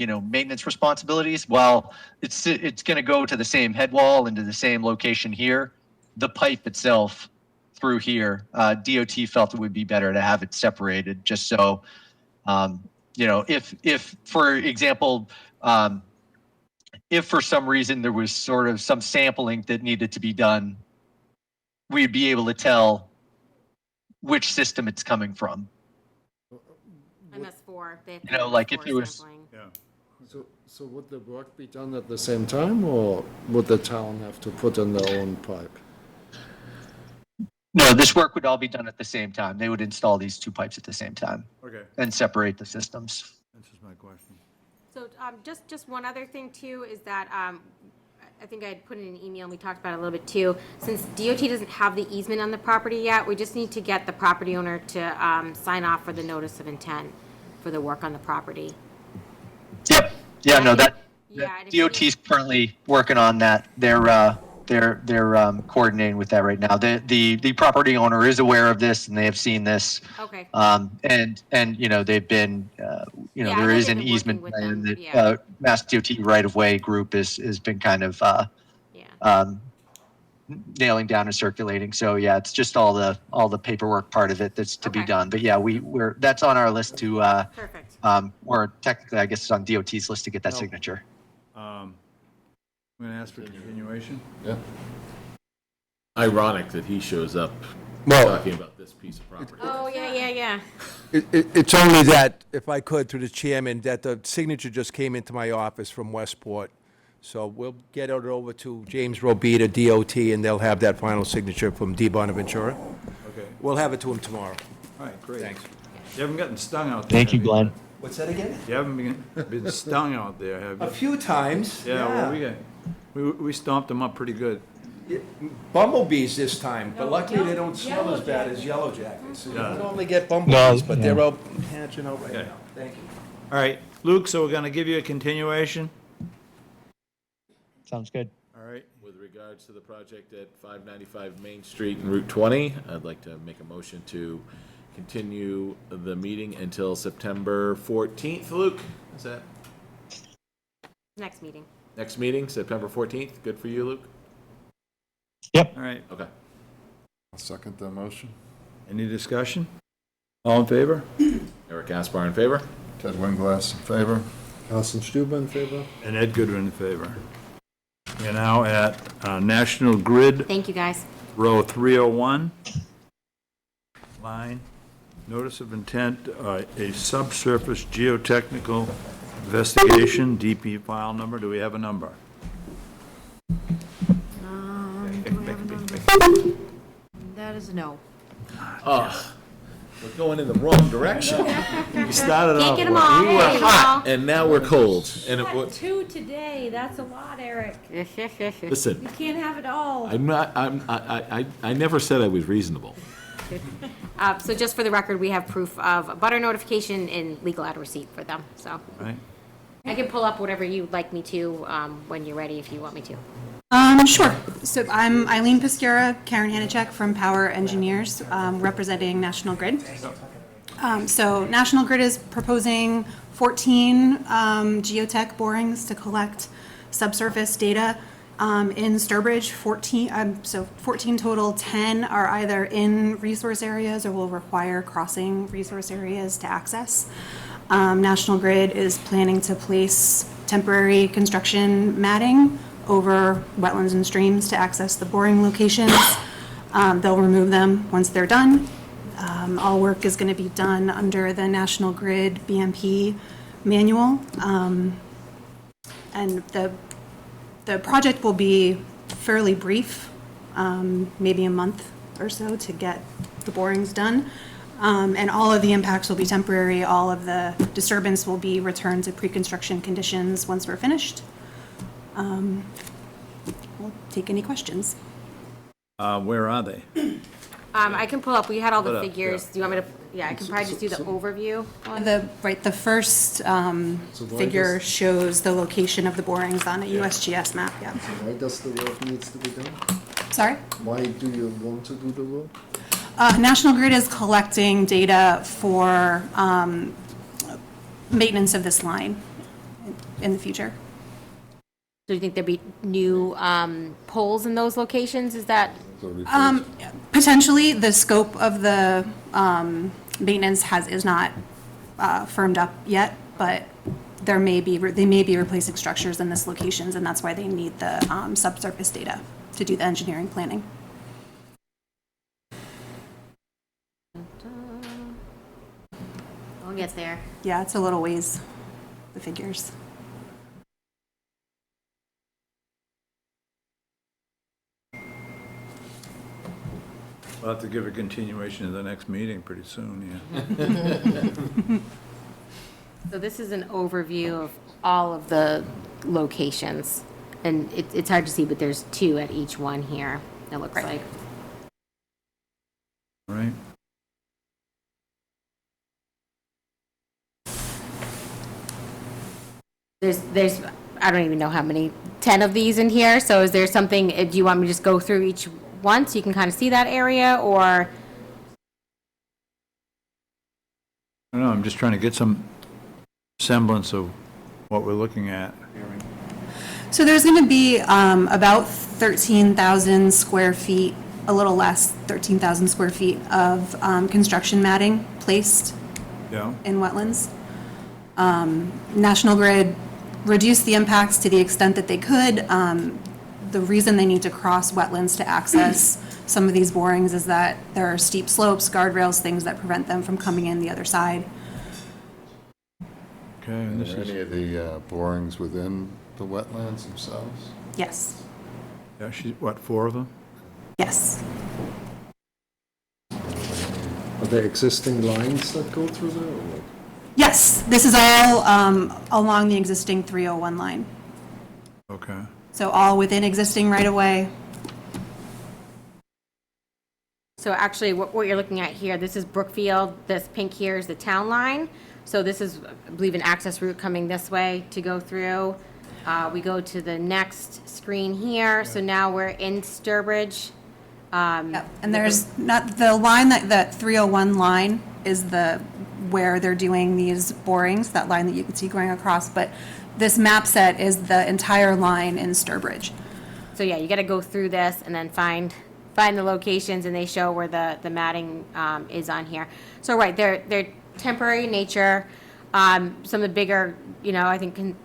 you know, maintenance responsibilities, well, it's going to go to the same head wall and to the same location here. The pipe itself through here, DOT felt it would be better to have it separated, just so, you know, if for example, if for some reason there was sort of some sampling that needed to be done, we'd be able to tell which system it's coming from. MS4. They have You know, like if MS4 it was- sampling. Yeah. So would the work be done at the same time, or would the town have to put in their own pipe? No, this work would all be done at the same time. They would install these two pipes at the same time Okay, and separate the systems. this is my question. So, just one other thing too, is that, I think I had put in an email, and we talked about it a little bit too. Since DOT doesn't have the easement on the property yet, we just need to get the property owner to, sign off for the notice of intent for the work on the property. Yep. Yeah, no, that, Yeah, and if you- DOT's currently working on that. They're coordinating with that right now. The property owner is aware of this and they have seen this. Okay. And, you know, they've been, you know, Yeah, I there know is they've an been easement working with plan them, that, yeah. Mass DOT right-of-way group has been kind of, Yeah. nailing down and circulating. So yeah, it's just all the paperwork part of it that's to be Okay. done. But yeah, that's on our list to, Perfect. or technically, I guess it's on DOT's list to get that signature. I'm going to ask for continuation. Yeah. Ironic that he shows up Well- talking about this piece of property. Oh, yeah. It's only that, if I could, through the chairman, that the signature just came into my office from Westport. So we'll get it over to James Robita, DOT, and they'll have that final signature from D. Bonaventura. Okay, We'll have it to him tomorrow. all right, great. Thanks. You haven't gotten stung out there. Thank you, have Glenn. What's that again? You haven't been stung out there, have A you? few times, Yeah, well, we stomped them up pretty good. Bumblebees this time, but luckily they don't smell as bad as yellow jackets. You Yeah. don't normally get bumblebees, but they're yeah. out hatching out right Okay. now. Thank you. All right, Luke, so we're going to give you a continuation? Sounds good. All right, With regards to the project at 595 Main Street and Route 20, I'd like to make a motion to continue the meeting until September 14th. Luke, is that Next meeting. next meeting, September 14th? Good for you, Luke? all right. Okay. I'll second the motion. Any discussion? All in favor? Eric Aspar in favor? Ted Winglass in favor. Alison Stuber in favor? And Ed Goodwin in favor. We're now at National Grid, Thank you, guys. row 301. Line, notice of intent, a subsurface geotechnical investigation, DP file number. Do we have a number? That is a no. Oh, we're going in the wrong direction. You started Can't off get them well. all. We were There you hot, go. and now we're cold. And it was, Two today, that's a lot, Eric. listen, You can't have it all. I'm not, I never said I was reasonable. So just for the record, we have proof of butter notification and legal ad receipt for them, so. Right? I can pull up whatever you'd like me to, when you're ready, if you want me to. Sure. So I'm Eileen Piscura, Karen Hanachek from Power Engineers, representing National Grid. So National Grid is proposing 14 geotech borings to collect subsurface data in Sturbridge. 14 total. 10 are either in resource areas or will require crossing resource areas to access. National Grid is planning to place temporary construction matting over wetlands and streams to access the boring locations. They'll remove them once they're done. All work is going to be done under the National Grid BMP manual. And the project will be fairly brief, maybe a month or so to get the borings done. And all of the impacts will be temporary. All of the disturbance will be returned to pre-construction conditions once we're finished. We'll take any questions. Where are they? I can pull up, we had all Pull it the up, figures. yeah. Do you want me to, yeah, I can probably just do the overview. one. The first figure shows the location of the borings on a USGS map, yeah. Why does the work needs to be done? Sorry? Why do you want to do the work? National Grid is collecting data for maintenance of this line in the future. Do you think there'd be new, poles in those locations? Is that, Potentially, the scope of the maintenance is not firmed up yet, but they may be replacing structures in this locations, and that's why they need the subsurface data to do the engineering planning. we'll get there. Yeah, it's a little ways, the figures. We'll have to give a continuation to the next meeting pretty soon, yeah. So this is an overview of all of the locations. And it's hard to see, but there's 2 at each one here, it looks like. Right? There's, I don't even know how many, 10 of these in here. So is there something, do you want me to just go through each one so you can kind of see that area, or? I don't know, I'm just trying to get some semblance of what we're looking at. So there's going to be about 13,000 square feet, a little less, 13,000 square feet of construction matting placed Yeah. in wetlands. National Grid reduced the impacts to the extent that they could. The reason they need to cross wetlands to access some of these borings is that there are steep slopes, guardrails, things that prevent them from coming in the other side. Okay, and this Are is, any of the borings within the wetlands themselves? Yes, yeah, what, 4 of them? yes. Are there existing lines that go through there? Or what? Yes, this is all along the existing 301 line. Okay. So all within existing right-of-way. So actually, what you're looking at here, this is Brookfield, this pink here is the town line. So this is, I believe, an access route coming this way to go through. We go to the next screen here, so now we're in Sturbridge. Yep, and there's not, the line that 301 line is where they're doing these borings, that line that you can see going across, but this map set is the entire line in Sturbridge. So yeah, you gotta go through this and then find the locations, and they show where the matting is on here. So right, they're temporary in nature. Some of the bigger, I think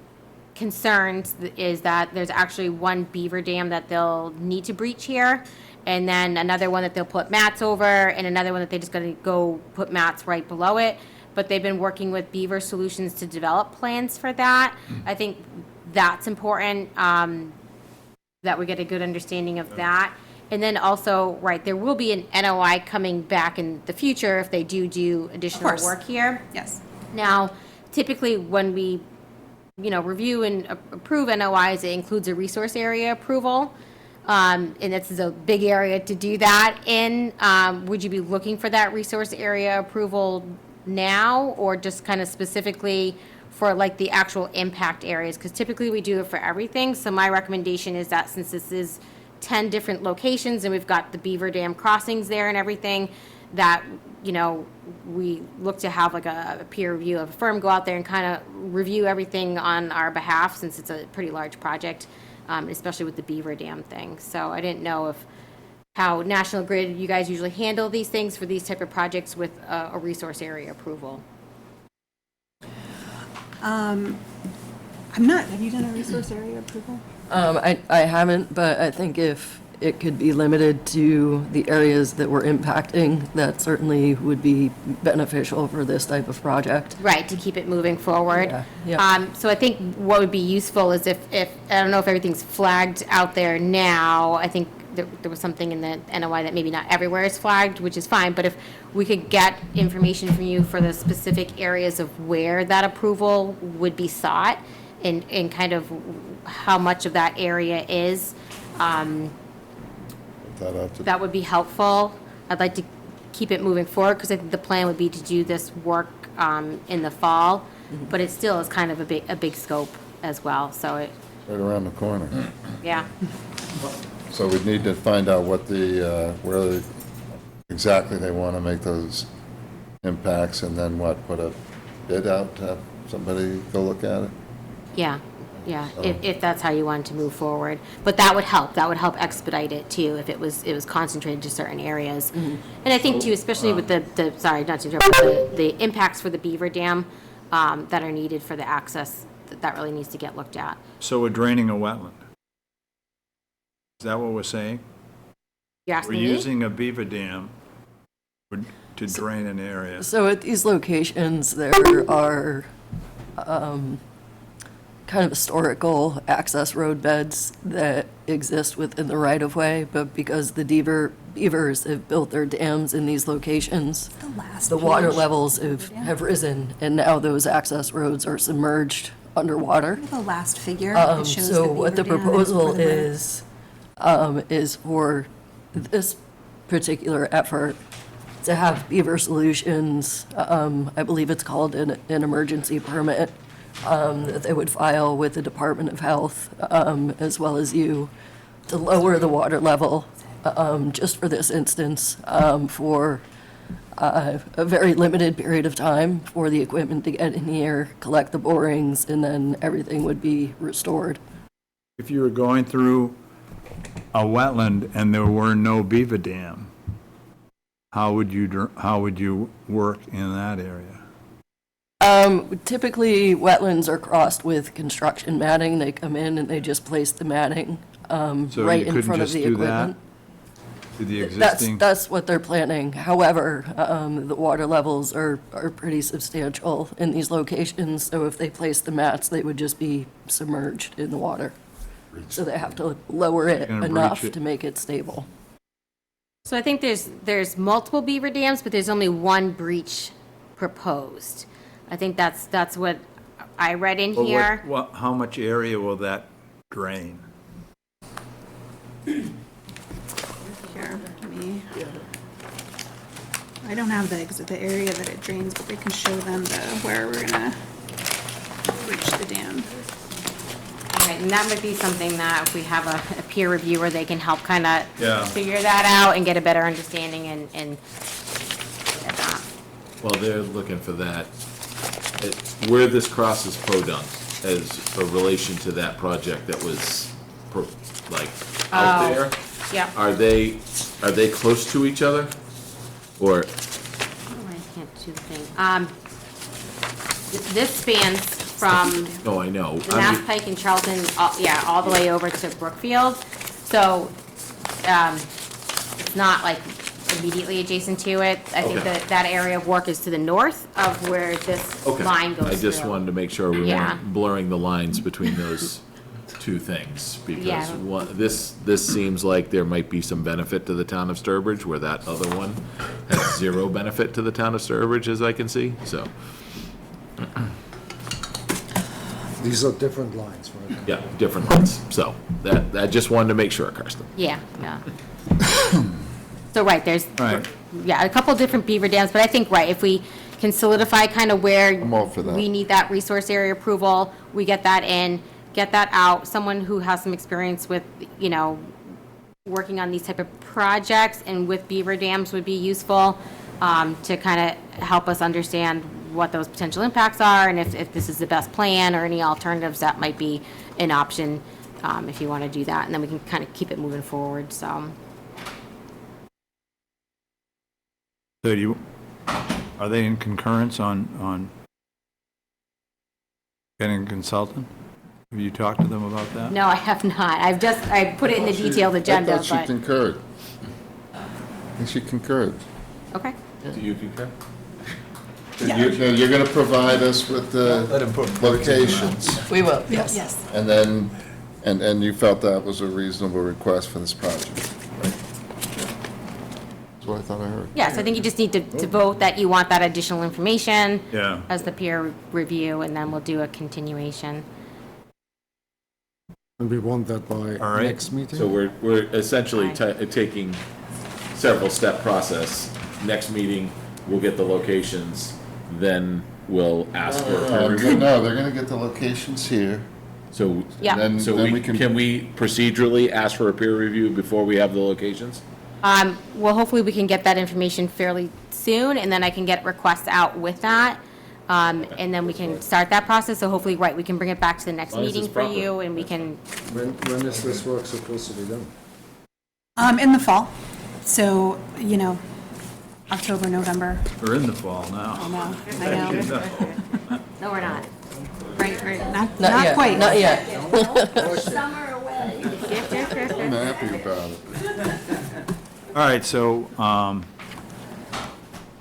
concerns is that there's actually one beaver dam that they'll need to breach here, and then another one that they'll put mats over, and another one that they're just gonna go put mats right below it. But they've been working with Beaver Solutions to develop plans for that. I think that's important, that we get a good understanding of that. And then also, right, there will be an NOI coming back in the future if they do additional course. work here. Yes. Now, typically, when we, review and approve NOIs, it includes a resource area approval. And this is a big area to do that in. Would you be looking for that resource area approval now, or just kind of specifically for like the actual impact areas? Because typically we do it for everything. So my recommendation is that since this is 10 different locations and we've got the Beaver Dam crossings there and everything, that, we look to have like a peer review of a firm go out there and kind of review everything on our behalf, since it's a pretty large project, especially with the Beaver Dam thing. So I didn't know how National Grid, you guys usually handle these things for these type of projects with a resource area approval. I'm not, have you done a resource area approval? I haven't, but I think if it could be limited to the areas that we're impacting, that certainly would be beneficial for this type of project. Right, to keep it moving forward. Yeah. So I think what would be useful is if, I don't know if everything's flagged out there now, I think there was something in the NOI that maybe not everywhere is flagged, which is fine, but if we could get information from you for the specific areas of where that approval would be sought, and kind of how much of that area is, that would be helpful. I'd like to keep it moving forward, because I think the plan would be to do this work in the fall, but it still is kind of a big scope as well, so it, Right around the corner. yeah. So we'd need to find out what where exactly they want to make those impacts, and then put a bid out to have somebody go look at it? Yeah, if that's how you wanted to move forward. But that would help expedite it too, if it was concentrated to certain areas. And I think too, especially with the sorry, not to interrupt, but the impacts for the Beaver Dam that are needed for the access, that really needs to get looked at. So we're draining a wetland? Is that what we're saying? You're asking We're me? using a beaver dam to drain an area. So at these locations, there are kind of historical access road beds that exist within the right-of-way, but because the beavers have built their dams in these locations, the water levels have risen, and now those access roads are submerged underwater. The last figure that shows So the what the beaver dam proposal for the bridge. is for this particular effort to have Beaver Solutions, I believe it's called an emergency permit, that they would file with the Department of Health, as well as you, to lower the water level, just for this instance, for a very limited period of time for the equipment to get in here, collect the borings, and then everything would be restored. If you were going through a wetland and there were no beaver dam, how would you work in that area? Typically, wetlands are crossed with construction matting. They come in and they just place the matting So right you in couldn't front of just the do that equipment. to the existing? That's what they're planning. However, the water levels are pretty substantial in these locations, so if they place the mats, they would just be submerged in the water. So they have to lower it Gonna breach enough it. to make it stable. So I think there's multiple beaver dams, but there's only one breach proposed. I think that's what I read in Well, here. how much area will that drain? Here, I don't have the area that it drains, but they can show them where we're gonna reach the dam. Right, and that might be something that if we have a peer reviewer, they can help kind of Yeah. figure that out and get a better understanding and get that. Well, they're looking for that. Where this crosses Podunk as a relation to that project that was out there. Yeah. Are they close to each other? Or, Oh, I can't do the thing. This spans from no, I know. the Mass Pike and Charlton, all the way over to Brookfield. So, it's not like immediately adjacent to it. I think Okay. that area of work is to the north of where this Okay. line goes I just through. wanted to make sure we Yeah. weren't blurring the lines between those two things. Because Yeah. this seems like there might be some benefit to the town of Sturbridge, where that other one has zero benefit to the town of Sturbridge, as I can see, so. These are different lines, right? Yeah, different lines. So that just wanted to make sure, Karsten. Yeah, yeah. So, right, there's, Right. yeah, a couple different beaver dams, but I think, right, if we can solidify kind of where I'm all for that. we need that resource area approval, we get that in, get that out, someone who has some experience with, working on these type of projects and with beaver dams would be useful, to kind of help us understand what those potential impacts are, and if this is the best plan, or any alternatives that might be an option, if you want to do that, and then we can kind of keep it moving forward, so. So are they in concurrence on getting a consultant? Have you talked to them about that? No, I have not. I put it in the detailed agenda, I thought she but, concurred. I think she concurred. okay. Do you concur? You're gonna provide us with the locations, We will, yes. Yes. and then, and you felt that was a reasonable request for this project, right? That's what I thought I heard. Yes, I think you just need to vote that you want that additional information Yeah. as the peer review, and then we'll do a continuation. And we want that by All right. next meeting? So we're essentially taking several step process. Next meeting, we'll get the locations, then we'll ask for a peer review. No, they're gonna get the locations here. So, Yeah. Then we we can we procedurally ask for a peer review before we have the locations? Well, hopefully we can get that information fairly soon, and then I can get requests out with that. And then we can start that process, so hopefully, right, we can bring it back to the next Long as meeting it's for proper. you, and we can, When is this work supposed to be done? In the fall, so, October, November. We're in the fall now. I know. no, we're not. Right, not Not yet, quite. not yet. Summer away. I'm happy about it. All right, so,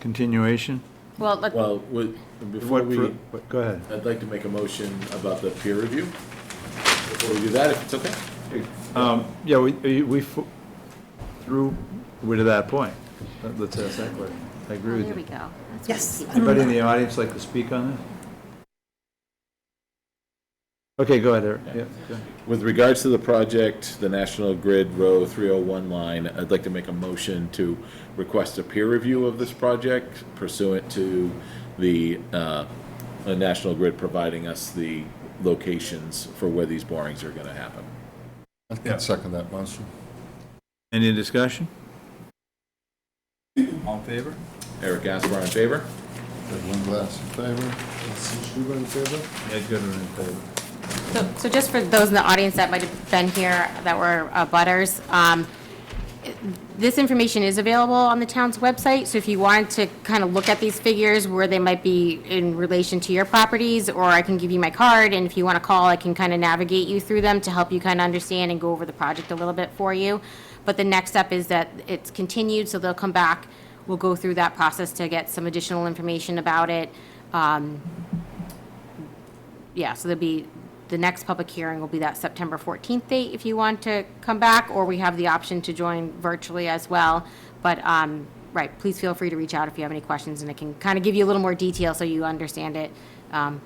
continuation? Well, Well, before we, Go ahead. I'd like to make a motion about the peer review. Before we do that, if it's okay. Yeah, we're to that point. Let's ask that question. I agree with There you. we go. That's Yes. what I see. Anybody in the audience like to speak on this? Okay, go ahead, Eric. Yeah, go ahead. With regards to the project, the National Grid Row 301 line, I'd like to make a motion to request a peer review of this project pursuant to the National Grid providing us the locations for where these borings are going to happen. I can second that motion. Any discussion? All in favor? Eric Gaspar in favor? Ed Winglass in favor? Austin Stuber in favor? Ed Goodwin in favor. So just for those in the audience that might have been here that were butters, this information is available on the town's website, so if you wanted to kind of look at these figures where they might be in relation to your properties, or I can give you my card, and if you want to call, I can kind of navigate you through them to help you kind of understand and go over the project a little bit for you. But the next step is that it's continued, so they'll come back, we'll go through that process to get some additional information about it. Yeah, so there'll be, the next public hearing will be that September 14th date if you want to come back, or we have the option to join virtually as well. But, right, please feel free to reach out if you have any questions, and it can kind of give you a little more detail so you understand it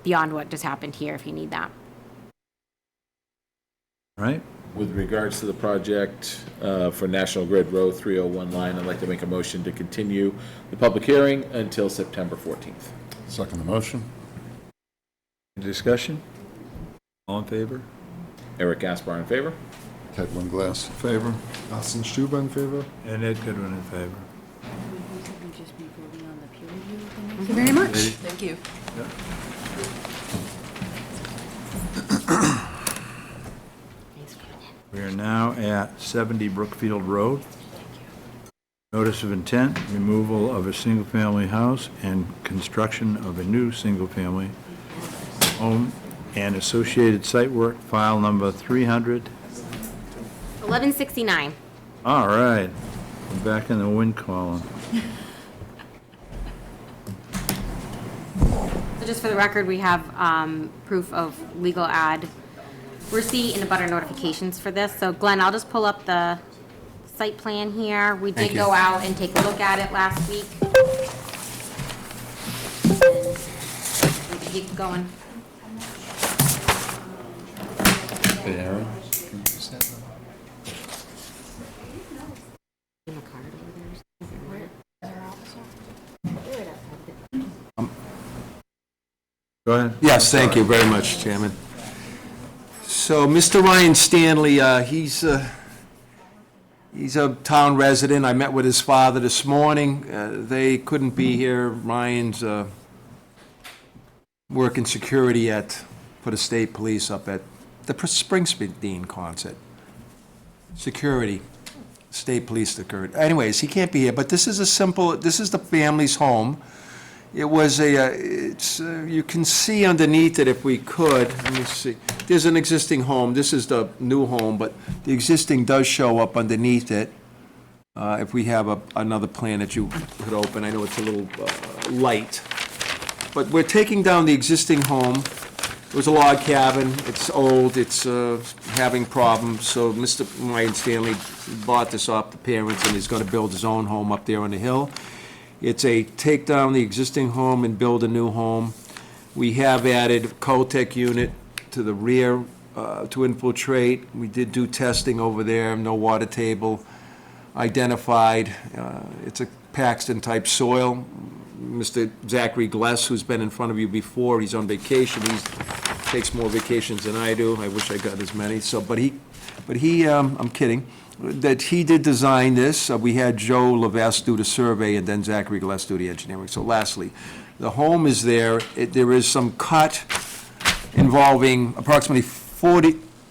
beyond what just happened here if you need that. Right? With regards to the project for National Grid Row 301 line, I'd like to make a motion to continue the public hearing until September 14th. Second the motion. Any discussion? All in favor? Eric Gaspar in favor? Ed Winglass in favor? Austin Stuber in favor? And Ed Goodwin in favor. Thank you very much. Thank you. We are now at 70 Brookfield Road. Notice of intent, removal of a single-family house and construction of a new single-family home and associated site work, file number 300. 1169. All right, we're back in the win column. So just for the record, we have proof of legal ad receipt and the butter notifications for this. So Glenn, I'll just pull up the site plan here. We did go out and take a look at it last week. We can keep going. Hey, Aaron? Go ahead. Yes, thank you very much, Chairman. So, Mr. Ryan Stanley, he's a town resident. I met with his father this morning. They couldn't be here. Ryan's working security for the state police up at the Springsteen concert. Security, state police security. Anyways, he can't be here, but this is the family's home. It was you can see underneath it if we could, let me see. There's an existing home. This is the new home, but the existing does show up underneath it. If we have another plan that you could open, I know it's a little light. But we're taking down the existing home. It was a log cabin. It's old. It's having problems. So Mr. Ryan Stanley bought this off the parents, and he's going to build his own home up there on the hill. It's a take down the existing home and build a new home. We have added a Coltech unit to the rear to infiltrate. We did do testing over there, no water table identified. It's a Paxton-type soil. Mr. Zachary Gless, who's been in front of you before, he's on vacation. He takes more vacations than I do. I wish I got as many. So, but he, I'm kidding. That he did design this. We had Joe Levesque do the survey and then Zachary Gless do the engineering. So lastly, the home is there. There is some cut involving approximately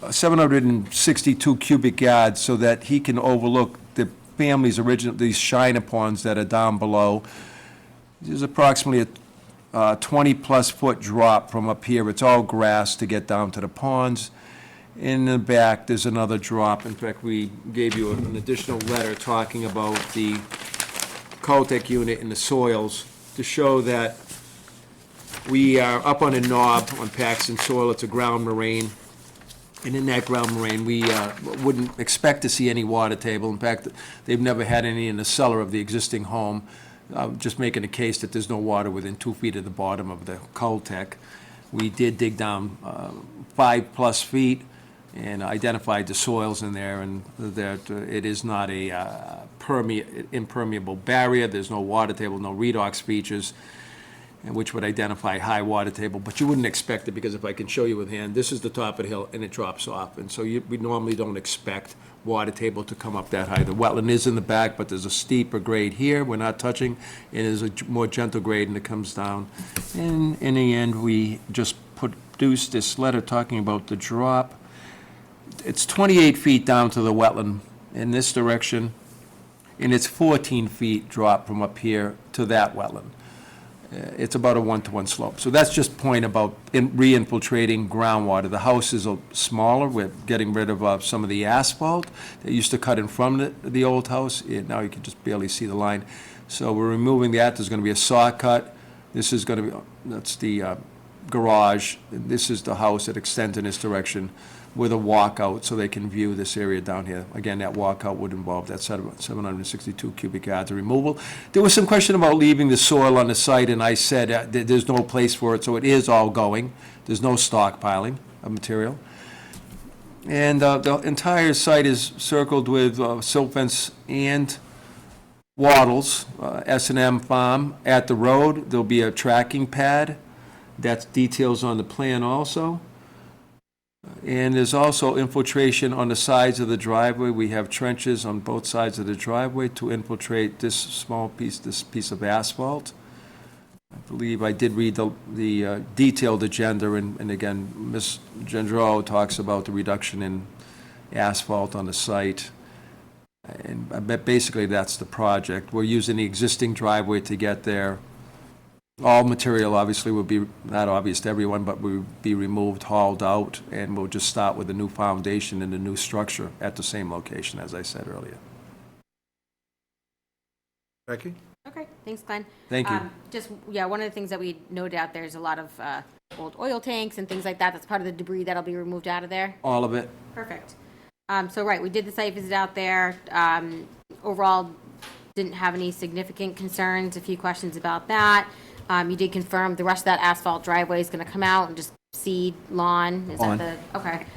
762 cubic yards so that he can overlook the family's original, these Shiner ponds that are down below. There's approximately a 20-plus foot drop from up here. It's all grass to get down to the ponds. In the back, there's another drop. In fact, we gave you an additional letter talking about the Coltech unit and the soils to show that we are up on a knob on Paxton soil. It's a ground moraine. And in that ground moraine, we wouldn't expect to see any water table. In fact, they've never had any in the cellar of the existing home, just making a case that there's no water within 2 feet of the bottom of the Coltech. We did dig down 5+ feet and identified the soils in there, and that it is not a impermeable barrier. There's no water table, no redox features, and which would identify high water table, but you wouldn't expect it, because if I can show you with hand, this is the top of the hill and it drops off, and so we normally don't expect water table to come up that high. The wetland is in the back, but there's a steeper grade here we're not touching, and there's a more gentle grade, and it comes down. And in the end, we just produced this letter talking about the drop. It's 28 feet down to the wetland in this direction, and it's 14 feet drop from up here to that wetland. It's about a 1-to-1 slope. So that's just point about re-infiltrating groundwater. The house is smaller. We're getting rid of some of the asphalt that used to cut in front of the old house. Now you can just barely see the line. So we're removing that. There's going to be a saw cut. This is going to be, that's the garage. This is the house that extends in this direction with a walkout so they can view this area down here. Again, that walkout would involve that 762 cubic yards of removal. There was some question about leaving the soil on the site, and I said there's no place for it, so it is all going. There's no stockpiling of material. And the entire site is circled with silt fence and wattles, S&M Farm at the road. There'll be a tracking pad. That's details on the plan also. And there's also infiltration on the sides of the driveway. We have trenches on both sides of the driveway to infiltrate this small piece, this piece of asphalt. I believe I did read the detailed agenda, and again, Ms. Gendreau talks about the reduction in asphalt on the site. And I bet basically that's the project. We're using the existing driveway to get there. All material obviously will be, not obvious to everyone, but will be removed, hauled out, and we'll just start with a new foundation and a new structure at the same location, as I said earlier. Becky? Okay, thanks, Glenn. Thank you. Just, yeah, one of the things that we noted out there is a lot of old oil tanks and things like that. That's part of the debris that'll be removed out of there. All of it. Perfect. So, right, we did the site visit out there. Overall, didn't have any significant concerns. A few questions about that. You did confirm the rest of that asphalt driveway is going to come out and just seed lawn. Is that the, okay.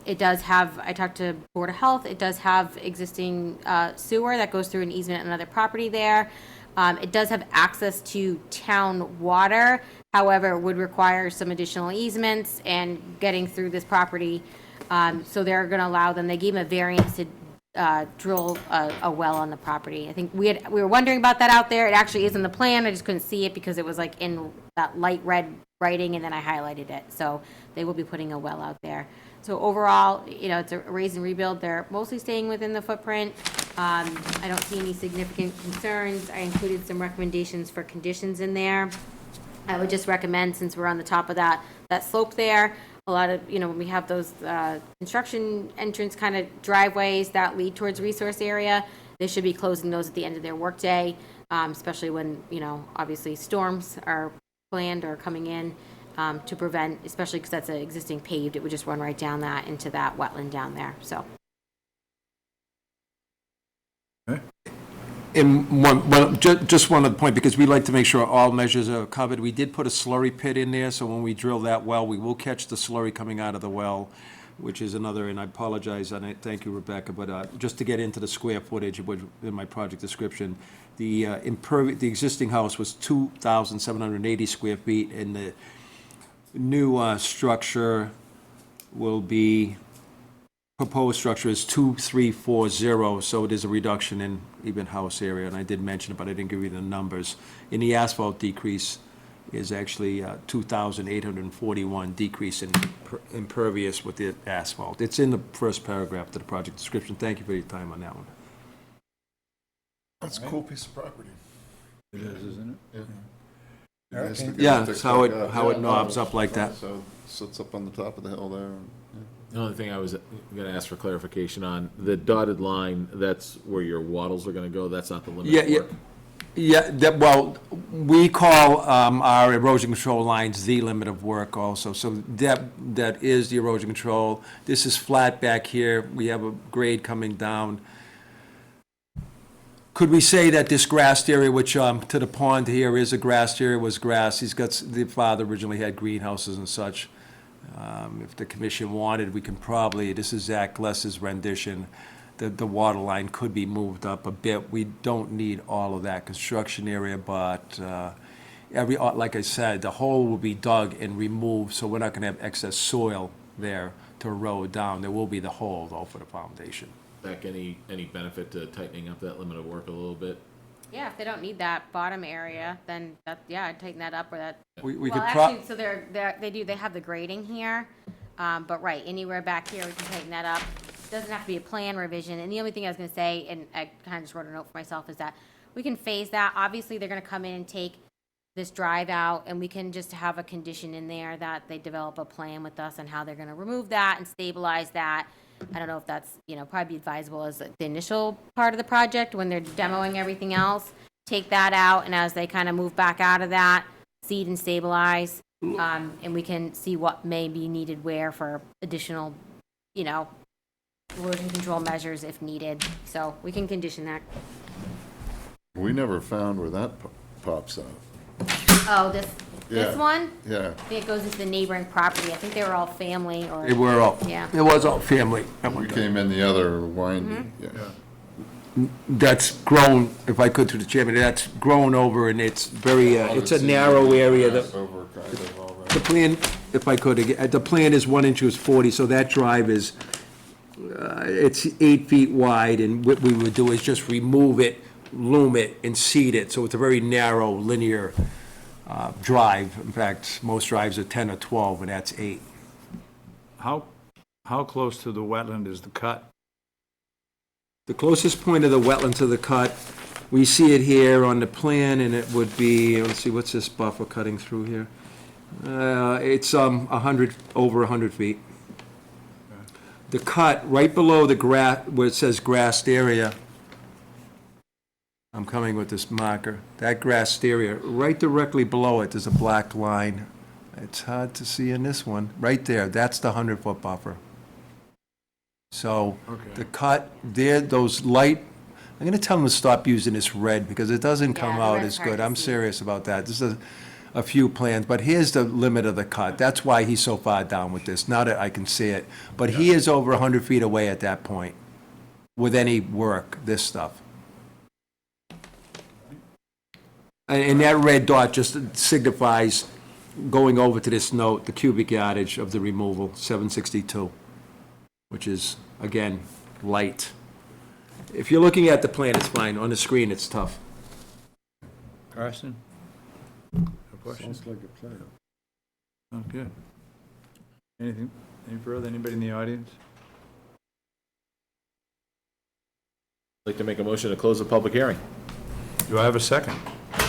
It does have, I talked to Board of Health, it does have existing sewer that goes through an easement on another property there. It does have access to town water, however, it would require some additional easements and getting through this property. So they're going to allow them, they gave them a variance to drill a well on the property. I think we were wondering about that out there. It actually is in the plan. I just couldn't see it because it was like in that light red writing, and then I highlighted it. So they will be putting a well out there. So overall, you know, it's a raise and rebuild. They're mostly staying within the footprint. I don't see any significant concerns. I included some recommendations for conditions in there. I would just recommend, since we're on the top of that slope there, a lot of, you know, when we have those construction entrance kind of driveways that lead towards resource area, they should be closing those at the end of their workday, especially when, you know, obviously storms are planned or coming in to prevent, especially because that's an existing paved, it would just run right down that into that wetland down there, so. In just one other point, because we like to make sure all measures are covered. We did put a slurry pit in there, so when we drill that well, we will catch the slurry coming out of the well, which is another, and I apologize, and I thank you, Rebecca, but just to get into the square footage in my project description, the existing house was 2,780 square feet, and the new structure will be, proposed structure is 2,340, so it is a reduction in even house area, and I did mention it, but I didn't give you the numbers. In the asphalt decrease is actually 2,841 decrease in impervious with the asphalt. It's in the first paragraph to the project description. Thank you for your time on that one. That's a cool piece of property. It is, isn't it? Yeah. Nice to get Yeah, it it's how it fixed knobs up like that. So it sits up on the top of the hill there. The only thing I was going to ask for clarification on, the dotted line, that's where your wattles are going to go, that's not the limit? Yeah. Yeah, well, we call our erosion control lines the limit of work also. So that is the erosion control. This is flat back here. We have a grade coming down. Could we say that this grassed area, which to the pond here is a grassed area, was grass? The father originally had greenhouses and such. If the commission wanted, we can probably, this is Zach Gless's rendition, the water line could be moved up a bit. We don't need all of that construction area, but like I said, the hole will be dug and removed, so we're not gonna have excess soil there to erode down. There will be the hole, though, for the foundation. Beck, any benefit to tightening up that limit of work a little bit? Yeah, if they don't need that bottom area, then I'd tighten that up or that. We Well, could actually, so they have the grading here, but right, anywhere back here, we can tighten that up. Doesn't have to be a plan revision, and the only thing I was gonna say, and I kind of just wrote a note for myself, is that we can phase that. Obviously, they're gonna come in and take this drive out, and we can just have a condition in there that they develop a plan with us on how they're gonna remove that and stabilize that. I don't know if that's, probably be advisable as the initial part of the project when they're demoing everything else. Take that out, and as they kind of move back out of that, seed and stabilize, and we can see what may be needed where for additional, erosion control measures if needed. So we can condition that. We never found where that pops out. Oh, this Yeah. one? Yeah. I think it goes into the neighboring property. I think they were all family or. They were all, Yeah. it was all family. We came in the other winding, yeah. That's grown, if I could, through the chairman, that's grown over, and it's very, it's a narrow area. Over kind of already. The plan, if I could, the plan is 1 inch is 40, so that drive is, it's 8 feet wide, and what we would do is just remove it, loom it, and seed it, so it's a very narrow, linear drive. In fact, most drives are 10 or 12, and that's 8. How close to the wetland is the cut? The closest point of the wetland to the cut, we see it here on the plan, and it would be, let's see, what's this buffer cutting through here? It's 100, over 100 feet. The cut, right below the grass, where it says grassed area, I'm coming with this marker, that grassed area, right directly below it, there's a black line. It's hard to see in this one, right there, that's the 100-foot buffer. So, the cut, there, those light, I'm gonna tell them to stop using this red, because it doesn't come the out red's as hard good. to I'm see. serious about that. This is a few plans, but here's the limit of the cut. That's why he's so far down with this, now that I can see it. But he is over 100 feet away at that point, with any work, this stuff. And that red dot just signifies going over to this note, the cubic yardage of the removal, 762, which is, again, light. If you're looking at the plan, it's fine. On the screen, it's tough. Carson? A question? Sounds like a plan. Oh, good. Anything, any further? Anybody in the audience? I'd like to make a motion to close the public hearing. Do I have a second?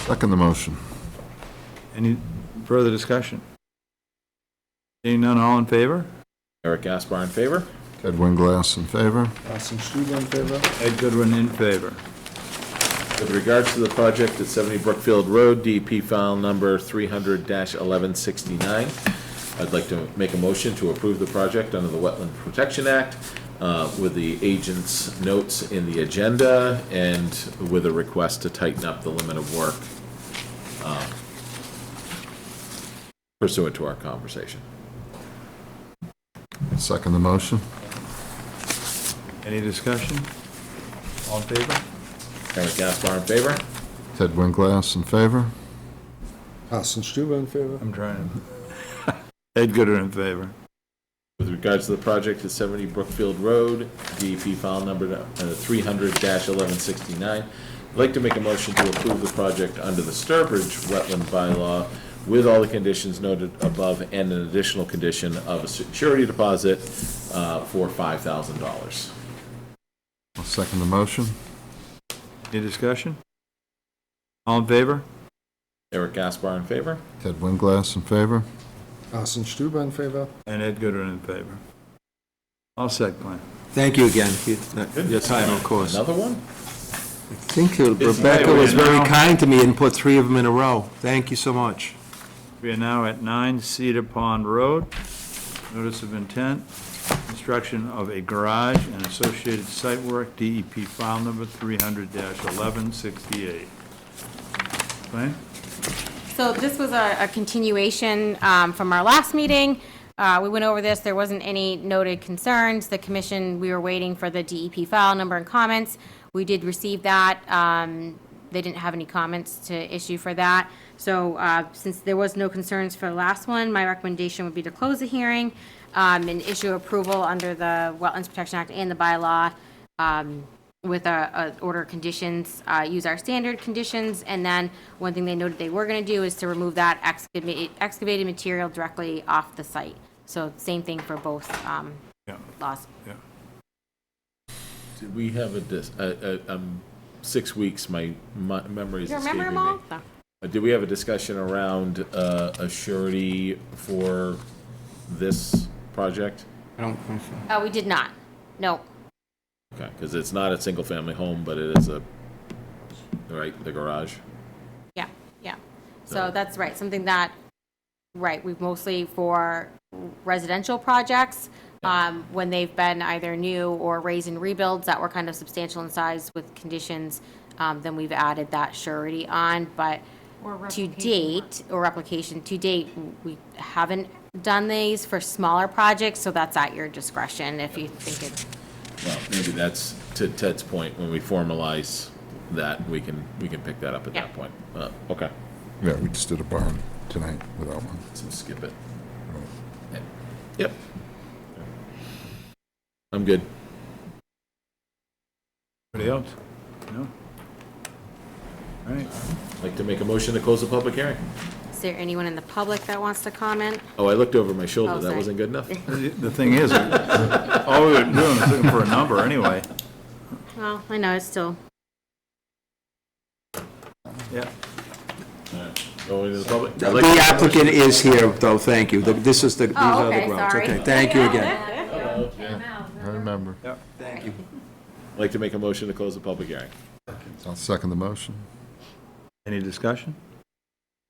Second the motion. Any further discussion? Seeing none, all in favor? Eric Gaspar in favor? Ted Winglass in favor. Carson Stuber in favor? Ed Goodwin in favor. With regards to the project at 70 Brookfield Road, DEP file number 300-1169, I'd like to make a motion to approve the project under the Wetland Protection Act with the agent's notes in the agenda and with a request to tighten up the limit of work pursuant to our conversation. Second the motion. Any discussion? All in favor? Eric Gaspar in favor? Ted Winglass in favor. Carson Stuber in favor? I'm trying to. Ed Goodwin in favor. With regards to the project at 70 Brookfield Road, DEP file number 300-1169, I'd like to make a motion to approve the project under the Sturbridge Wetland Bylaw with all the conditions noted above and an additional condition of a security deposit for $5,000. I'll second the motion. Any discussion? All in favor? Eric Gaspar in favor? Ted Winglass in favor. Carson Stuber in favor? And Ed Goodwin in favor. All set, Glenn. Thank you again for your time, of course. Another one? think Rebecca was very kind to me and put 3 of them in a row. Thank you so much. We are now at 9 Cedar Pond Road. Notice of intent, construction of a garage and associated site work, DEP file number 300-1168. Blaine? So this was a continuation from our last meeting. We went over this, there wasn't any noted concerns. The commission, we were waiting for the DEP file number and comments. We did receive that. They didn't have any comments to issue for that. So since there was no concerns for the last one, my recommendation would be to close the hearing and issue approval under the Wetlands Protection Act and the bylaw with a order of conditions, use our standard conditions. And then one thing they noted they were going to do is to remove that excavated material directly off the site. So same thing for both laws. Yeah. Did we have 6 weeks, my memory is You remember escaping them all? me. No. Did we have a discussion around a surety for this project? I don't think so. We did not. No. Okay, because it's not a single-family home, but it is the garage. Yeah, yeah. So that's right, something that, right, we've mostly for residential projects, when they've been either new or raise and rebuilds that were kind of substantial in size with conditions, then we've added that surety on, but to date, or replication, to date, we haven't done these for smaller projects, so that's at your discretion if you think it. Well, maybe that's, to Ted's point, when we formalize that, we can pick that up at that point. Okay. Yeah, we just did a barn tonight without one. So skip it. Yep. I'm good. Anybody else? No? All right. I'd like to make a motion to close the public hearing. Is there anyone in the public that wants to comment? Oh, I looked over my shoulder. Oh, That sorry. wasn't good enough? The thing is, all we were doing was looking for a number anyway. Well, I know, it's still. Yeah. All right. Going to the public? I'd The like to make a applicant motion- is here, though, thank you. These are the okay, grounds. sorry. Okay, thank you again. I remember. Thank you. I'd like to make a motion to close the public hearing. I'll second the motion. Any discussion?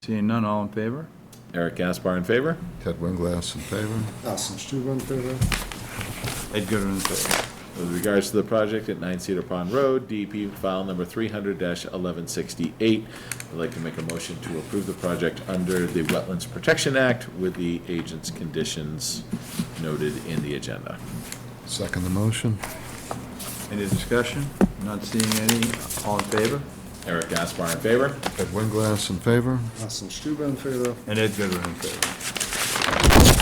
Seeing none, all in favor? Eric Gaspar in favor? Ted Winglass in favor. Carsten Stuber in favor. Ed Goodwin in favor. With regards to the project at 9 Cedar Pond Road, DEP file number 300-1168, I'd like to make a motion to approve the project under the Wetlands Protection Act with the agent's conditions noted in the agenda. Second the motion. Any discussion? Not seeing any, all in favor? Eric Gaspar in favor? Ted Winglass in favor. Carsten Stuber in favor. And Ed Goodwin in favor.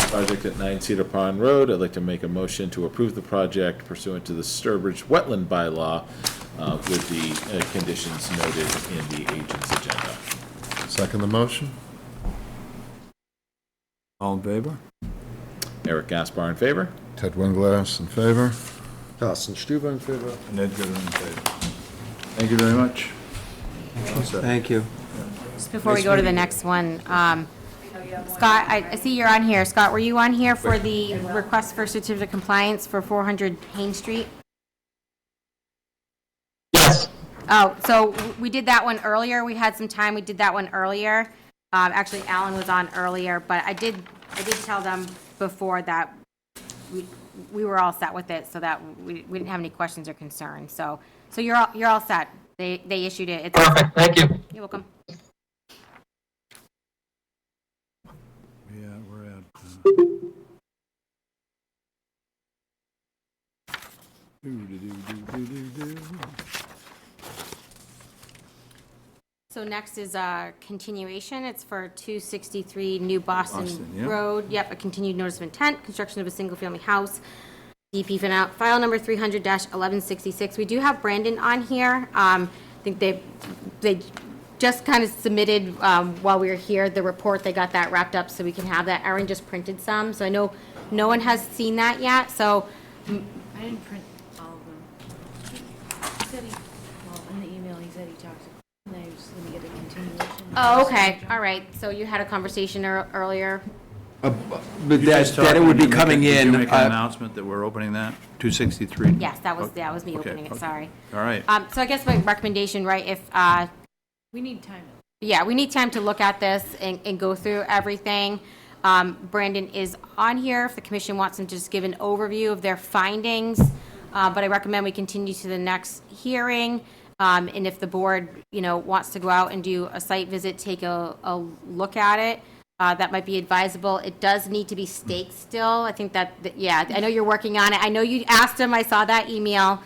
Project at 9 Cedar Pond Road, I'd like to make a motion to approve the project pursuant to the Sturbridge Wetland Bylaw with the conditions noted in the agent's agenda. Second the motion. All in favor? Eric Gaspar in favor? Ted Winglass in favor. Carsten Stuber in favor. And Ed Goodwin in favor. Thank you very much. All set. Thank you. Just before we go to the next one, Scott, I see you're on here. Scott, were you on here for the request for certificate of compliance for 400 Hain Street? Yes. Oh, so we did that one earlier. We had some time. We did that one earlier. Actually, Alan was on earlier, but I did tell them before that we were all set with it, so that we didn't have any questions or concerns. So you're all set. They issued it. It's Perfect. Thank you. You're welcome. Yeah, we're at. So next is a continuation. It's for 263 New Boston Boston, yeah. Road. Yep, a continued notice of intent, construction of a single-family house. DP file number 300-1166. We do have Brandon on here. I think they just kind of submitted while we were here the report. They got that wrapped up so we can have that. Erin just printed some, so I know no one has seen that yet. So I didn't print all of them. He said well, in the email, he said he talked to, and I was gonna get a continuation. oh, okay, all right. So you had a conversation earlier. But You that, just that it talking, would be did you make a- coming Did you in, make an announcement that we're opening that, 263? Yes, that was me Okay, opening it, okay. sorry. All right. So I guess my recommendation, right, if, We need time. yeah, we need time to look at this and go through everything. Brandon is on here if the commission wants him to just give an overview of their findings. But I recommend we continue to the next hearing. And if the board, wants to go out and do a site visit, take a look at it, that might be advisable. It does need to be staked still. I think yeah, I know you're working on it. I know you asked him, I saw that email.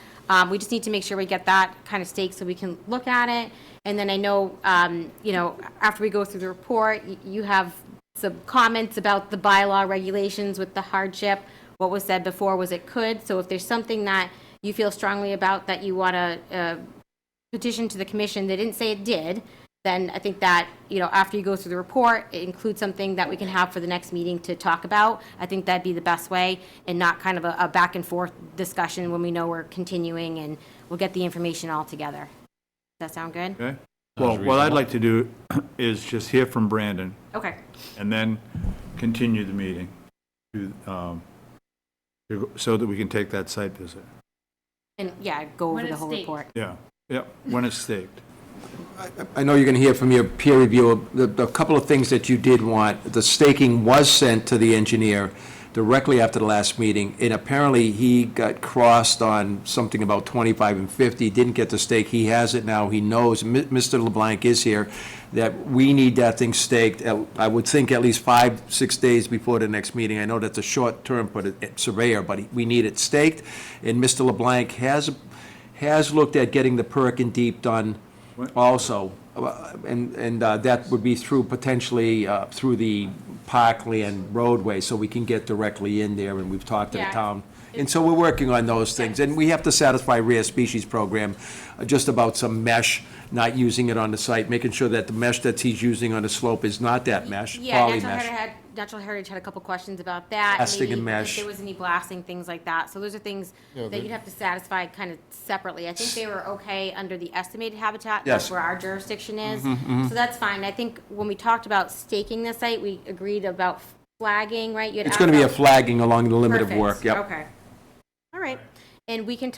We just need to make sure we get that kind of staked so we can look at it. And then I know, after we go through the report, you have some comments about the bylaw regulations with the hardship. What was said before was it could. So if there's something that you feel strongly about that you want to petition to the commission, they didn't say it did, then I think that, after you go through the report, it includes something that we can have for the next meeting to talk about. I think that'd be the best way, and not kind of a back and forth discussion when we know we're continuing, and we'll get the information all together. Does that sound good? Okay. Well, what I'd like to do is just hear from Brandon, Okay. and then continue the meeting so that we can take that site visit. And, yeah, go over When the it's whole staked. report. Yeah, when it's staked. I know you're going to hear from your peer reviewer, the couple of things that you did want. The staking was sent to the engineer directly after the last meeting, and apparently he got crossed on something about 25 and 50, didn't get the stake. He has it now. He knows, Mr. LeBlanc is here, that we need that thing staked, I would think at least 5-6 days before the next meeting. I know that's a short term for the surveyor, but we need it staked. And Mr. LeBlanc has looked at getting the Perk and Deep done also. And that would be through, potentially, through the Parkland roadway, so we can get directly in there, and we've talked to the Yeah. town. And so we're working on those things, and we have to satisfy rare species program, just about some mesh, not using it on the site, making sure that the mesh that he's using on the slope is not that mesh, Yeah, poly mesh. Natural Heritage had a couple questions about that. Blasting maybe and mesh. If there was any blasting, things like that. So those are things Yeah, that they- you'd have to satisfy kind of separately. I think they were okay under the estimated habitat. Yes. That's where our jurisdiction is. So that's fine. I think when we talked about staking the site, we agreed about flagging, right? You had It's asked gonna be a about- flagging along the limit of Perfect. work, yep. Okay. All right. And we can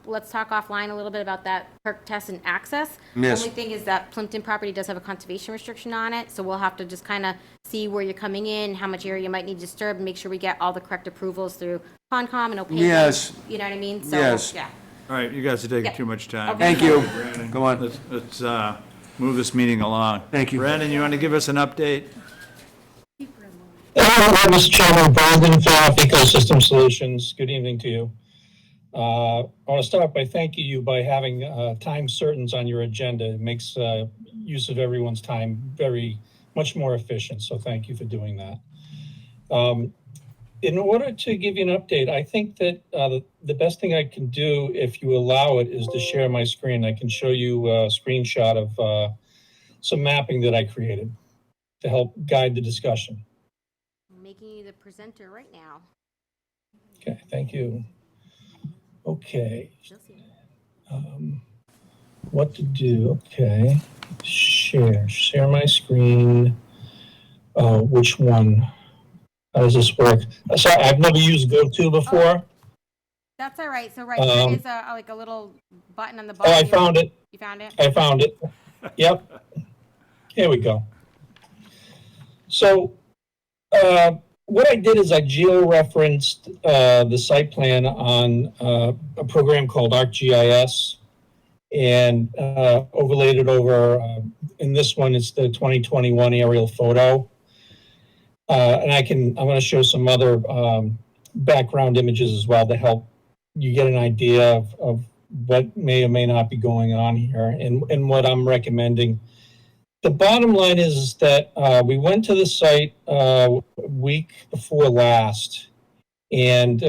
let's talk offline a little bit about that perk test and access. Yes. Only thing is that Plimpton property does have a conservation restriction on it, so we'll have to just kind of see where you're coming in, how much area you might need to disturb, and make sure we get all the correct approvals through Concom and OPAM. Yes. You know what I mean? So, Yes. yeah. All right, you guys are taking Yeah. too much time. Okay. Thank you. Brandon, Come on. Let's move this meeting along. Thank you. Brandon, you want to give us an update? Mr. Chairman, Brandon Pfaff, Ecosystem Solutions. Good evening to you. I want to start by thanking you by having time certains on your agenda. It makes use of everyone's time very much more efficient, so thank you for doing that. In order to give you an update, I think that the best thing I can do, if you allow it, is to share my screen. I can show you a screenshot of some mapping that I created to help guide the discussion. I'm making you the presenter right now. Okay, thank you. Okay. She'll see it. What to do? Okay. Share my screen. Which one? How does this work? Sorry, I've never used GoTo before. That's all right. So, there is like a little button on the Oh, bottom. I found it. You found it? I found it. Yep. Here we go. So, what I did is I geo-referenced the site plan on a program called ArcGIS and overlaid it over, in this one, it's the 2021 aerial photo. And I'm going to show some other background images as well to help you get an idea of what may or may not be going on here and what I'm recommending. The bottom line is that we went to the site week before last, and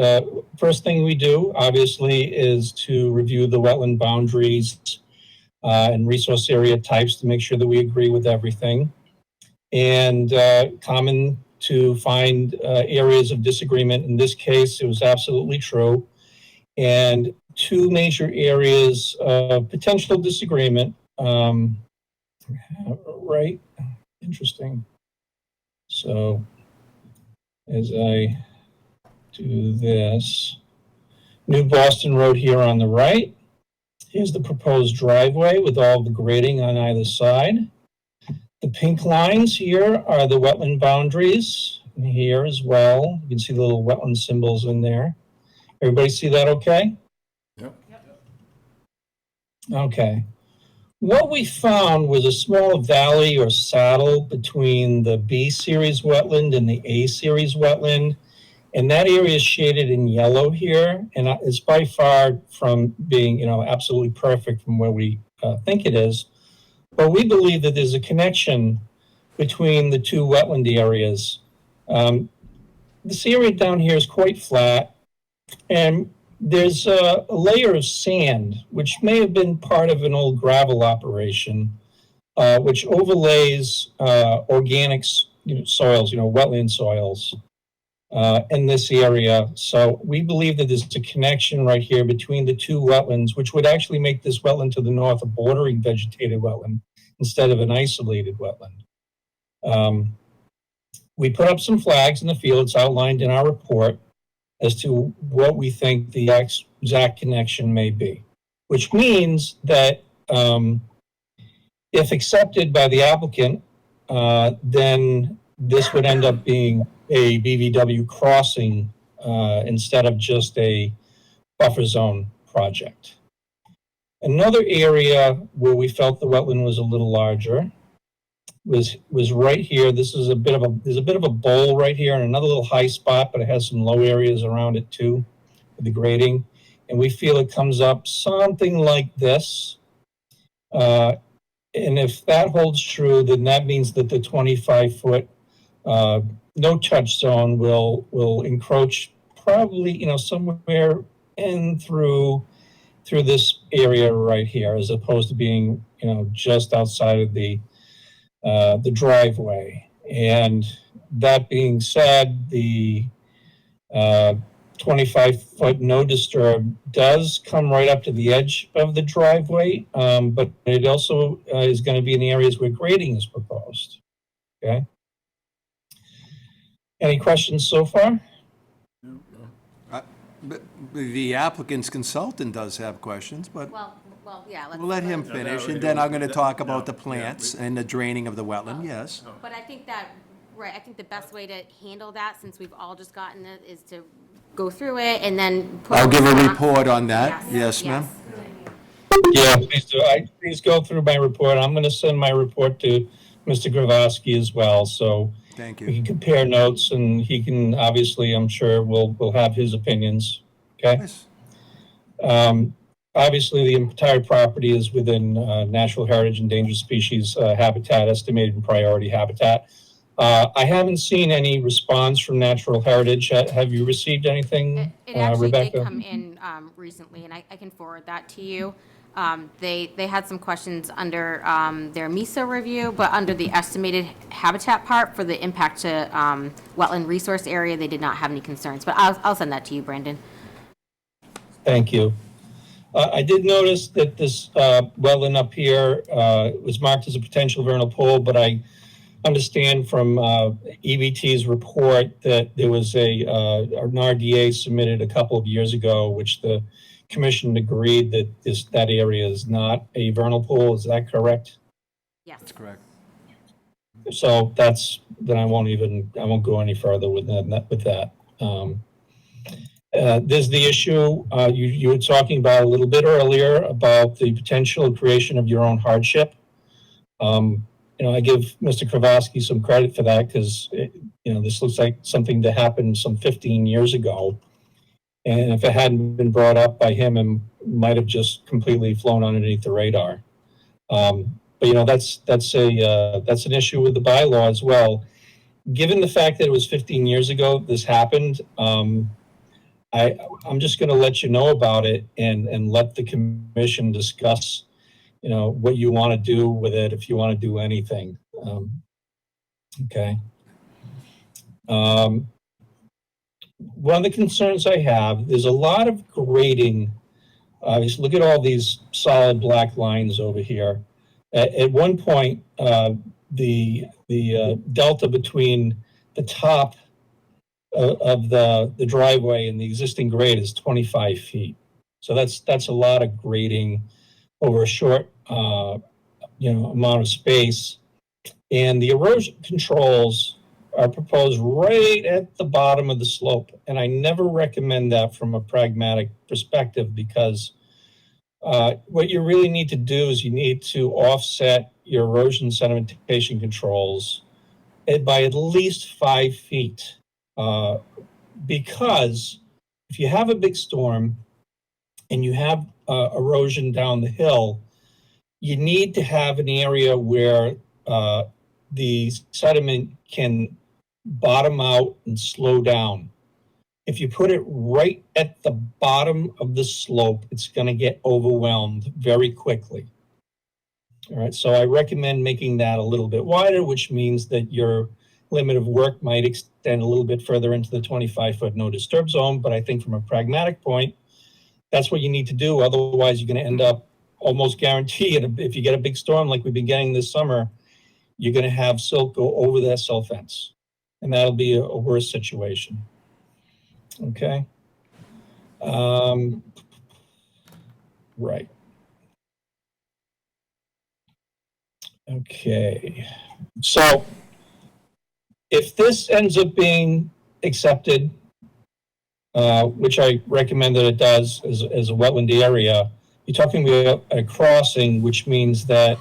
first thing we do, obviously, is to review the wetland boundaries and resource area types to make sure that we agree with everything. And common to find areas of disagreement. In this case, it was absolutely true. And two major areas of potential disagreement. Right, interesting. So as I do this. New Boston Road here on the right. Here's the proposed driveway with all the grading on either side. The pink lines here are the wetland boundaries, and here as well. You can see the little wetland symbols in there. Everybody see that okay? Yep. Okay. What we found was a small valley or saddle between the B series wetland and the A series wetland. And that area is shaded in yellow here. And it's by far from being, absolutely perfect from where we think it is. But we believe that there's a connection between the two wetland areas. This area down here is quite flat. And there's a layer of sand, which may have been part of an old gravel operation, which overlays organic soils, wetland soils in this area. So we believe that there's a connection right here between the two wetlands, which would actually make this wetland to the north a bordering vegetated wetland instead of an isolated wetland. We put up some flags in the field. It's outlined in our report as to what we think the exact connection may be, which means that if accepted by the applicant, then this would end up being a BVW crossing instead of just a buffer zone project. Another area where we felt the wetland was a little larger was right here. This is there's a bit of a bowl right here and another little high spot, but it has some low areas around it too, with the grading. And we feel it comes up something like this. And if that holds true, then that means that the 25-foot no touch zone will encroach probably, somewhere in through this area right here, as opposed to being, just outside of the driveway. And that being said, the 25-foot no disturb does come right up to the edge of the driveway, but it also is going to be in the areas where grading is proposed. Okay. Any questions so far? The applicant's consultant does have questions, but Well, yeah. we'll let him finish, and then I'm going to talk about the plants and the draining of the wetland, yes. But I think I think the best way to handle that, since we've all just gotten it, is to go through it and then put. I'll give a report on that, yes, ma'am. Yeah, please do. Please go through my report. I'm going to send my report to Mr. Gravosky as well, so thank you. We can compare notes, and he can, obviously, I'm sure, will have his opinions, okay? Yes. Obviously, the entire property is within Natural Heritage Endangered Species habitat, estimated and priority habitat. I haven't seen any response from Natural Heritage. Have you received anything, It actually Rebecca? did come in recently, and I can forward that to you. They had some questions under their MESA review, but under the estimated habitat part for the impact to wetland resource area, they did not have any concerns. But I'll send that to you, Brandon. Thank you. I did notice that this wetland up here was marked as a potential vernal pool, but I understand from EBT's report that there was an RDA submitted a couple of years ago, which the commission agreed that that area is not a vernal pool. Is that correct? Yes. That's correct. So then I won't go any further with that. There's the issue you were talking about a little bit earlier about the potential creation of your own hardship. I give Mr. Kravosky some credit for that because, this looks like something that happened some 15 years ago. And if it hadn't been brought up by him, it might have just completely flown underneath the radar. But that's an issue with the bylaw as well. Given the fact that it was 15 years ago this happened, I'm just going to let you know about it and let the commission discuss, what you want to do with it, if you want to do anything. Okay. One of the concerns I have, there's a lot of grading. Just look at all these solid black lines over here. At one point, the delta between the top of the driveway and the existing grade is 25 feet. So that's a lot of grading over a short, amount of space. And the erosion controls are proposed right at the bottom of the slope. And I never recommend that from a pragmatic perspective, because what you really need to do is you need to offset your erosion sedimentation controls by at least 5 feet. Because if you have a big storm and you have erosion down the hill, you need to have an area where the sediment can bottom out and slow down. If you put it right at the bottom of the slope, it's going to get overwhelmed very quickly. All right, so I recommend making that a little bit wider, which means that your limit of work might extend a little bit further into the 25-foot no disturb zone. But I think from a pragmatic point, that's what you need to do. Otherwise, you're going to end up almost guaranteed, if you get a big storm like we've been getting this summer, you're going to have silt go over that silt fence. And that'll be a worse situation. Okay. Right. Okay. So if this ends up being accepted, which I recommend that it does as a wetland area, you're talking about a crossing, which means that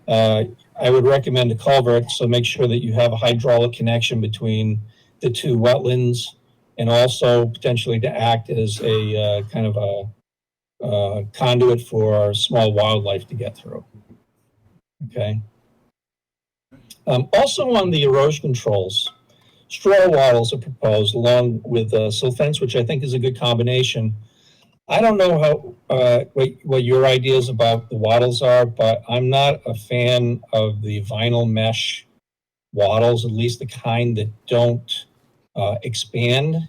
I would recommend a culvert, so make sure that you have a hydraulic connection between the two wetlands, and also potentially to act as a kind of a conduit for small wildlife to get through. Okay. Also on the erosion controls, straw wattles are proposed along with silt fence, which I think is a good combination. I don't know how what your ideas about the wattles are, but I'm not a fan of the vinyl mesh wattles, at least the kind that don't expand.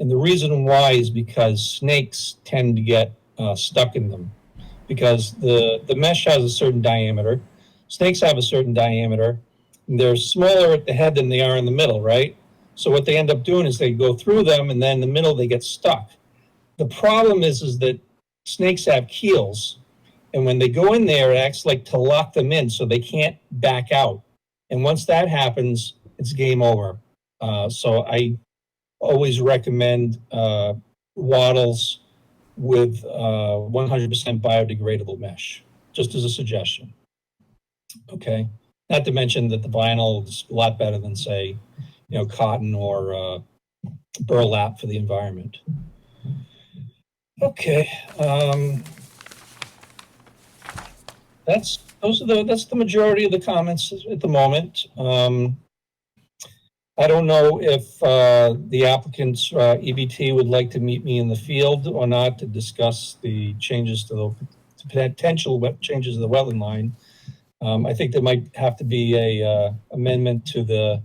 And the reason why is because snakes tend to get stuck in them, because the mesh has a certain diameter. Snakes have a certain diameter. And they're smaller at the head than they are in the middle, right? So what they end up doing is they go through them, and then in the middle they get stuck. The problem is that snakes have keels, and when they go in there, it acts like to lock them in so they can't back out. And once that happens, it's game over. So I always recommend wattles with 100% biodegradable mesh, just as a suggestion. Okay. Not to mention that the vinyl is a lot better than, say, cotton or burlap for the environment. Okay, that's the majority of the comments at the moment. I don't know if the applicant's EBT would like to meet me in the field or not to discuss the changes to the potential changes to the wetland line. I think there might have to be a amendment to the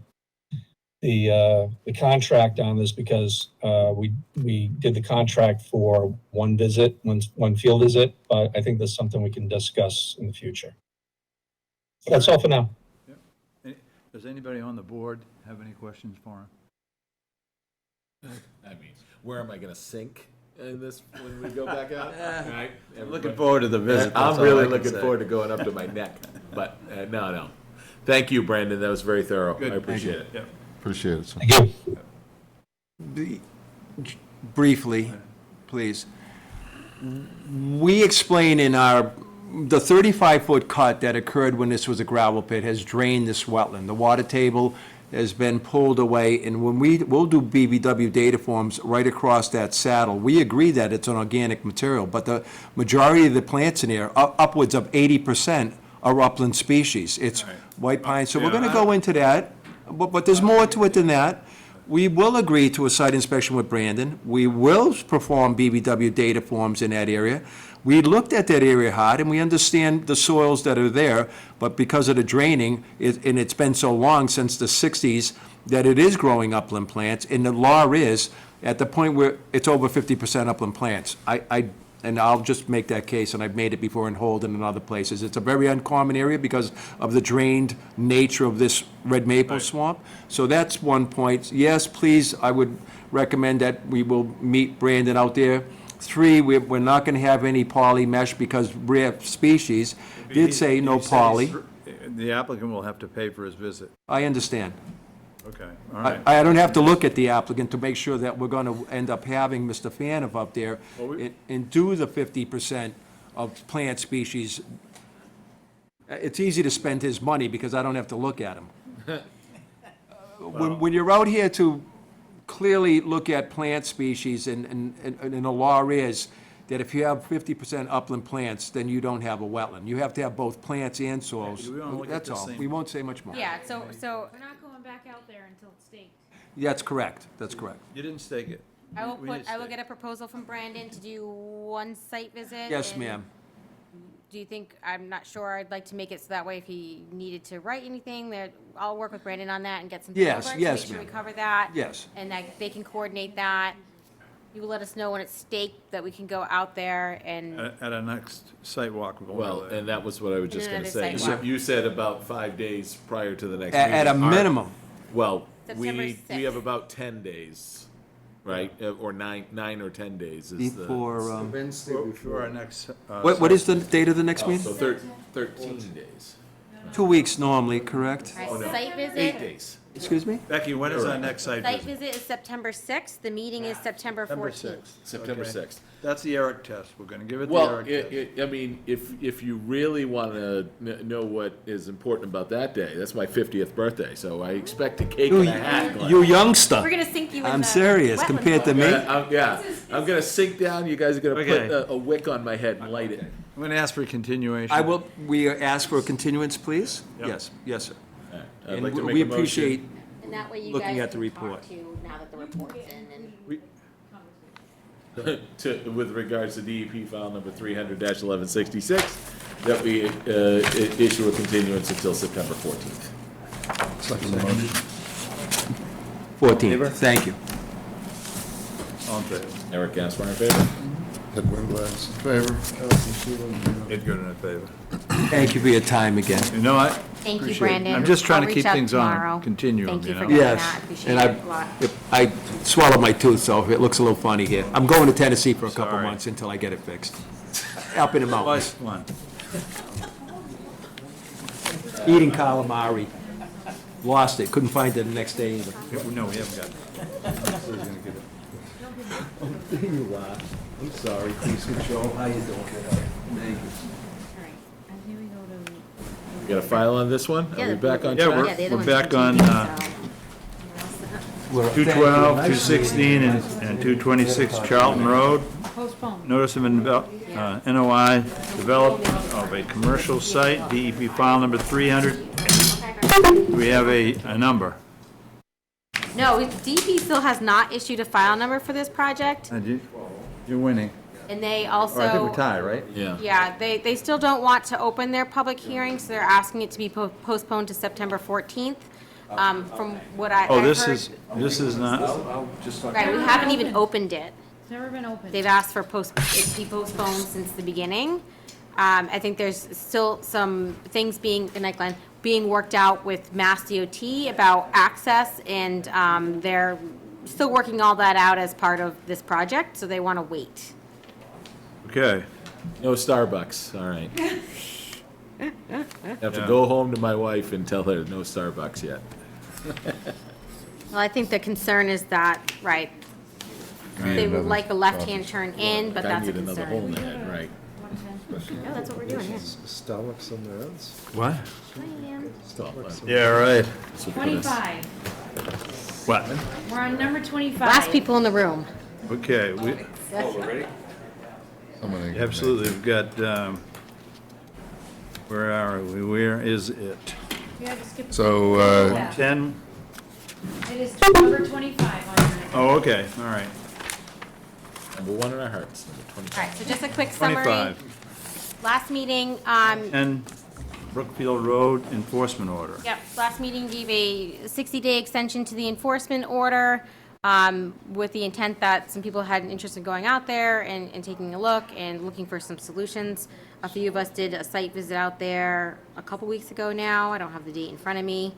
contract on this, because we did the contract for one field visit, but I think that's something we can discuss in the future. That's all for now. Does anybody on the board have any questions for him? I mean, where am I going to sink in this when we go back out? Right? Looking forward to the visit. I'm that's all really I can looking say. forward to going up to my neck. But no. Thank you, Brandon. That was very thorough. Good, I appreciate thank it. you. Appreciate it. sir. Thank you. Briefly, please. We explain in the 35-foot cut that occurred when this was a gravel pit has drained this wetland. The water table has been pulled away, and when we'll do BBW data forms right across that saddle, we agree that it's an organic material, but the majority of the plants in here, upwards of 80%, are upland species. It's white pine, so we're gonna go into that, but there's more to it than that. We will agree to a site inspection with Brandon. We will perform BBW data forms in that area. We looked at that area hard, and we understand the soils that are there, but because of the draining, and it's been so long, since the 60s, that it is growing upland plants, and the law is, at the point where it's over 50% upland plants. and I'll just make that case, and I've made it before in Holden and other places. It's a very uncommon area because of the drained nature of this red maple swamp. So that's one point. Yes, please, I would recommend that we will meet Brandon out there. 3, we're not gonna have any poly mesh because rare species did say no He said poly. The applicant will have to pay for his visit. I understand. Okay, all right. I don't have to look at the applicant to make sure that we're gonna end up having Mr. Fanoff up there and do the 50% of plant species. It's easy to spend his money because I don't have to look at him. When you're out here to clearly look at plant species, and the law is that if you have 50% upland plants, then you don't have a wetland. You have to have both plants and soils. Do we wanna look at That's the all. same- We won't say much more. Yeah, so We're not going back out there until it's staked. That's correct. That's correct. You didn't stake it. I will We need to I will stake. get a proposal from Brandon to do one site visit. Yes, and ma'am. Do you think, I'm not sure, I'd like to make it so that way if he needed to write anything, that I'll work with Brandon on that and get something Yes, over to yes, make sure we ma'am. cover that. Yes. And that they can coordinate that. You will let us know when it's staked, that we can go out there and, At our next site walk. we'll Well, go there. and that was what I was just And gonna another say. sidewalk. You said about 5 days prior to the next At meeting. a Our- minimum. Well, September we 6th. have about 10 days, right? Or nine or 10 days is the. Before, Wednesday For our next. what is the date of the next Oh, meeting? so 13 days. 2 weeks normally, correct? all right, site 8 visit. days. Excuse me? Becky, when is our next site Site visit? visit is September 6th, the meeting is September September 14th. 6th. September Okay. 6th. That's the Eric test. We're gonna give it the Well, Eric test. I mean, if you really want to know what is important about that day, that's my 50th birthday, so I expect a cake and a hat. Glenn. You youngster. We're gonna sink you in I'm the serious, wetlands compared to bowl. me. I'm gonna sink down. You guys are gonna Okay. put a wick on my head and light it. I'm gonna ask for continuation. I will, we ask for a continuance, please? Yep. Yes, yes, sir. I'd And like to we make a appreciate, And that way you looking guys at the can report. talk to, now that the report's in, and With regards to DEP file number 300-1166, that we issue a continuance until September 14th. Second motion. 14th, thank you. All in favor? Eric Gaspar in favor? Ed Winglass in favor. Ed Gooden in favor. Thank you for your time again. You know what? thank you, Appreciate it. Brandon. I'm just trying I'll to reach keep out things on tomorrow. a continuum, Thank you you for know? doing Yes, that, appreciate and it a lot. I swallowed my tooth, so it looks a little funny here. I'm going to Tennessee for a couple Sorry. months until I get it fixed. Up in the mountains, Last one. eating calamari. Lost it, couldn't find it the next day either. No, we haven't got it. Who's gonna give it? You are. I'm sorry, please control. How you doing? Thank you. Alright, and here we go to. We got a file on this one? Are we back on Yeah, track? Yeah, the other we're one's back on, continued, so- 212, 216, and 226 Charlton Road. Postpone. Notice of NOI developed of a commercial site, DEP file number 300. We have a number. No, DEP still has not issued a file number for this project, You're winning. and they Or I think also, we're tied, right? Yeah. yeah, they still don't want to open their public hearing, so they're asking it to be postponed to September 14th. From what I Oh, I've this heard- is not, Right, we haven't even opened it. It's never been opened. They've asked for it to be postponed since the beginning. I think there's still some things being, good night, Glenn, being worked out with Mass DOT about access, and they're still working all that out as part of this project, so they want to wait. okay. No Starbucks, all right. Have to go home to my wife and tell her no Starbucks yet. Well, I think the concern is that, right, they would like a left-hand turn in, but I that's a need another hole in the concern. head, right. No, that's what we're doing here. Starbucks somewhere else? What? Starbucks. Yeah, right. 25. What? We're on number 25. Last people in the room. Okay, Somebody- absolutely, we've got, where are we? Where is it? You have to skip. So, 10? It is number 25 on your. Oh, okay, all right. Number one in our hearts, number 25. All right, so just a quick summary. 25. Last meeting, 10 Brookfield Road enforcement order. yep, last meeting gave a 60-day extension to the enforcement order. with the intent that some people had an interest in going out there and taking a look and looking for some solutions. A few of us did a site visit out there a couple weeks ago now. I don't have the date in front of me.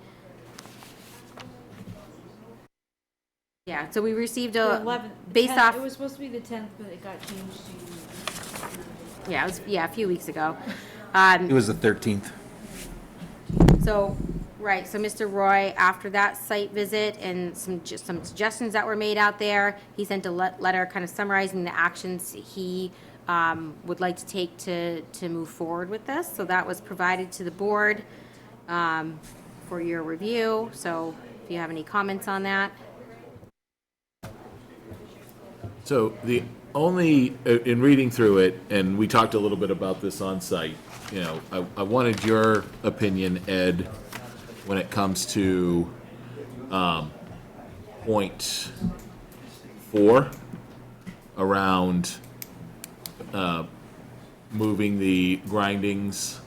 Yeah, so we received based off. It was supposed to be the 10th, but it got changed to. Yeah, it was, a few weeks ago. It was the 13th. So, right, so Mr. Roy, after that site visit and some suggestions that were made out there, he sent a letter kind of summarizing the actions he would like to take to move forward with this. So that was provided to the board for your review. So if you have any comments on that. So the only, in reading through it, and we talked a little bit about this on site, you know, I wanted your opinion, Ed, when it comes to point 4 around moving the grindings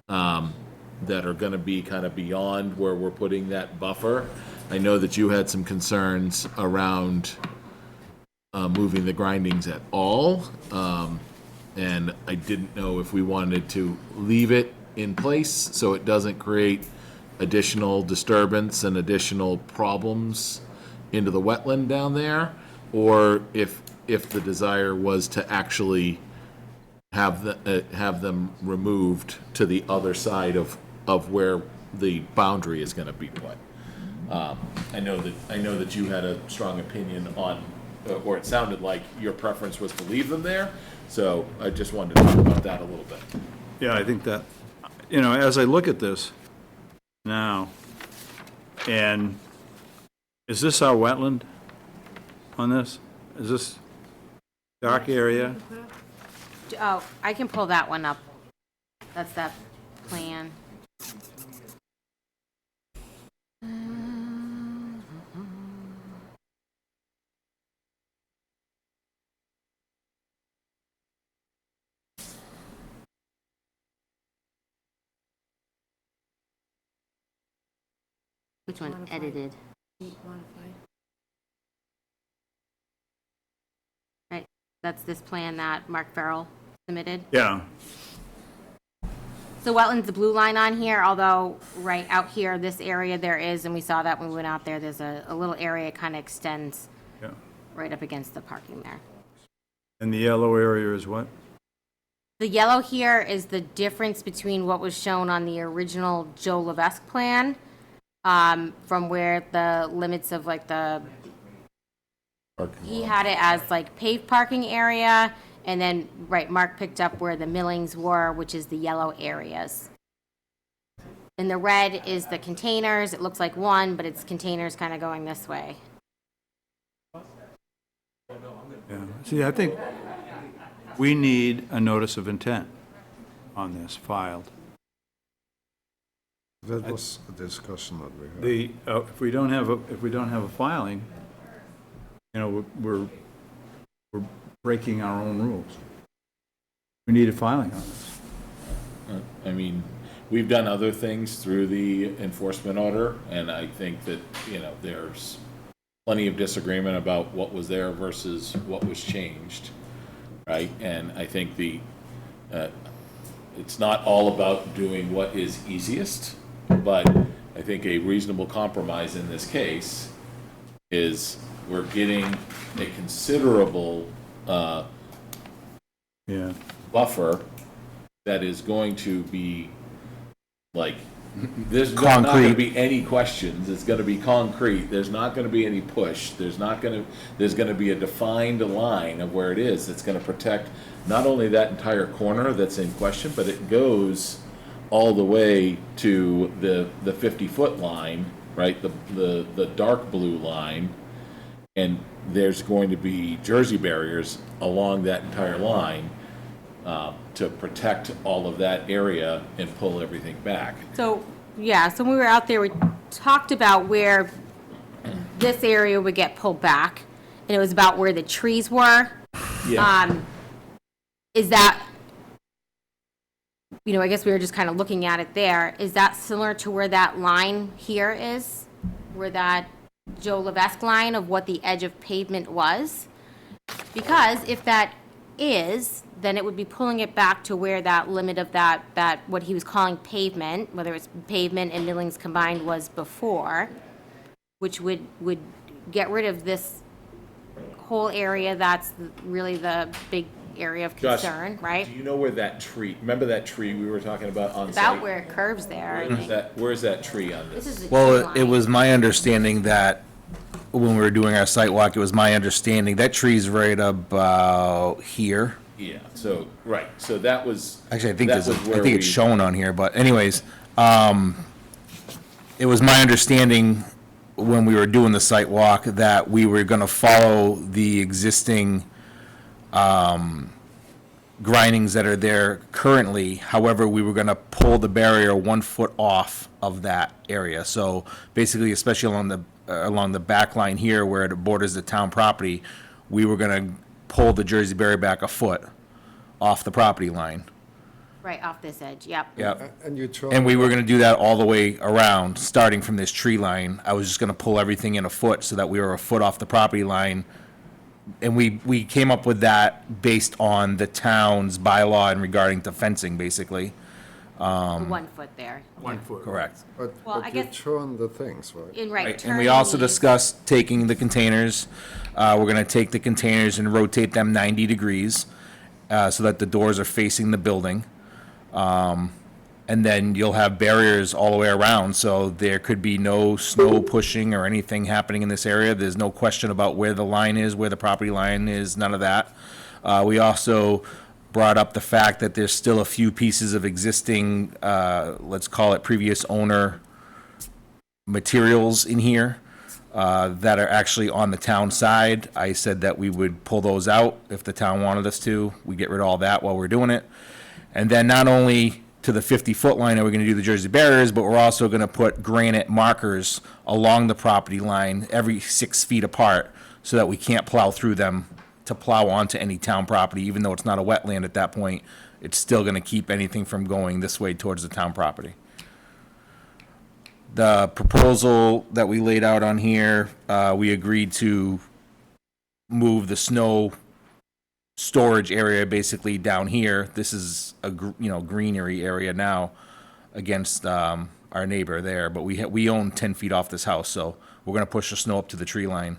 that are going to be kind of beyond where we're putting that buffer. I know that you had some concerns around moving the grindings at all, and I didn't know if we wanted to leave it in place so it doesn't create additional disturbance and additional problems into the wetland down there, or if the desire was to actually have them removed to the other side of where the boundary is going to be put. I know that you had a strong opinion on, or it sounded like your preference was to leave them there. So I just wanted to talk about that a little bit. Yeah, I think that, you know, as I look at this now, and is this our wetland on this? Is this dark area? Oh, I can pull that one up. That's that plan. Which one? Edited. Right, that's this plan that Mark Farrell submitted. Yeah. So wetlands, the blue line on here, although right out here, this area there is, and we saw that when we went out there, there's a little area kind of extends right up against the parking there. And the yellow area is what? The yellow here is the difference between what was shown on the original Joe Levesque plan, from where the limits of like he had it as like paved parking area, and then, right, Mark picked up where the millings were, which is the yellow areas. And the red is the containers. It looks like one, but it's containers kind of going this way. Yeah. See, I think we need a notice of intent on this filed. That was a discussion that we had. If we don't have a filing, you know, we're breaking our own rules. We need a filing on this. I mean, we've done other things through the enforcement order, and I think that, you know, there's plenty of disagreement about what was there versus what was changed, right? And I think it's not all about doing what is easiest, but I think a reasonable compromise in this case is we're getting a considerable buffer that is going to be like, there's not going to be any questions. It's going to be concrete. There's not going to be any push. There's going to be a defined line of where it is that's going to protect not only that entire corner that's in question, but it goes all the way to the 50-foot line, right? The dark blue line. And there's going to be Jersey barriers along that entire line to protect all of that area and pull everything back. So, yeah, so when we were out there, we talked about where this area would get pulled back, and it was about where the trees were. Yeah. Is that, you know, I guess we were just kind of looking at it there. Is that similar to where that line here is? Where that Joe Levesque line of what the edge of pavement was. Because if that is, then it would be pulling it back to where that limit of that what he was calling pavement, whether it's pavement and millings combined, was before, which would get rid of this whole area that's really the big area of Josh, concern, right? Do you know where that tree, remember that tree we were talking about on site? About where it curves there, I think. Where's that tree on this? This is a tree Well, line. it was my understanding that when we were doing our site walk, it was my understanding that tree's right about here. Yeah, so, right, so that was. Actually, I think that there's, was I where think it's we- shown on here, but anyways, it was my understanding when we were doing the site walk that we were gonna follow the existing, grindings that are there currently. However, we were gonna pull the barrier 1 foot off of that area. So basically, especially along the back line here where it borders the town property, we were gonna pull the Jersey barrier back a foot off the property line. Right off this edge, yep. Yep. And you try. And we were gonna do that all the way around, starting from this tree line. I was just gonna pull everything in a foot so that we were a foot off the property line. And we came up with that based on the town's bylaw and regarding to fencing, basically. The 1 foot there. 1 foot. Correct. But Well, I you guess- turn the things, right? In right, And we turning also these- discussed taking the containers, we're gonna take the containers and rotate them 90 degrees, so that the doors are facing the building. And then you'll have barriers all the way around, so there could be no snow pushing or anything happening in this area. There's no question about where the line is, where the property line is, none of that. We also brought up the fact that there's still a few pieces of existing, let's call it previous owner materials in here, that are actually on the town side. I said that we would pull those out if the town wanted us to. We get rid of all that while we're doing it. And then not only to the 50-foot line are we gonna do the Jersey barriers, but we're also gonna put granite markers along the property line every 6 feet apart so that we can't plow through them to plow onto any town property, even though it's not a wetland at that point. It's still gonna keep anything from going this way towards the town property. The proposal that we laid out on here, we agreed to move the snow storage area basically down here. This is a, greenery area now against, our neighbor there, but we own 10 feet off this house, so we're gonna push the snow up to the tree line,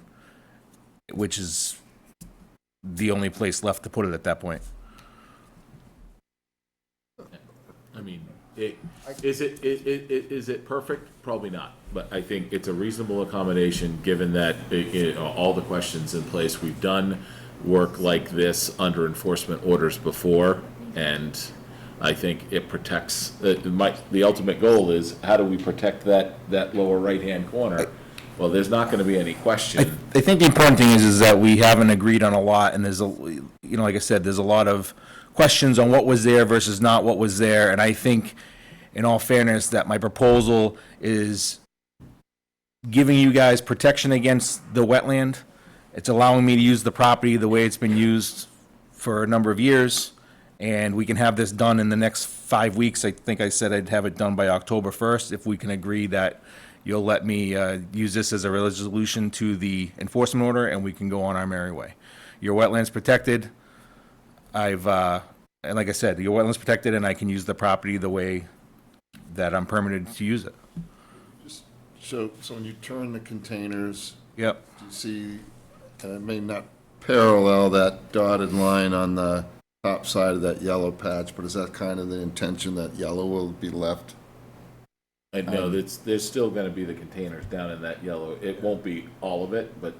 which is the only place left to put it at that point. I mean, is it perfect? Probably not, but I think it's a reasonable accommodation, given that, all the questions in place. We've done work like this under enforcement orders before, and I think it protects, the ultimate goal is, how do we protect that lower right-hand corner? Well, there's not gonna be any question. I think the important thing is that we haven't agreed on a lot, and there's like I said, there's a lot of questions on what was there versus not what was there, and I think, in all fairness, that my proposal is giving you guys protection against the wetland. It's allowing me to use the property the way it's been used for a number of years, and we can have this done in the next 5 weeks. I think I said I'd have it done by October 1st, if we can agree that you'll let me use this as a resolution to the enforcement order, and we can go on our merry way. Your wetland's protected. And like I said, your wetland's protected, and I can use the property the way that I'm permitted to use it. So when you turn the containers. Yep. You see, and it may not parallel that dotted line on the top side of that yellow patch, but is that kind of the intention, that yellow will be left? I know, there's still gonna be the containers down in that yellow. It won't be all of it, but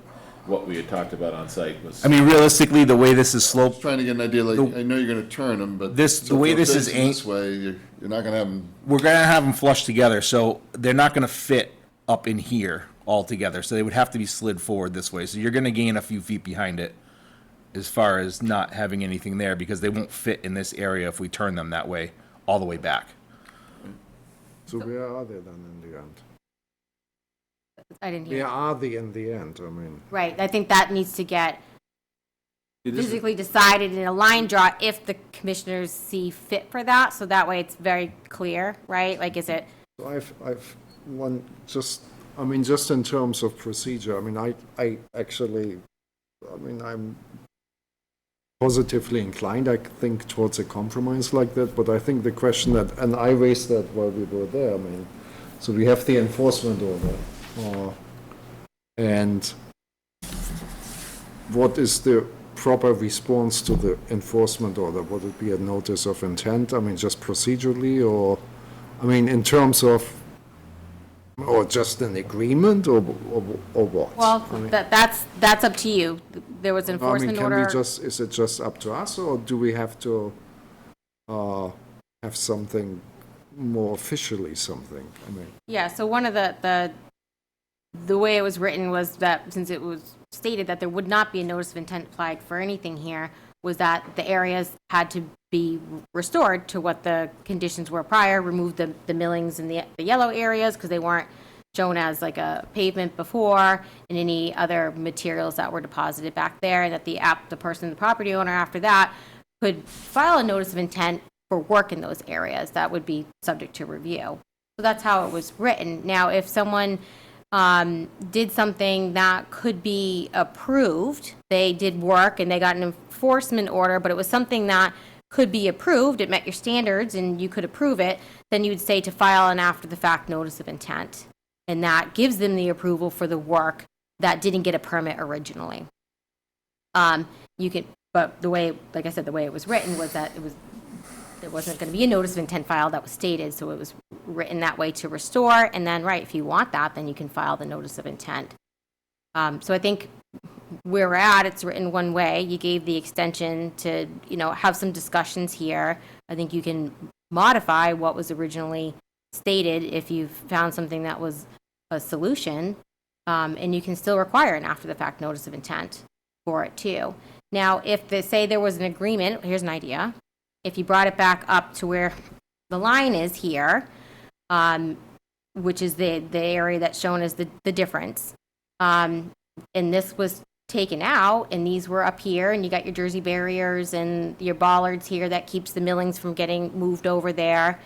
what we had talked about on site was. I mean, realistically, the way this is sloped. Trying to get an idea, like, I know you're gonna turn them, but. The way this is aimed. This way, you're not gonna have them. We're gonna have them flush together, so they're not gonna fit up in here altogether, so they would have to be slid forward this way. So you're gonna gain a few feet behind it as far as not having anything there, because they won't fit in this area if we turn them that way, all the way back. So where are they then in the end? I didn't hear. Where are they in the end? I mean. Right, I think that needs to get physically decided in a line draw if the commissioners see fit for that, so that way it's very clear, right? Like, is it, So I've one just I mean, just in terms of procedure, I mean, I actually, I mean, I'm positively inclined, I think, towards a compromise like that, but I think the question that, and I raised that while we were there, I mean, so we have the enforcement order, and what is the proper response to the enforcement order? Would it be a notice of intent, I mean, just procedurally, or, I mean, in terms of, or just an agreement, or what? Well, I mean, that's up to you. There was I mean, enforcement can we order. just, is it just up to us, or do we have to have something more officially, something? I mean, Yeah, so one of the way it was written was that since it was stated that there would not be a notice of intent flag for anything here, was that the areas had to be restored to what the conditions were prior, remove the millings in the yellow areas because they weren't shown as like a pavement before, and any other materials that were deposited back there, and that the person, the property owner after that, could file a notice of intent for work in those areas that would be subject to review. So that's how it was written. Now, if someone did something that could be approved, they did work and they got an enforcement order, but it was something that could be approved, it met your standards and you could approve it, then you would say to file an after-the-fact notice of intent. And that gives them the approval for the work that didn't get a permit originally. You can, but the way, like I said, the way it was written was that there wasn't going to be a notice of intent filed that was stated, so it was written that way to restore, and then, right, if you want that, then you can file the notice of intent. So I think where we're at, it's written one way. You gave the extension to, have some discussions here. I think you can modify what was originally stated if you've found something that was a solution, and you can still require an after-the-fact notice of intent for it too. Now, if they say there was an agreement, here's an idea. If you brought it back up to where the line is here, which is the area that's shown as the difference, and this was taken out, and these were up here, and you got your Jersey barriers and your bollards here that keeps the millings from getting moved over there,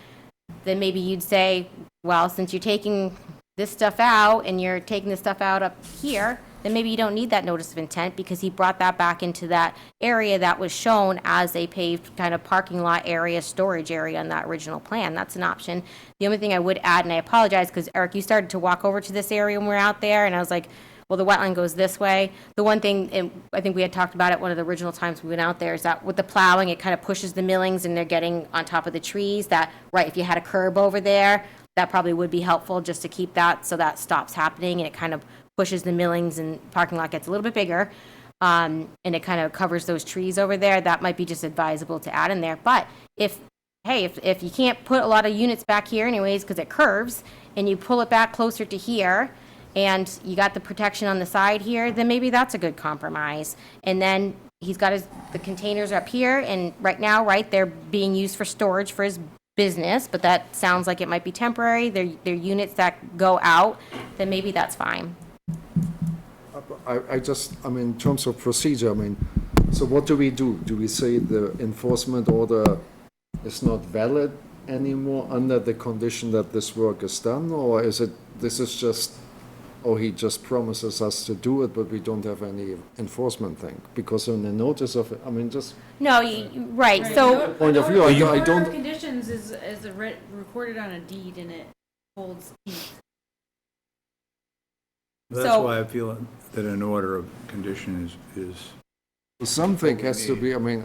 then maybe you'd say, well, since you're taking this stuff out and you're taking this stuff out up here, then maybe you don't need that notice of intent because he brought that back into that area that was shown as a paved kind of parking lot area, storage area on that original plan. That's an option. The only thing I would add, and I apologize because Eric, you started to walk over to this area when we were out there, and I was like, well, the wetland goes this way. The one thing, and I think we had talked about it one of the original times we went out there, is that with the plowing, it kind of pushes the millings and they're getting on top of the trees. That, right, if you had a curb over there, that probably would be helpful just to keep that so that stops happening and it kind of pushes the millings and parking lot gets a little bit bigger. And it kind of covers those trees over there. That might be just advisable to add in there. But if you can't put a lot of units back here anyways because it curves and you pull it back closer to here, and you got the protection on the side here, then maybe that's a good compromise. And then he's got the containers up here, and right now, right, they're being used for storage for his business, but that sounds like it might be temporary. They're units that go out, then maybe that's fine. I mean, in terms of procedure, I mean, so what do we do? Do we say the enforcement order is not valid anymore under the condition that this work is done, or is it, this is just, or he just promises us to do it, but we don't have any enforcement thing? Because in the notice of, I mean, just... No, right, so... Point of view, I Order don't... of conditions is recorded on a deed and it holds teeth. That's So- why I feel that an order of condition is Something has to be, I mean,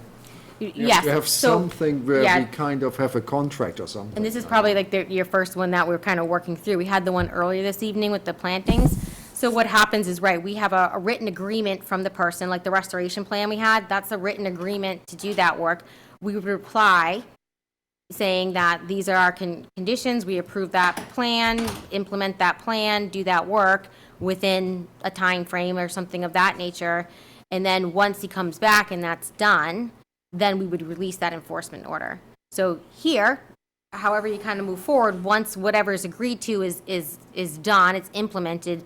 you Yes, have so- something where yeah. we kind of have a contract or something. And this is probably like your first one that we're kind of working through. We had the one earlier this evening with the plantings. So what happens is, right, we have a written agreement from the person, like the restoration plan we had, that's a written agreement to do that work. We would reply saying that these are our conditions, we approve that plan, implement that plan, do that work within a time frame or something of that nature. And then once he comes back and that's done, then we would release that enforcement order. So here, however you kind of move forward, once whatever is agreed to is done, it's implemented,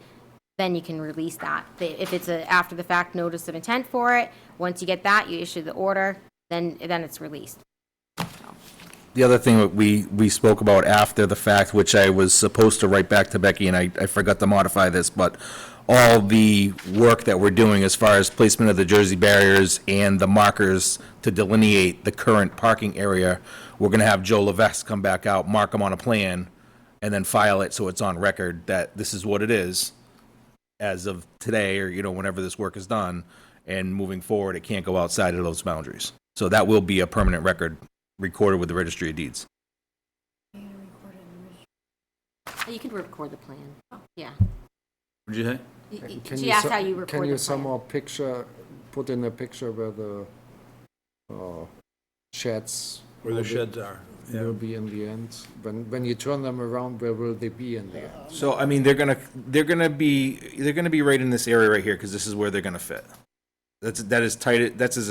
then you can release that. If it's a after the fact notice of intent for it, once you get that, you issue the order, then it's released. the other thing that we spoke about after the fact, which I was supposed to write back to Becky, and I forgot to modify this, but all the work that we're doing as far as placement of the Jersey barriers and the markers to delineate the current parking area, we're gonna have Joe Levesque come back out, mark them on a plan, and then file it so it's on record that this is what it is as of today, or, you know, whenever this work is done, and moving forward, it can't go outside of those boundaries. So that will be a permanent record recorded with the Registry of Deeds. You could record the plan. Yeah. What'd you say? She asked how you record Can you the plan. somehow put in a picture where the sheds? Where the sheds are. Will be in the end. When you turn them around, where will they be in the end? So, I mean, they're gonna be right in this area right here, because this is where they're gonna fit. That's as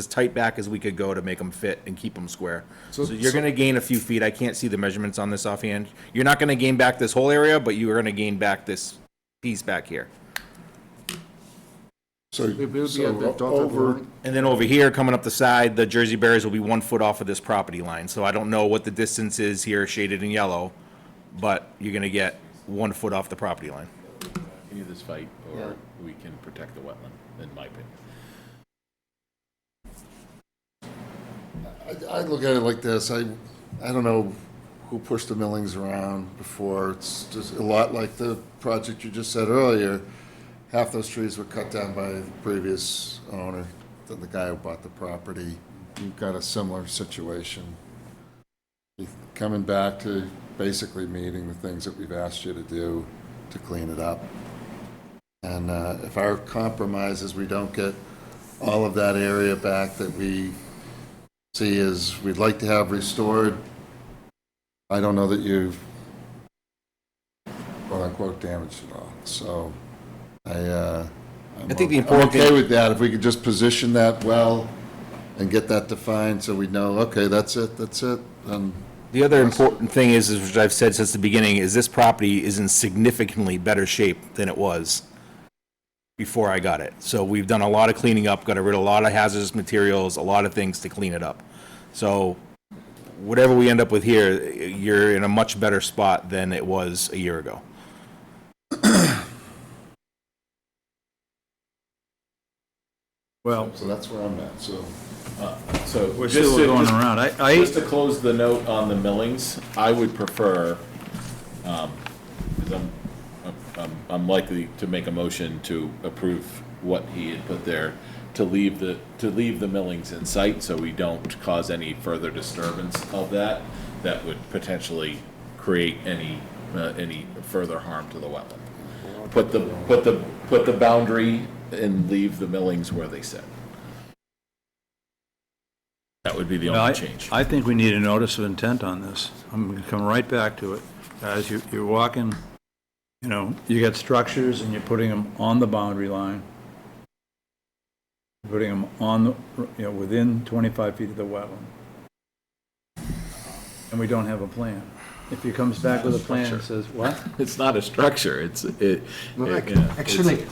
tight back as we could go to make them fit and keep them square. So you're gonna gain a few feet. I can't see the measurements on this offhand. You're not gonna gain back this whole area, but you are gonna gain back this piece back here. So, It will be at the so dotted over, line. And then over here, coming up the side, the Jersey barriers will be 1 foot off of this property line. So I don't know what the distance is here shaded in yellow, but you're gonna get 1 foot off the property line. Continue this fight, or we can protect the wetland, in my opinion. I look at it like this, I don't know who pushed the millings around before, it's just a lot like the project you just said earlier. Half those trees were cut down by the previous owner, the guy who bought the property. You've got a similar situation. You're coming back to basically meeting the things that we've asked you to do to clean it up. And if our compromise is we don't get all of that area back that we see as we'd like to have restored, I don't know that you've quote-unquote damaged it all. So I think the important I'm okay thing- with that, if we could just position that well and get that defined so we know, okay, that's it, and The other important thing is, which I've said since the beginning, is this property is in significantly better shape than it was before I got it. So we've done a lot of cleaning up, got rid of a lot of hazardous materials, a lot of things to clean it up. So whatever we end up with here, you're in a much better spot than it was a year ago. Well, so that's where I'm at, so. So we're just still to- going just- around. Just to close the note on the millings, I would prefer, because I'm likely to make a motion to approve what he had put there, to leave the millings in sight, so we don't cause any further disturbance of that would potentially create any further harm to the wetland. Put the boundary and leave the millings where they sit. That would be the Well, only change. I think we need a notice of intent on this. I'm going to come right back to it. Guys, you're walking, you know, you got structures and you're putting them on the boundary line. You're putting them on, within 25 feet of the wetland. And we don't have a plan. If he comes back with a plan and says, what? It's not a structure, Actually,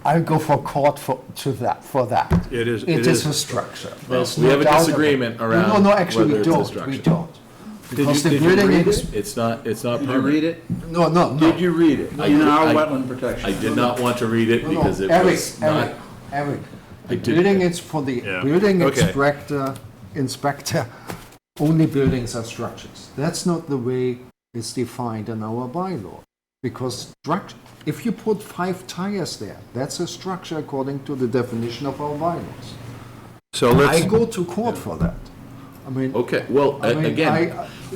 I'll go for court for that. It is. It is a structure. There's we no have a doubt about disagreement it. around No, actually, whether we it's a don't. We structure. don't. Because the Did you building read is. it? It's not Did you permanent. read it? No. Did you read it? In our wetland protection. I did not want to read it because it was not. Eric, I the did- building is for the Yeah. building Okay. inspector, only buildings are structures. That's not the way it's defined in our bylaw. Because if you put 5 tires there, that's a structure according to the definition of our bylaws. So I let's, go to court for that. I mean. Okay, well, I mean, again,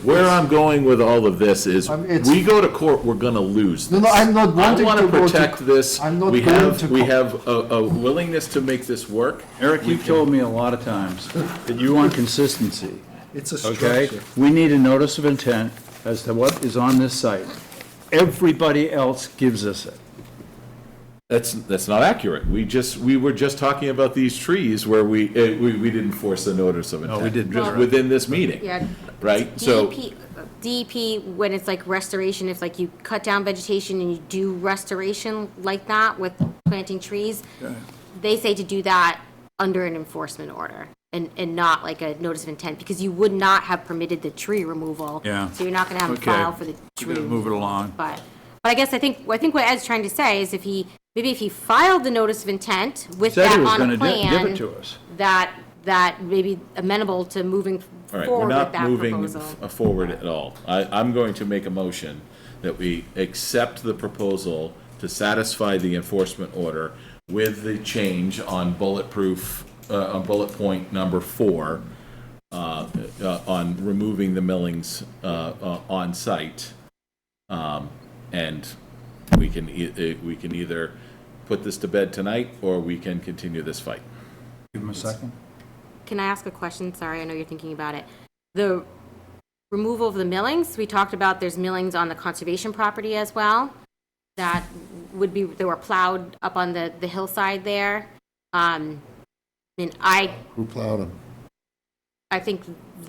where I'm going with all of this is, it's- we go to court, we're gonna lose this. No, I'm not wanting I to wanna go to. protect this. I'm not We going have, to we court. have a willingness to make this work. Eric, you've told me a lot of times that you want consistency. It's a Okay? structure. We need a notice of intent as to what is on this site. Everybody else gives us it. That's not accurate. We were just talking about these trees where we didn't force a notice of intent. we didn't. Just within this meeting, Yeah. right? So. DEP, when it's like restoration, if like you cut down vegetation and you do restoration like that with planting trees, they say to do that under an enforcement order. and not like a notice of intent, because you would not have permitted the tree removal. Yeah. So you're not gonna have him Okay. file for the We tree. gotta move it removal. along. But I guess I think what Ed's trying to say is if he filed the notice of intent with Said he that was on a gonna give plan, it to us. that maybe amenable to moving All right, we're forward with not that moving proposal. forward at all. I'm going to make a motion that we accept the proposal to satisfy the enforcement order with the change on bullet point number 4, on removing the millings on site. And we can either put this to bed tonight, or we can continue this fight. Give him a second. Can I ask a question? Sorry, I know you're thinking about it. The removal of the millings, we talked about there's millings on the conservation property as well. That they were plowed up on the hillside there. And Who plowed them? I think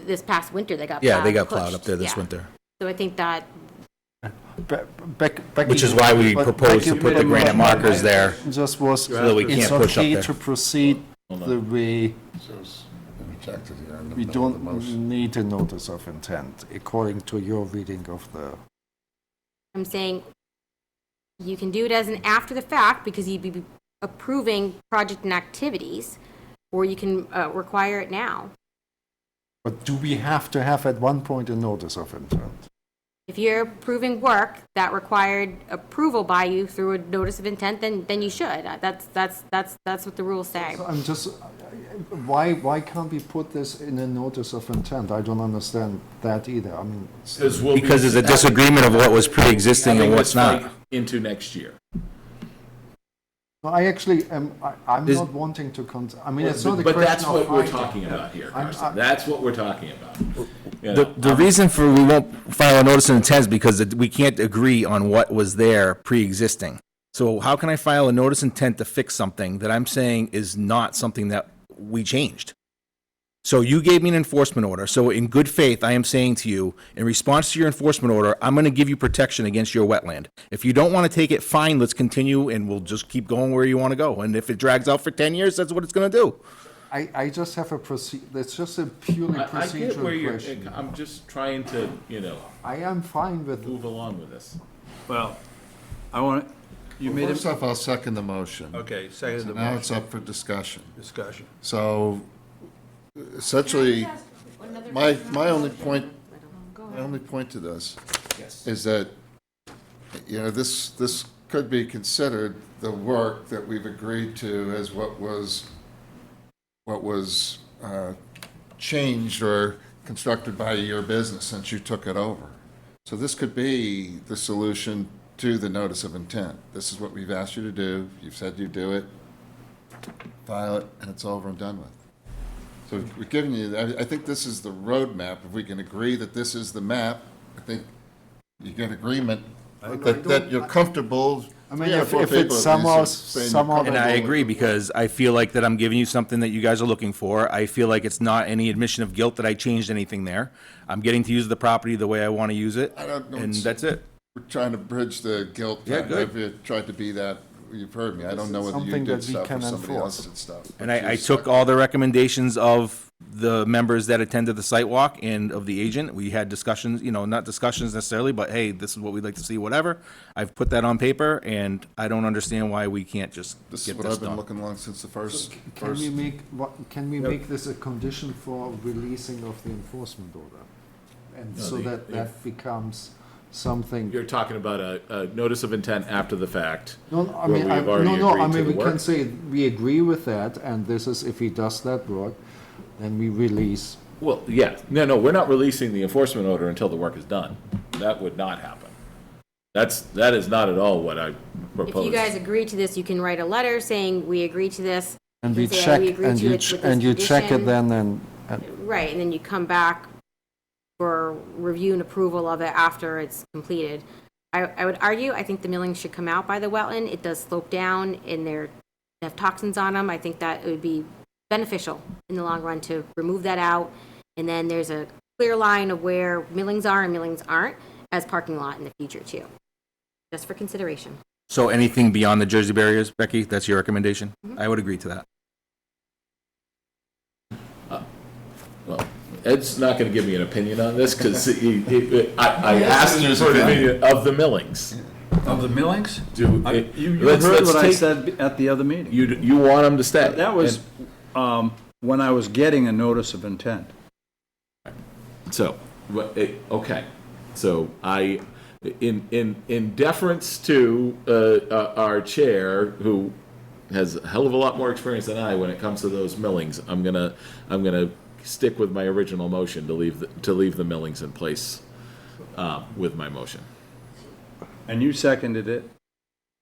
this past winter they got plowed. Yeah, they got plowed pushed. up there this Yeah. winter. So I think that, Which is why we propose to put the granite markers there, Just was, so that we can't it's push up okay there. to proceed the way Rejected here in the we middle of the don't motion. need a notice of intent, according to your reading of the. I'm saying you can do it as an after the fact because you'd be approving project and activities, or you can require it now. But do we have to have at one point a notice of intent? If you're approving work that required approval by you through a notice of intent, then you should. That's what the rules say. So I'm just, why can't we put this in a notice of intent? I don't understand that either. I mean. Because there's a disagreement of what was pre-existing and Having what's this not. fight into next year. No, I actually am, I'm Is- not wanting to, I mean, it's not a question of But that's what we're fighting. talking about here, I'm- Carson. That's what we're talking about. You The, know, the reason for we won't file a notice of intent is because we can't agree on what was there pre-existing. So how can I file a notice of intent to fix something that I'm saying is not something that we changed? So you gave me an enforcement order. So in good faith, I am saying to you, in response to your enforcement order, I'm going to give you protection against your wetland. If you don't want to take it, fine, let's continue and we'll just keep going where you want to go. And if it drags out for 10 years, that's what it's going to do. I just have a it's just a purely I get where procedural you're, question. I'm just trying to, I am fine with. move along with this. Well, I want, you made First it, off, I'll second the motion. okay, second So the now it's motion, up for discussion. discussion. So essentially, my only point to this is that, this could be considered the work that we've agreed to as what was changed or constructed by your business since you took it over. So this could be the solution to the notice of intent. This is what we've asked you to do. You've said you do it. File it, and it's over and done with. So we're giving you, I think this is the roadmap. If we can agree that this is the map, I think you get agreement that you're comfortable. I mean, Yeah, if four it's people at somehow, least are saying you're somehow. And I agree, because I feel like that I'm giving you something that you guys are looking for. I feel like it's not any admission of guilt that I changed anything there. I'm getting to use the property the way I want to use it, I don't know, and it's- that's it. We're trying to bridge the guilt. Yeah, good. If you tried to be that, you've heard me. I don't know whether you Something did that we stuff or can somebody enforce. else did stuff. And I took all the recommendations of the members that attended the site walk and of the agent. We had discussions, not discussions necessarily, but hey, this is what we'd like to see, whatever. I've put that on paper, and I don't understand why we can't just This is get what this I've been done. looking along since the first. Can we make this a condition for releasing of the enforcement order? And No, so that becomes something. You're talking about a notice of intent after the fact. No, I where mean, we have already agreed to the we can work. say we agree with that, and this is, if he does that work, then we release. Well, yeah, no, we're not releasing the enforcement order until the work is done. That would not happen. That is not at all what I If proposed. you guys agree to this, you can write a letter saying, we agree to this. And You we can say, check, "We agree and to you, it ch- with this and you check it condition." then, and Right, and then you come back for review and approval of it after it's completed. I would argue, I think the millings should come out by the wetland. It does slope down and they have toxins on them. I think that it would be beneficial in the long run to remove that out. And then there's a clear line of where millings are and millings aren't as parking lot in the future too. Just for consideration. So anything beyond the Jersey barriers, Becky, that's your recommendation? Mm-hmm. I would agree to that. Well, Ed's not gonna give me an opinion on this, because I asked him for an opinion of the millings. Of the millings? You You heard what I said at the other meeting. You want them to stay? That was when I was getting a notice of intent. So, okay, so in deference to our chair, who has a hell of a lot more experience than I when it comes to those millings, I'm gonna stick with my original motion to leave the millings in place with my motion. And you seconded it.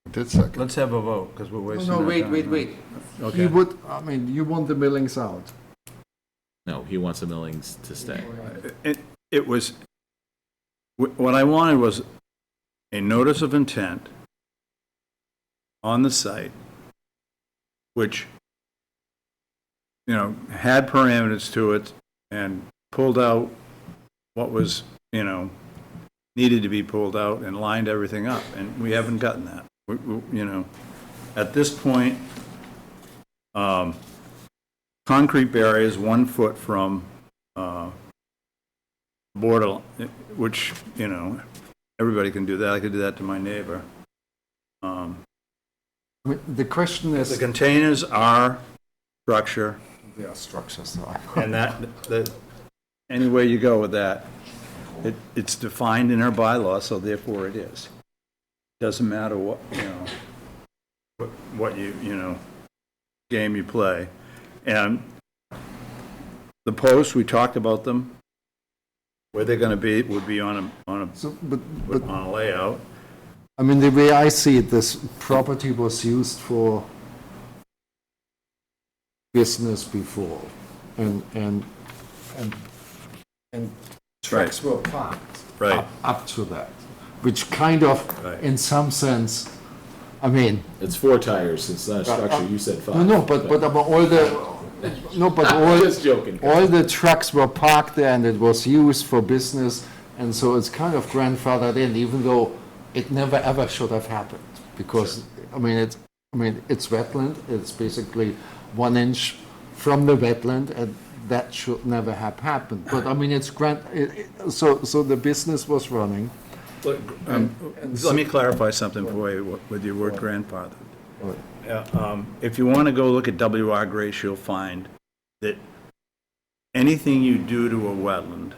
I did second. Let's have a vote, because we're wasting No, our wait, time. wait. Okay. He would, I mean, you want the millings out. No, he wants the millings to stay. It was, what I wanted was a notice of intent on the site, which, had parameters to it and pulled out what was, needed to be pulled out and lined everything up, and we haven't gotten that. At this point, concrete barriers 1 foot from border, which, everybody can do that. I could do that to my neighbor. I mean, the question is. The containers are structure, They are structures, so and that any way you go with that, it's defined in our bylaw, so therefore it is. Doesn't matter what, what game you play. And the posts, we talked about them, where they're gonna be, would be on a layout. I mean, the way I see it, this property was used for business before, and trucks were parked Right. up to that, which kind of, in some sense, I mean. It's 4 tires, it's not a structure, you said 5. No, but about all the, no, but all. Just joking. All the trucks were parked there and it was used for business, and so it's kind of grandfathered in, even though it never ever should have happened, because, I mean, it's wetland, it's basically 1 inch from the wetland, and that should never have happened. But, I mean, it's so the business was running. Look, let me clarify something for you with your word grandfather. If you want to go look at WR Grace, you'll find that anything you do to a wetland,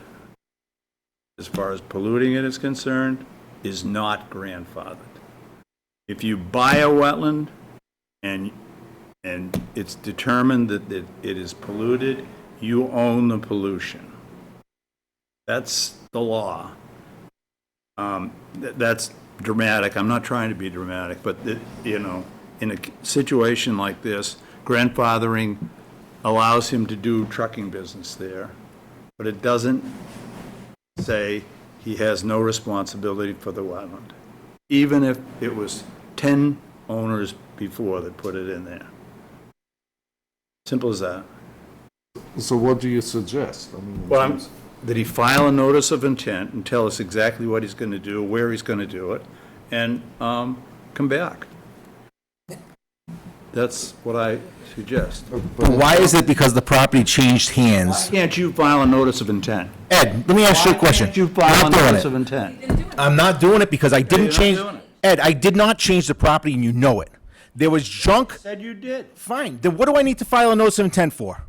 as far as polluting it is concerned, is not grandfathered. If you buy a wetland and it's determined that it is polluted, you own the pollution. That's the law. That's dramatic. I'm not trying to be dramatic, but in a situation like this, grandfathering allows him to do trucking business there, but it doesn't say he has no responsibility for the wetland, even if it was 10 owners before that put it in there. Simple as that. So what do you suggest? I mean, Well, that he file a notice of intent and tell us exactly what he's going to do, where he's going to do it, and come back. That's what I suggest. Why is it because the property changed hands? Why can't you file a notice of intent? Ed, let me ask you a question. Can't you file a I'm not doing notice it. of intent? I'm not doing it because I didn't you're not change. doing it. Ed, I did not change the property, and you know it. There was junk. Said you did. Fine. Then what do I need to file a notice of intent for?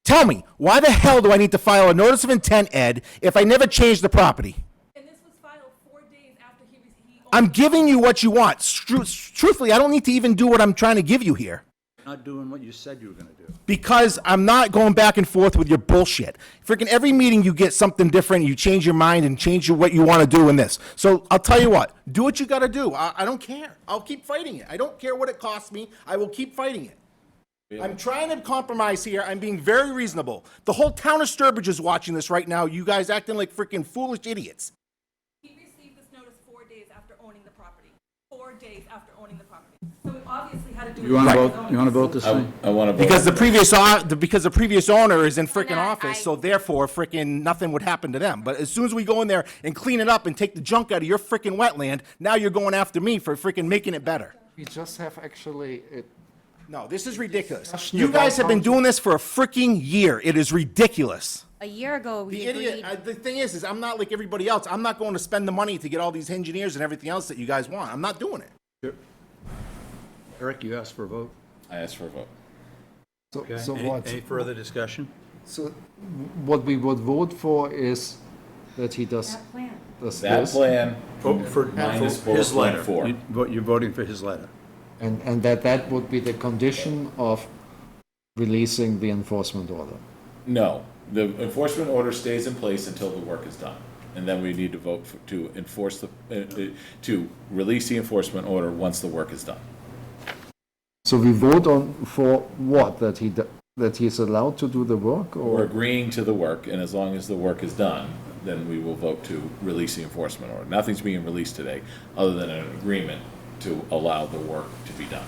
Tell me, why the hell do I need to file a notice of intent, Ed, if I never changed the property? And this was filed 4 days after he I'm giving you what you want. Truthfully, I don't need to even do what I'm trying to give you here. Not doing what you said you were going to do. Because I'm not going back and forth with your bullshit. Freaking every meeting you get something different, you change your mind and change what you want to do in this. So I'll tell you what, do what you got to do. I don't care. I'll keep fighting it. I don't care what it costs me. I will keep fighting it. I'm trying to compromise here. I'm being very reasonable. The whole town of Sturbridge is watching this right now. You guys acting like freaking foolish idiots. He received this notice 4 days after owning the property. 4 days after owning the property. So it obviously had to do You want to vote? You want to vote this thing? I want to vote. Because the previous owner is in freaking office, so therefore freaking nothing would happen to them. But as soon as we go in there and clean it up and take the junk out of your freaking wetland, now you're going after me for freaking making it better. We just have actually, No, this is ridiculous. You guys have been doing this for a freaking year. It is ridiculous. A year ago, we The idiot, agreed. the thing is I'm not like everybody else. I'm not going to spend the money to get all these engineers and everything else that you guys want. I'm not doing it. Eric, you asked for a vote. I asked for a vote. Okay. So Any- what? Any further discussion? So what we would vote for is that he does does That this, plan For minus bullet his letter. point 4. You're voting for his letter. and that would be the condition of releasing the enforcement order. No, the enforcement order stays in place until the work is done. And then we need to vote to enforce to release the enforcement order once the work is done. So we vote on for what? That he's allowed to do the work, We're or agreeing to the work, and as long as the work is done, then we will vote to release the enforcement order. Nothing's being released today, other than an agreement to allow the work to be done.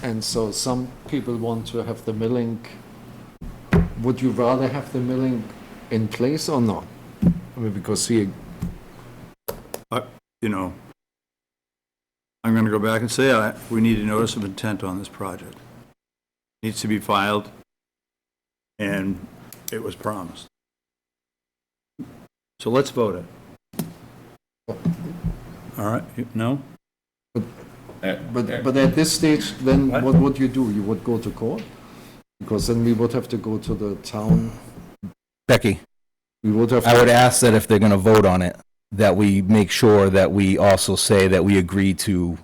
and so some people want to have the milling. Would you rather have the milling in place or not? I mean, because he, You know, I'm going to go back and say, we need a notice of intent on this project. Needs to be filed, and it was promised. So let's vote it. All right, no? but at this stage, then what would you do? You would go to court? Because then we would have to go to the town. Becky, We would have. I would ask that if they're going to vote on it, that we make sure that we also say that we agree to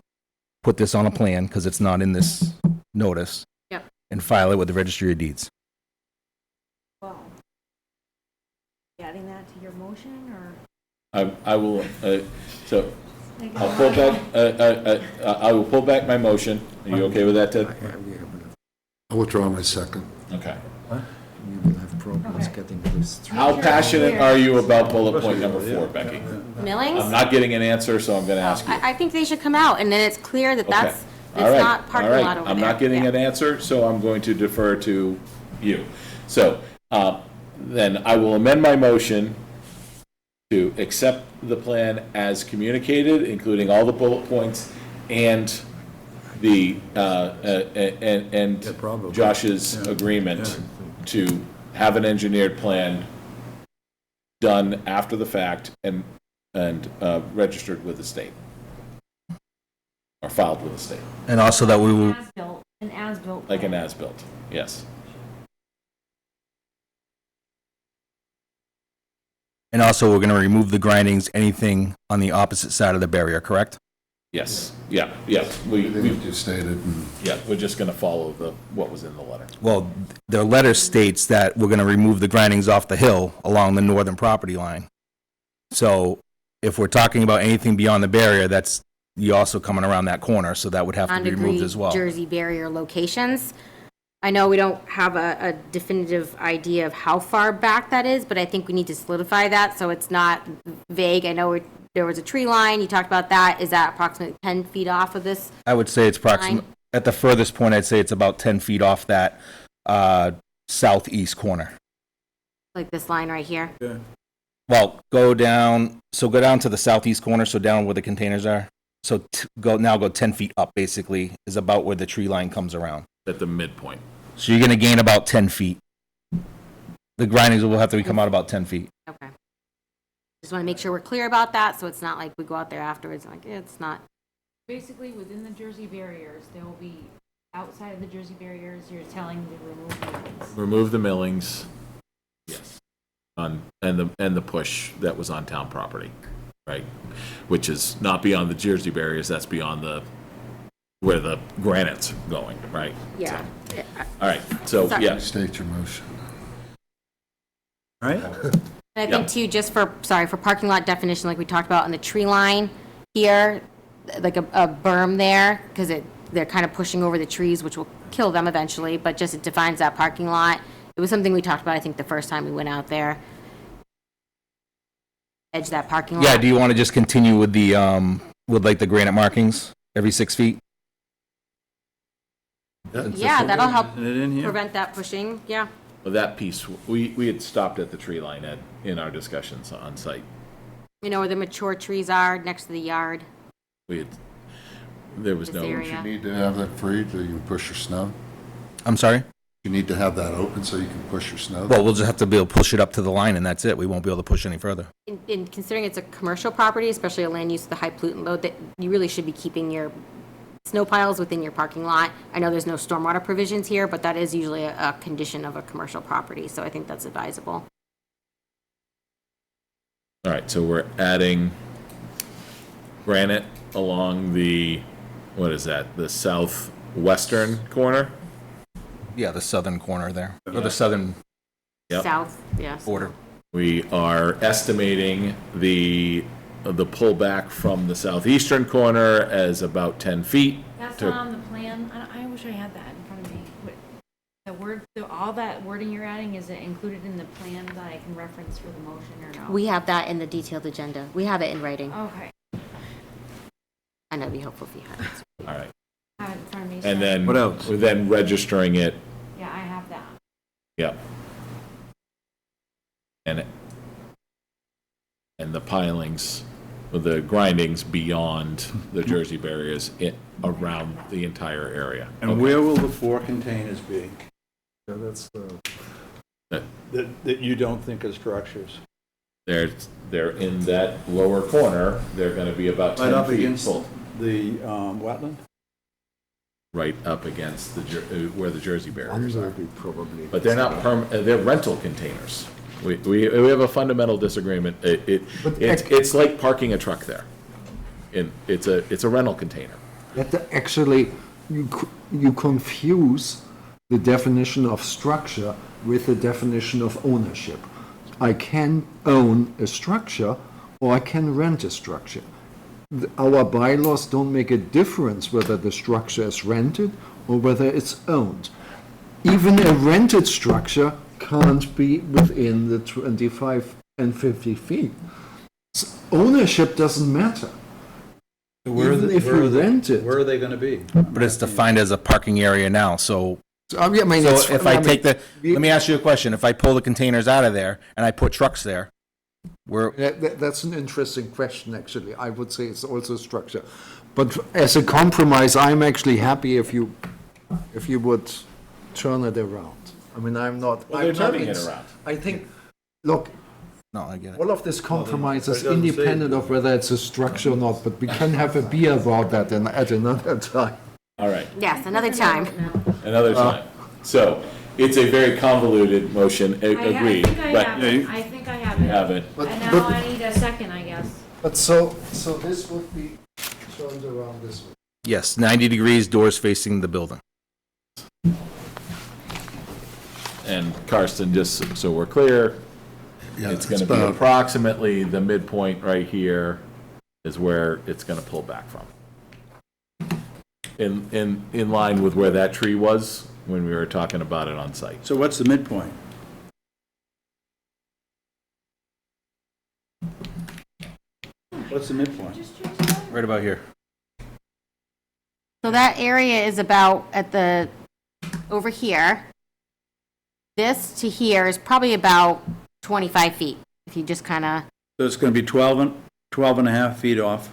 put this on a plan, because it's not in this notice. Yep. And file it with the Registry of Deeds. Well, adding that to your motion, or? I will, so, I'll pull back, I will pull back my motion. Are you okay with that, Ted? I'll withdraw my second. Okay. We will have problems getting this through. How passionate are you about bullet point number 4, Becky? Millings? I'm not getting an answer, so I'm gonna ask you. I think they should come out, and then it's clear that Okay. that's, All it's right, not parking all right. lot over there. I'm not getting Yeah. an answer, so I'm going to defer to you. So, then I will amend my motion to accept the plan as communicated, including all the bullet points and the, and Josh's agreement to have an engineered plan done after the fact and registered with the state. Or filed with the state, And also that we will, As-built, an as-built. like an plan. as-built, yes. and also we're going to remove the grindings, anything on the opposite side of the barrier, correct? Yes, yeah, yeah, we, just stated. yeah, we're just gonna follow what was in the letter. Well, the letter states that we're going to remove the grindings off the hill along the northern property line. So if we're talking about anything beyond the barrier, that's, you also coming around that corner, so that would have to be removed as well. Jersey barrier locations. I know we don't have a definitive idea of how far back that is, but I think we need to solidify that so it's not vague. I know there was a tree line, you talked about that. Is that approximately 10 feet off of this? I would say it's approximately, Line. at the furthest point, I'd say it's about 10 feet off that southeast corner. Like this line right here? Well, go down to the southeast corner, so down where the containers are. So go 10 feet up, basically, is about where the tree line comes around. At the midpoint. So you're going to gain about 10 feet. The grindings will have to come out about 10 feet. Okay. Just want to make sure we're clear about that, so it's not like we go out there afterwards, like, it's not. Basically, within the Jersey barriers, there will be, outside of the Jersey barriers, you're telling to remove millings. Remove the millings. Yes. And the push that was on town property, right? Which is not beyond the Jersey barriers, that's beyond where the granite's going, right? Yeah. All right, so, Sorry. yeah. State your motion. All right? And I think too, just for parking lot definition, like we talked about on the tree line here, like a berm there, because they're kind of pushing over the trees, which will kill them eventually, but just it defines that parking lot. It was something we talked about, I think, the first time we went out there. Edge that parking lot. Yeah, do you want to just continue with with like the granite markings every 6 feet? Yeah, that'll help Isn't it in here? prevent that pushing, yeah. Well, that piece, we had stopped at the tree line in our discussions on site. You know where the mature trees are, next to the yard. We There was this no. area. You need to have that free so you can push your snow? I'm sorry? You need to have that open so you can push your snow? Well, we'll just have to be able to push it up to the line, and that's it. We won't be able to push any further. In considering it's a commercial property, especially a land use with a high pollutant load, that you really should be keeping your snow piles within your parking lot. I know there's no stormwater provisions here, but that is usually a condition of a commercial property, so I think that's advisable. All right, so we're adding granite along the, what is that, the southwestern corner? Yeah, the southern corner there, or the southern Yep. South, yes. border. We are estimating the pullback from the southeastern corner as about 10 feet. That's to- not on the plan. I wish I had that in front of me. All that wording you're adding, is it included in the plan that I can reference for the motion or no? We have that in the detailed agenda. We have it in writing. Okay. I know it'd be helpful if you had it. All right. Have it in front of me. And so- then. What else? We're then registering it, Yeah, I have that. yep. And the pilings, the grindings beyond the Jersey barriers around the entire area. And Okay. where will the 4 containers be Yeah, that's that you don't think are structures? They're in that lower corner, they're gonna be about Right 10 up feet against full. the wetland? Right up against where the Jersey barriers under are. be probably. But they're not they're rental containers. We have a fundamental disagreement. It's like parking a truck there. It's a rental container. Actually, you confuse the definition of structure with the definition of ownership. I can own a structure or I can rent a structure. Our bylaws don't make a difference whether the structure is rented or whether it's owned. Even a rented structure can't be within the 25 and 50 feet. Ownership doesn't matter. Even if you rent it. Where are they gonna be? But it's defined as a parking area now, so. I mean, it's- So if I I mean, take let me ask you a question. If I pull the containers out of there and I put trucks there, That's an interesting question, actually. I would say it's also structure. But as a compromise, I'm actually happy if you would turn it around. I mean, I'm not. Well, they're I'm not turning it ins- around. I think, look, no, I get it. all of this compromise but is it doesn't say- independent of whether it's a structure or not, but we can have a beer about that at another time. All right, Yes, another time. another time. So it's a very convoluted motion, I agreed. think I But have it. I think I have you it. have it. But- And now but- I need a second, I guess. But so this would be turned around this way. Yes, 90 degrees, doors facing the building. And Karsten, just so we're clear, Yeah, it's gonna be about- approximately the midpoint right here is where it's gonna pull back from. In line with where that tree was when we were talking about it on site. So what's the midpoint? What's the midpoint? Right about here. So that area is about over here. This to here is probably about 25 feet, if you just kind of, So it's gonna be 12 and a half feet off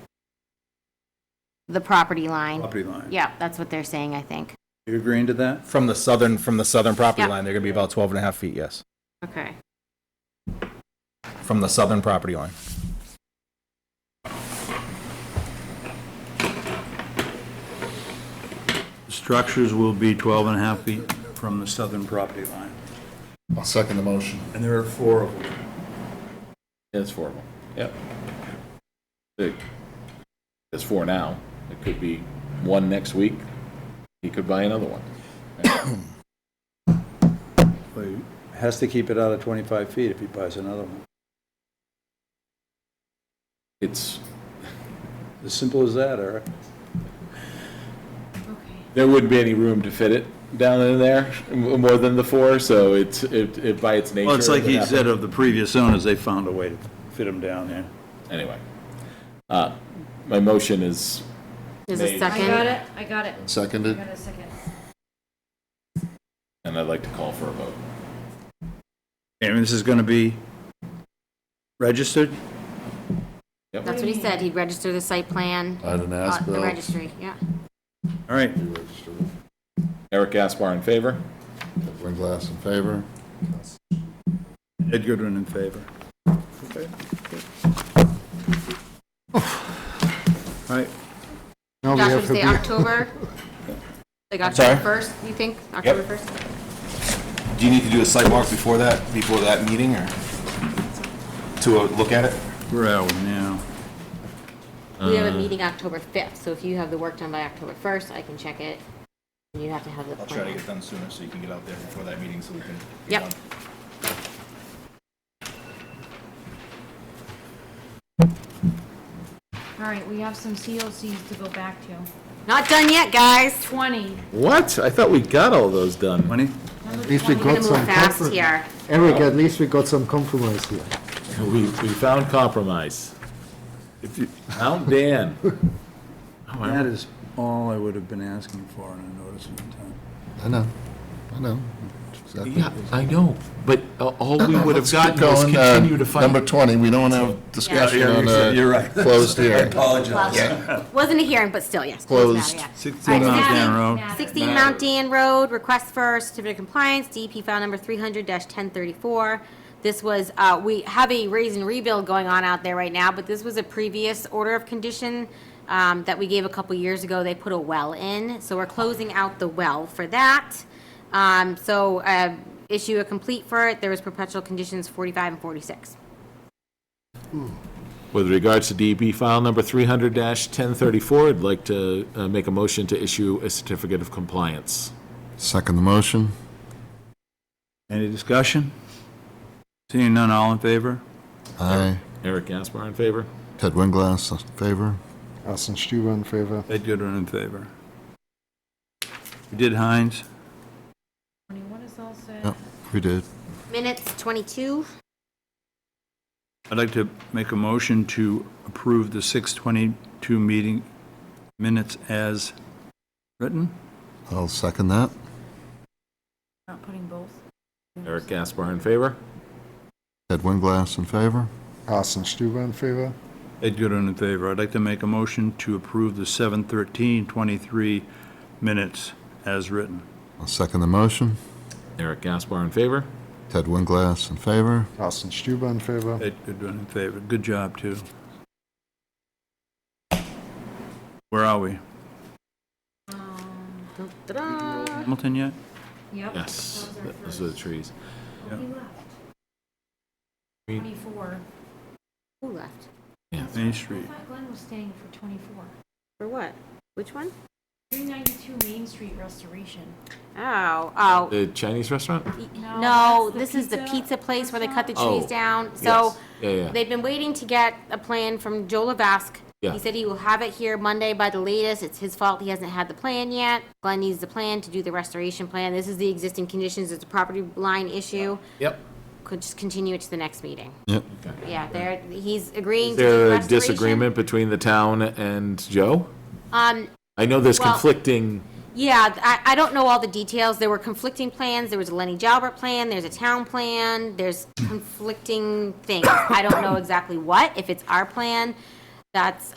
the property line. property line. Yeah, that's what they're saying, I think. You agreeing to that? From the southern property Yeah. line, they're gonna be about 12 and a half feet, yes. Okay. From the southern property line. Structures will be 12 and a half feet from the southern property line. I'll second the motion. And there are 4 of them. It's 4 of them. Yep. It's 4 now. It could be 1 next week. He could buy another one. Well, he has to keep it out of 25 feet if he buys another one. It's, As simple as that, Eric. there wouldn't be any room to fit it down in there, more than the 4, so it by its nature. Well, it's like would he happen. said of the previous owners, they found a way to fit them down there. Anyway, my motion is. There's a made, I second. got it. I got it. Seconded? I got a second. And I'd like to call for a vote. And this is gonna be registered? Yep. That's what he said, he'd register the site plan. Add an The as-built. registry, yeah. All right, Eric Gaspar in favor? Ted Winglass in favor. Ed Goodwin in favor. All right, Now we Josh, have would to say be- October? Like sorry? October 1st, you think? October 1st? Do you need to do a site walk before that meeting, or to look at it? where are we now? We have a meeting October 5th, so if you have the work done by October 1st, I can check it. And you have to have the I'll plan. try to get done sooner, so you can get out there before that meeting, so we can. be Yep. done. All right, we have some COCs to go back to. Not done yet, guys. 20. What? I thought we got all those done. 20? At least we We're gonna got some move fast compromise. here. Eric, at least we got some compromise here. We found compromise. Mount Dan. That is all I would have been asking for in a notice of intent. I know. Exactly. Yeah, I know, but all we would have Let's gotten keep was going, continue to fight. Number 20, we don't want to have discussion Yeah, on a you're right. closed hearing. Well, wasn't a hearing, but still, yes. Closed. Matter, yeah. 16 All right, Mount 16 Dan Road. 16 Mount Dan Road, request for certificate of compliance, DEP file number 300-1034. This was, we have a raise and rebuild going on out there right now, but this was a previous order of condition that we gave a couple years ago. They put a well in, so we're closing out the well for that. Issue a complete for it. There was perpetual conditions 45 and 46. With regards to DEP file number 300-1034, I'd like to make a motion to issue a certificate of compliance. Second the motion. Any discussion? Seeing none, all in favor? Aye. Eric Gaspar in favor? Ted Winglass in favor. Alison Stuber in favor. Ed Goodwin in favor. We did Hines. 21 is all set. Yep, we did. Minutes 22. I'd like to make a motion to approve the 6:22 meeting minutes as written. I'll second that. Not putting both. Eric Gaspar in favor? Ted Winglass in favor. Alison Stuber in favor. Ed Goodwin in favor. I'd like to make a motion to approve the 7:13:23 minutes as written. I'll second the motion. Eric Gaspar in favor? Ted Winglass in favor. Alison Stuber in favor. Ed Goodwin in favor. Good job, too. Where are we? Ta-da. Hamilton yet? Yep. Yes, those are the trees. He left. 24. Who left? Yeah. Main I Street. thought Glenn was staying for 24. For what? Which one? 392 Main Street restoration. Oh. The Chinese restaurant? No, that's this is the pizza place where they cut the trees Oh, down. So yes. Yeah. they've been waiting to get a plan from Joe Levesque. Yeah. He said he will have it here Monday by the latest. It's his fault he hasn't had the plan yet. Glenn needs the plan to do the restoration plan. This is the existing conditions. It's a property line issue. Yep. Could just continue it to the next meeting. Yep. Yeah, he's agreeing Is to do there a restoration. disagreement between the town and Joe? I know there's Well- conflicting, Yeah, I don't know all the details. There were conflicting plans. There was a Lenny Jalbert plan. There's a town plan. There's conflicting things. I don't know exactly what. If it's our plan, that's,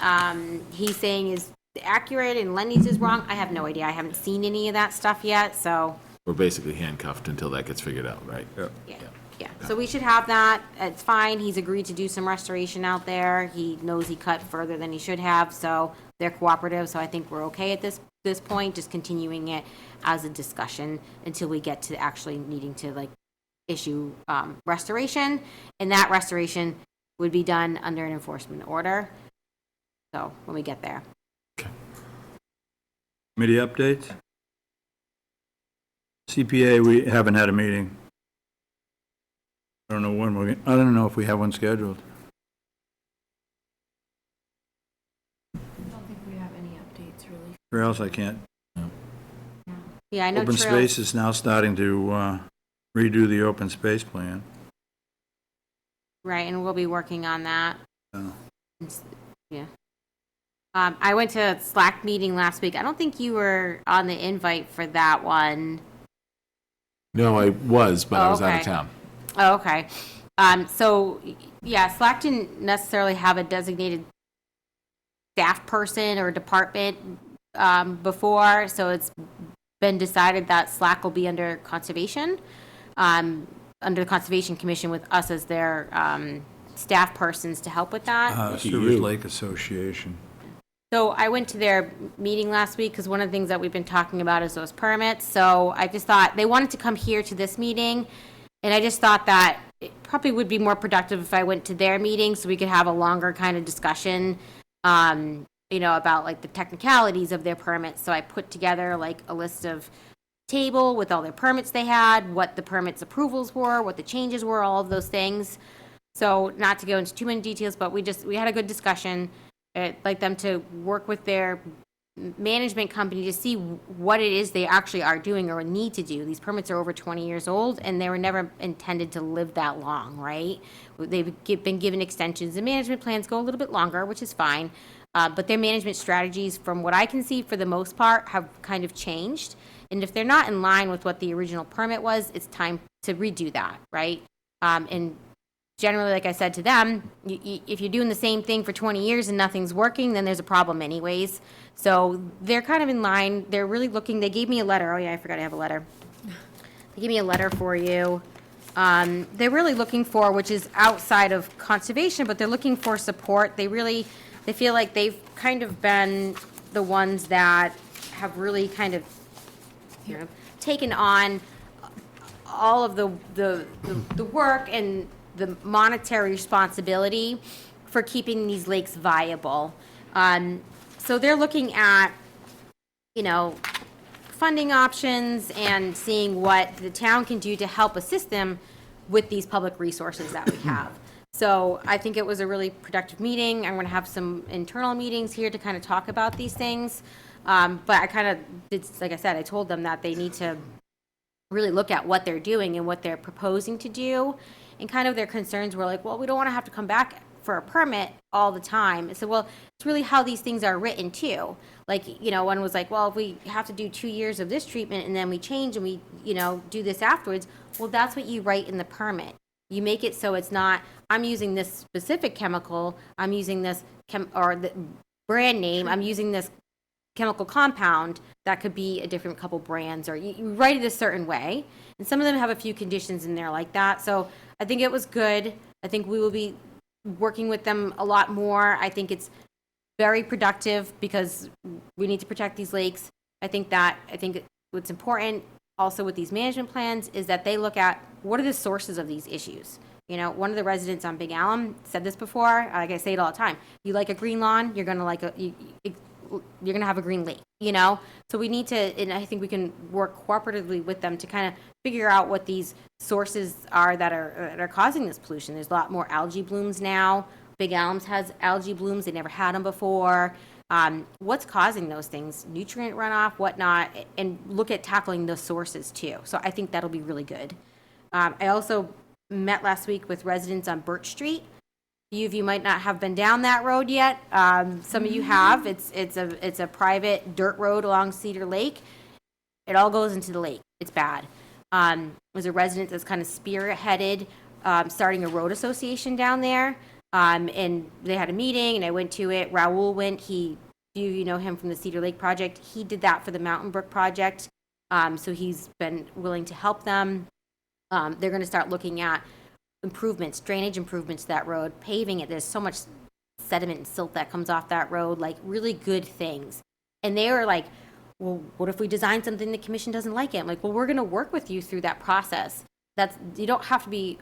he's saying is accurate and Lenny's is wrong. I have no idea. I haven't seen any of that stuff yet, so. we're basically handcuffed until that gets figured out, right? Yeah, so we should have that. It's fine. He's agreed to do some restoration out there. He knows he cut further than he should have, so they're cooperative, so I think we're okay at this point, just continuing it as a discussion until we get to actually needing to like issue restoration, and that restoration would be done under an enforcement order. So when we get there. Committee updates? CPA, we haven't had a meeting. I don't know when I don't know if we have one scheduled. I don't think we have any updates really. Or else I can't. Yeah, I know Open Trails- Space is now starting to redo the open space plan. Right, and we'll be working on that. Oh. Yeah. I went to a Slack meeting last week. I don't think you were on the invite for that one. No, I was, but I was out of okay. town. Oh, okay. Slack didn't necessarily have a designated staff person or department before, so it's been decided that Slack will be under conservation, under the Conservation Commission with us as their staff persons to help with that. Silver Lake Association. So I went to their meeting last week because one of the things that we've been talking about is those permits. So I just thought they wanted to come here to this meeting, and I just thought that it probably would be more productive if I went to their meeting so we could have a longer kind of discussion, about like the technicalities of their permits. So I put together like a list of table with all their permits they had, what the permits approvals were, what the changes were, all of those things. So not to go into too many details, but we had a good discussion. I'd like them to work with their management company to see what it is they actually are doing or need to do. These permits are over 20 years old, and they were never intended to live that long, right? They've been given extensions, and management plans go a little bit longer, which is fine. But their management strategies, from what I can see, for the most part, have kind of changed. And if they're not in line with what the original permit was, it's time to redo that, right? And generally, like I said to them, if you're doing the same thing for 20 years and nothing's working, then there's a problem anyways. So they're kind of in line. They're really looking. They gave me a letter. Oh, yeah, I forgot I have a letter. They gave me a letter for you. They're really looking for, which is outside of conservation, but they're looking for support. They feel like they've kind of been the ones that have really kind of, taken on all of the work and the monetary responsibility for keeping these lakes viable. So they're looking at, funding options and seeing what the town can do to help assist them with these public resources that we have. So I think it was a really productive meeting. I'm going to have some internal meetings here to kind of talk about these things. But I kind of did, like I said, I told them that they need to really look at what they're doing and what they're proposing to do. And kind of their concerns were like, well, we don't want to have to come back for a permit all the time. I said, well, it's really how these things are written too. Like, one was like, well, if we have to do 2 years of this treatment and then we change and we, do this afterwards, well, that's what you write in the permit. You make it so it's not, I'm using this specific chemical, I'm using this or the brand name, I'm using this chemical compound that could be a different couple brands, or you write it a certain way. And some of them have a few conditions in there like that. So I think it was good. I think we will be working with them a lot more. I think it's very productive because we need to protect these lakes. I think what's important also with these management plans is that they look at what are the sources of these issues. One of the residents on Big Alum said this before. Like I say it all the time. You like a green lawn, you're gonna you're gonna have a green lake. So we need to, and I think we can work cooperatively with them to kind of figure out what these sources are that are causing this pollution. There's a lot more algae blooms now. Big Alums has algae blooms; they never had them before. What's causing those things? Nutrient runoff, whatnot, and look at tackling those sources too. So I think that'll be really good. I also met last week with residents on Birch Street. Few of you might not have been down that road yet. Some of you have. It's a private dirt road along Cedar Lake. It all goes into the lake. It's bad. There's a resident that's kind of spearheaded starting a road association down there. And they had a meeting, and I went to it. Raul went. You know him from the Cedar Lake project. He did that for the Mountain Brook project. So he's been willing to help them. They're going to start looking at drainage improvements to that road, paving it. There's so much sediment and silt that comes off that road, like really good things. And they were like, well, what if we design something the commission doesn't like it? I'm like, well, we're going to work with you through that process. You don't have to be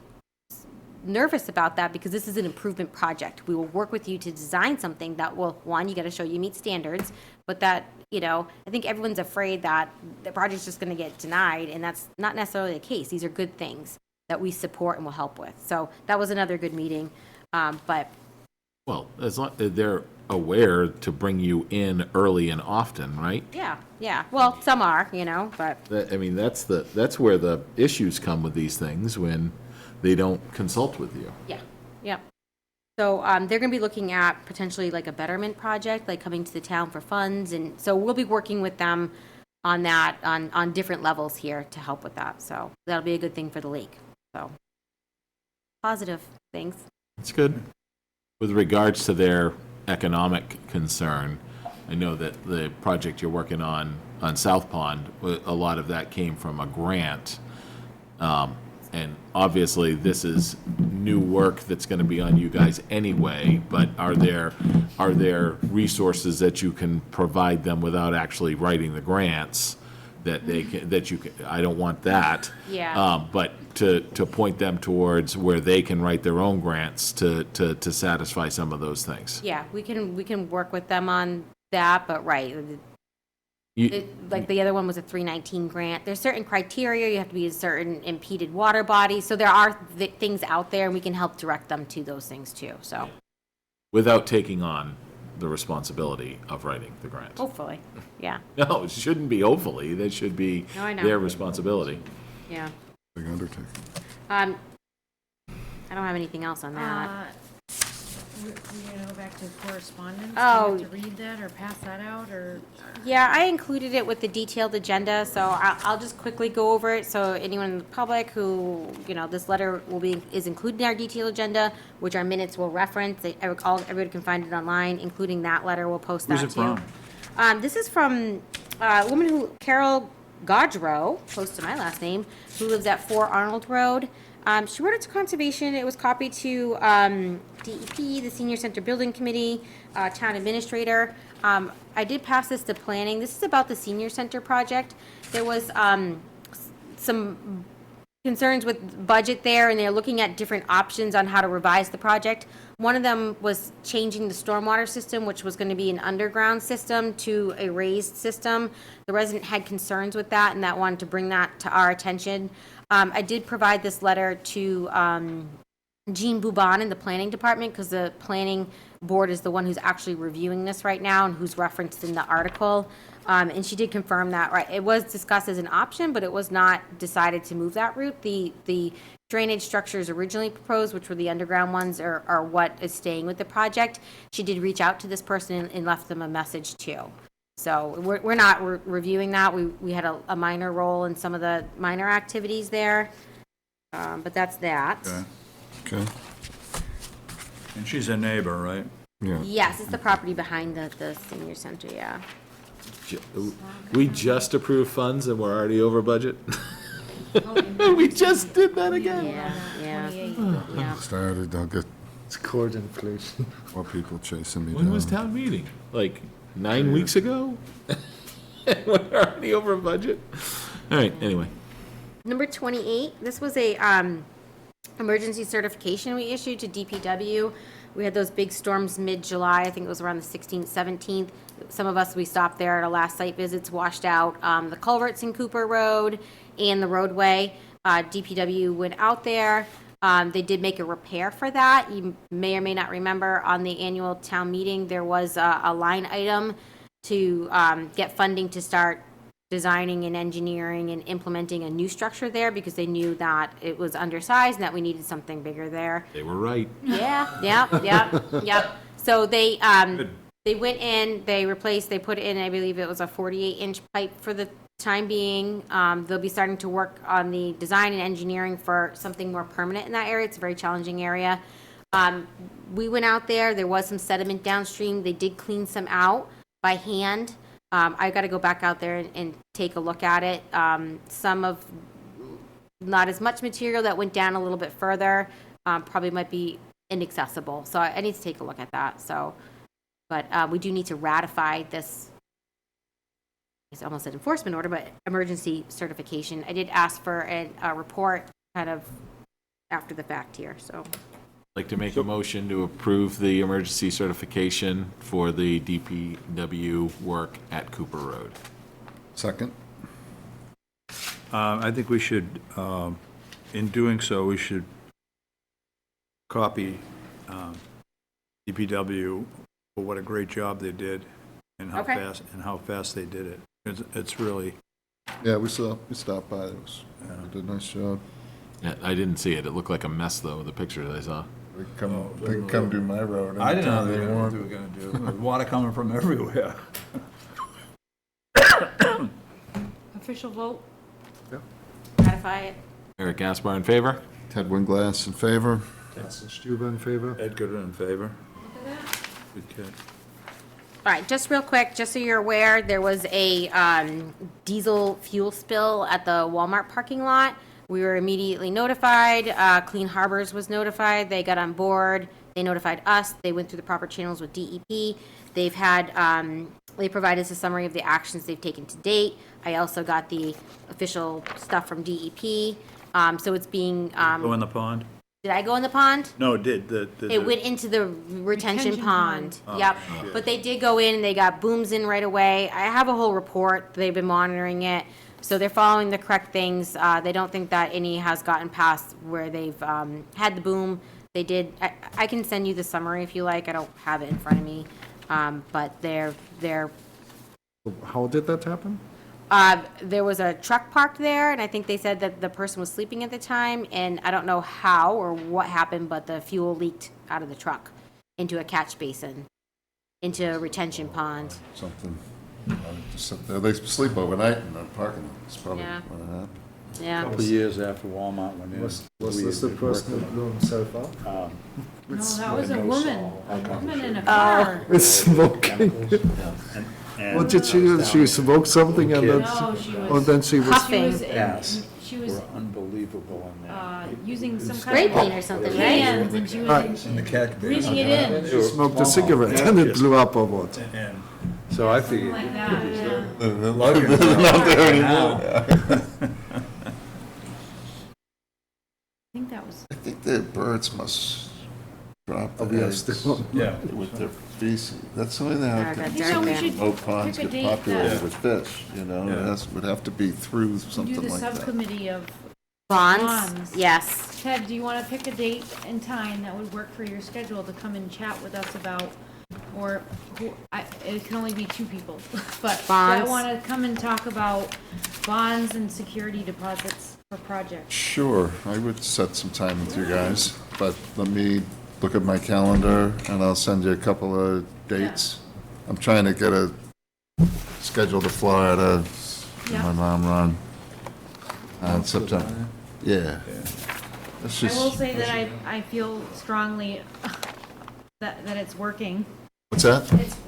nervous about that because this is an improvement project. We will work with you to design something that will, one, you got to show you meet standards, but that, I think everyone's afraid that the project's just going to get denied, and that's not necessarily the case. These are good things that we support and will help with. So that was another good meeting. Well, as long they're aware to bring you in early and often, right? Yeah. Well, some are, but. That's where the issues come with these things, when they don't consult with you. Yeah. So they're going to be looking at potentially like a betterment project, like coming to the town for funds. And so we'll be working with them on that, on different levels here to help with that. So that'll be a good thing for the lake. So. positive things. That's good. With regards to their economic concern, I know that the project you're working on South Pond, a lot of that came from a grant. And obviously, this is new work that's going to be on you guys anyway, but are there resources that you can provide them without actually writing the grants that they can, that you can, I don't want that. Yeah. But to point them towards where they can write their own grants to satisfy some of those things. Yeah, we can work with them on that, but right. Like the other one was a 319 grant. There's certain criteria. You have to be a certain impeded water body. So there are things out there, and we can help direct them to those things too. So without taking on the responsibility of writing the grant. Hopefully, yeah. No, it shouldn't be hopefully. That should be No, I know. their responsibility. Yeah. Big undertaking. I don't have anything else on that. We're gonna go back to correspondence? Oh. Do you have to read that or pass that out, or? Yeah, I included it with the detailed agenda, so I'll just quickly go over it. So anyone in the public who, this letter is included in our detailed agenda, which our minutes will reference. Everybody can find it online, including that letter. We'll post that too. Who's it from? This is from a woman Carol Gaudreau, close to my last name, who lives at 4 Arnold Road. She wrote it to Conservation. It was copied to DEP, the Senior Center Building Committee, Town Administrator. I did pass this to Planning. This is about the Senior Center project. There was some concerns with budget there, and they're looking at different options on how to revise the project. One of them was changing the stormwater system, which was going to be an underground system to a raised system. The resident had concerns with that, and that wanted to bring that to our attention. I did provide this letter to Jean Bouban in the planning department, because the planning board is the one who's actually reviewing this right now and who's referenced in the article. And she did confirm that, right, it was discussed as an option, but it was not decided to move that route. The drainage structures originally proposed, which were the underground ones, are what is staying with the project. She did reach out to this person and left them a message too. So we're not reviewing that. We had a minor role in some of the minor activities there, but that's that. Okay. And she's a neighbor, right? Yeah. Yes, it's the property behind the senior center, yeah. We just approved funds and we're already over budget. We just did that again. Yeah. Started, I'll get It's core inflation. more people chasing me down. When was town meeting? Like 9 weeks ago? We're already over budget? All right, anyway. Number 28, this was a emergency certification we issued to DPW. We had those big storms mid-July. I think it was around the 16th, 17th. Some of us, we stopped there at our last site visits, washed out the culverts in Cooper Road and the roadway. DPW went out there. They did make a repair for that. You may or may not remember on the annual town meeting, there was a line item to get funding to start designing and engineering and implementing a new structure there, because they knew that it was undersized and that we needed something bigger there. They were right. Yeah. So they went in, they put in, I believe it was a 48-inch pipe for the time being. They'll be starting to work on the design and engineering for something more permanent in that area. It's a very challenging area. We went out there was some sediment downstream. They did clean some out by hand. I got to go back out there and take a look at it. Some of, not as much material that went down a little bit further, probably might be inaccessible. So I need to take a look at that. So, but we do need to ratify this, it's almost an enforcement order, but emergency certification. I did ask for a report kind of after the fact here, so. I'd like to make a motion to approve the emergency certification for the DPW work at Cooper Road. Second? I think we should, in doing so, we should copy DPW for what a great job they did and how fast they did it. It's really. Yeah, we stopped by. They did a nice job. Yeah, I didn't see it. It looked like a mess, though, the picture that I saw. They can come do my road. I didn't know anytime what they were going to do. There's water coming from everywhere. Official vote? Ratify it. Eric Gaspar in favor? Ted Winglass in favor. Stuber in favor? Ed Gooden in favor. Good kid. All right, just real quick, just so you're aware, there was a diesel fuel spill at the Walmart parking lot. We were immediately notified. Clean Harbors was notified. They got on board. They notified us. They went through the proper channels with DEP. They've had, they provided us a summary of the actions they've taken to date. I also got the official stuff from DEP. So it's being, Go in the pond? did I go in the pond? No, it did. It went into the retention pond. Oh, Yep. okay. But they did go in, they got booms in right away. I have a whole report. They've been monitoring it. So they're following the correct things. They don't think that any has gotten past where they've had the boom. They did, I can send you the summary if you like. I don't have it in front of me. But they're How did that happen? there was a truck parked there, and I think they said that the person was sleeping at the time, and I don't know how or what happened, but the fuel leaked out of the truck into a catch basin, into a retention pond. Something. Just sit there. They sleep overnight in the parking lot. It's probably Yeah. what happened. Yeah. Couple of years after Walmart went in. Was this the person who blew himself up? No, that was a woman. A woman in a car. With smoking. What did she do? She smoked something and then, No, she was- and then she was. Puffing. Gas She was were unbelievable in there. using some Spray kind of paint or something, right? cans, and she was In the catch basin. breathing it in. She smoked a cigarette and it blew up or what? And so I figured. Like that, yeah. They're not there anymore. I think that was. I think the birds must drop the Oh, yeah, eggs still- Yeah. with their feces. That's the way they have Yeah, to. that's right there. Boat ponds pick a get date populated that- with fish, you know, Yeah. that would have to be through Do something the like that. subcommittee of Bonds? Bonds. Yes. Ted, do you want to pick a date and time that would work for your schedule to come and chat with us about, or it can only be two people, but I Bonds. want to come and talk about bonds and security deposits for projects. Sure, I would set some time with you guys, but let me look at my calendar and I'll send you a couple of dates. I'm trying to get a schedule to Florida, Yeah. my mom run, in September. Yeah. It's I will just, say that I feel strongly that it's working. what's that?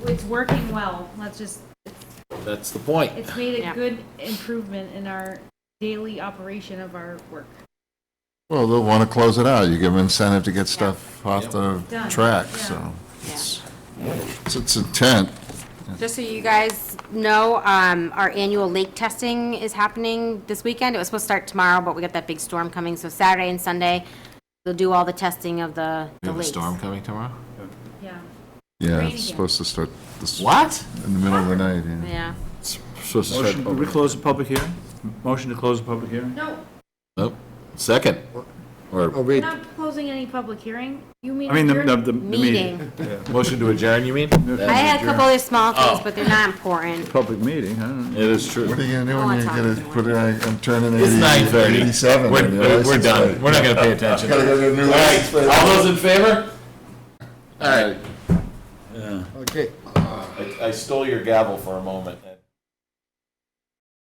It's working well. That's the point. It's made a Yeah. good improvement in our daily operation of our work. Well, they'll want to close it out. You give them incentive to get stuff off the Done. track, Yeah. so it's its intent. Just so you guys know, our annual lake testing is happening this weekend. It was supposed to start tomorrow, but we got that big storm coming, so Saturday and Sunday, they'll do all the testing of the We have a lakes. storm coming tomorrow? Yeah. Yeah, Rain it's again. supposed to start this. What? In the middle of the night, yeah. Yeah. Supposed to Motion, start. did we close the public hearing? Motion to close the public hearing? No, Nope. Second. Or Oh, we're wait, not closing any public hearing. You mean I mean, adjourn? the Meeting. motion to adjourn, you mean? I had a couple other small things, Oh. but they're not important. Public meeting, I don't know. It is true. What are you gonna do Oh, when it's you're on. gonna put it, I'm turning It's 9:30. 87. We're, on your we're license done. plate. We're not gonna pay attention. Gotta go to a new All license plate. right, all those in favor? All right. Yeah. okay. I stole your gavel for a moment.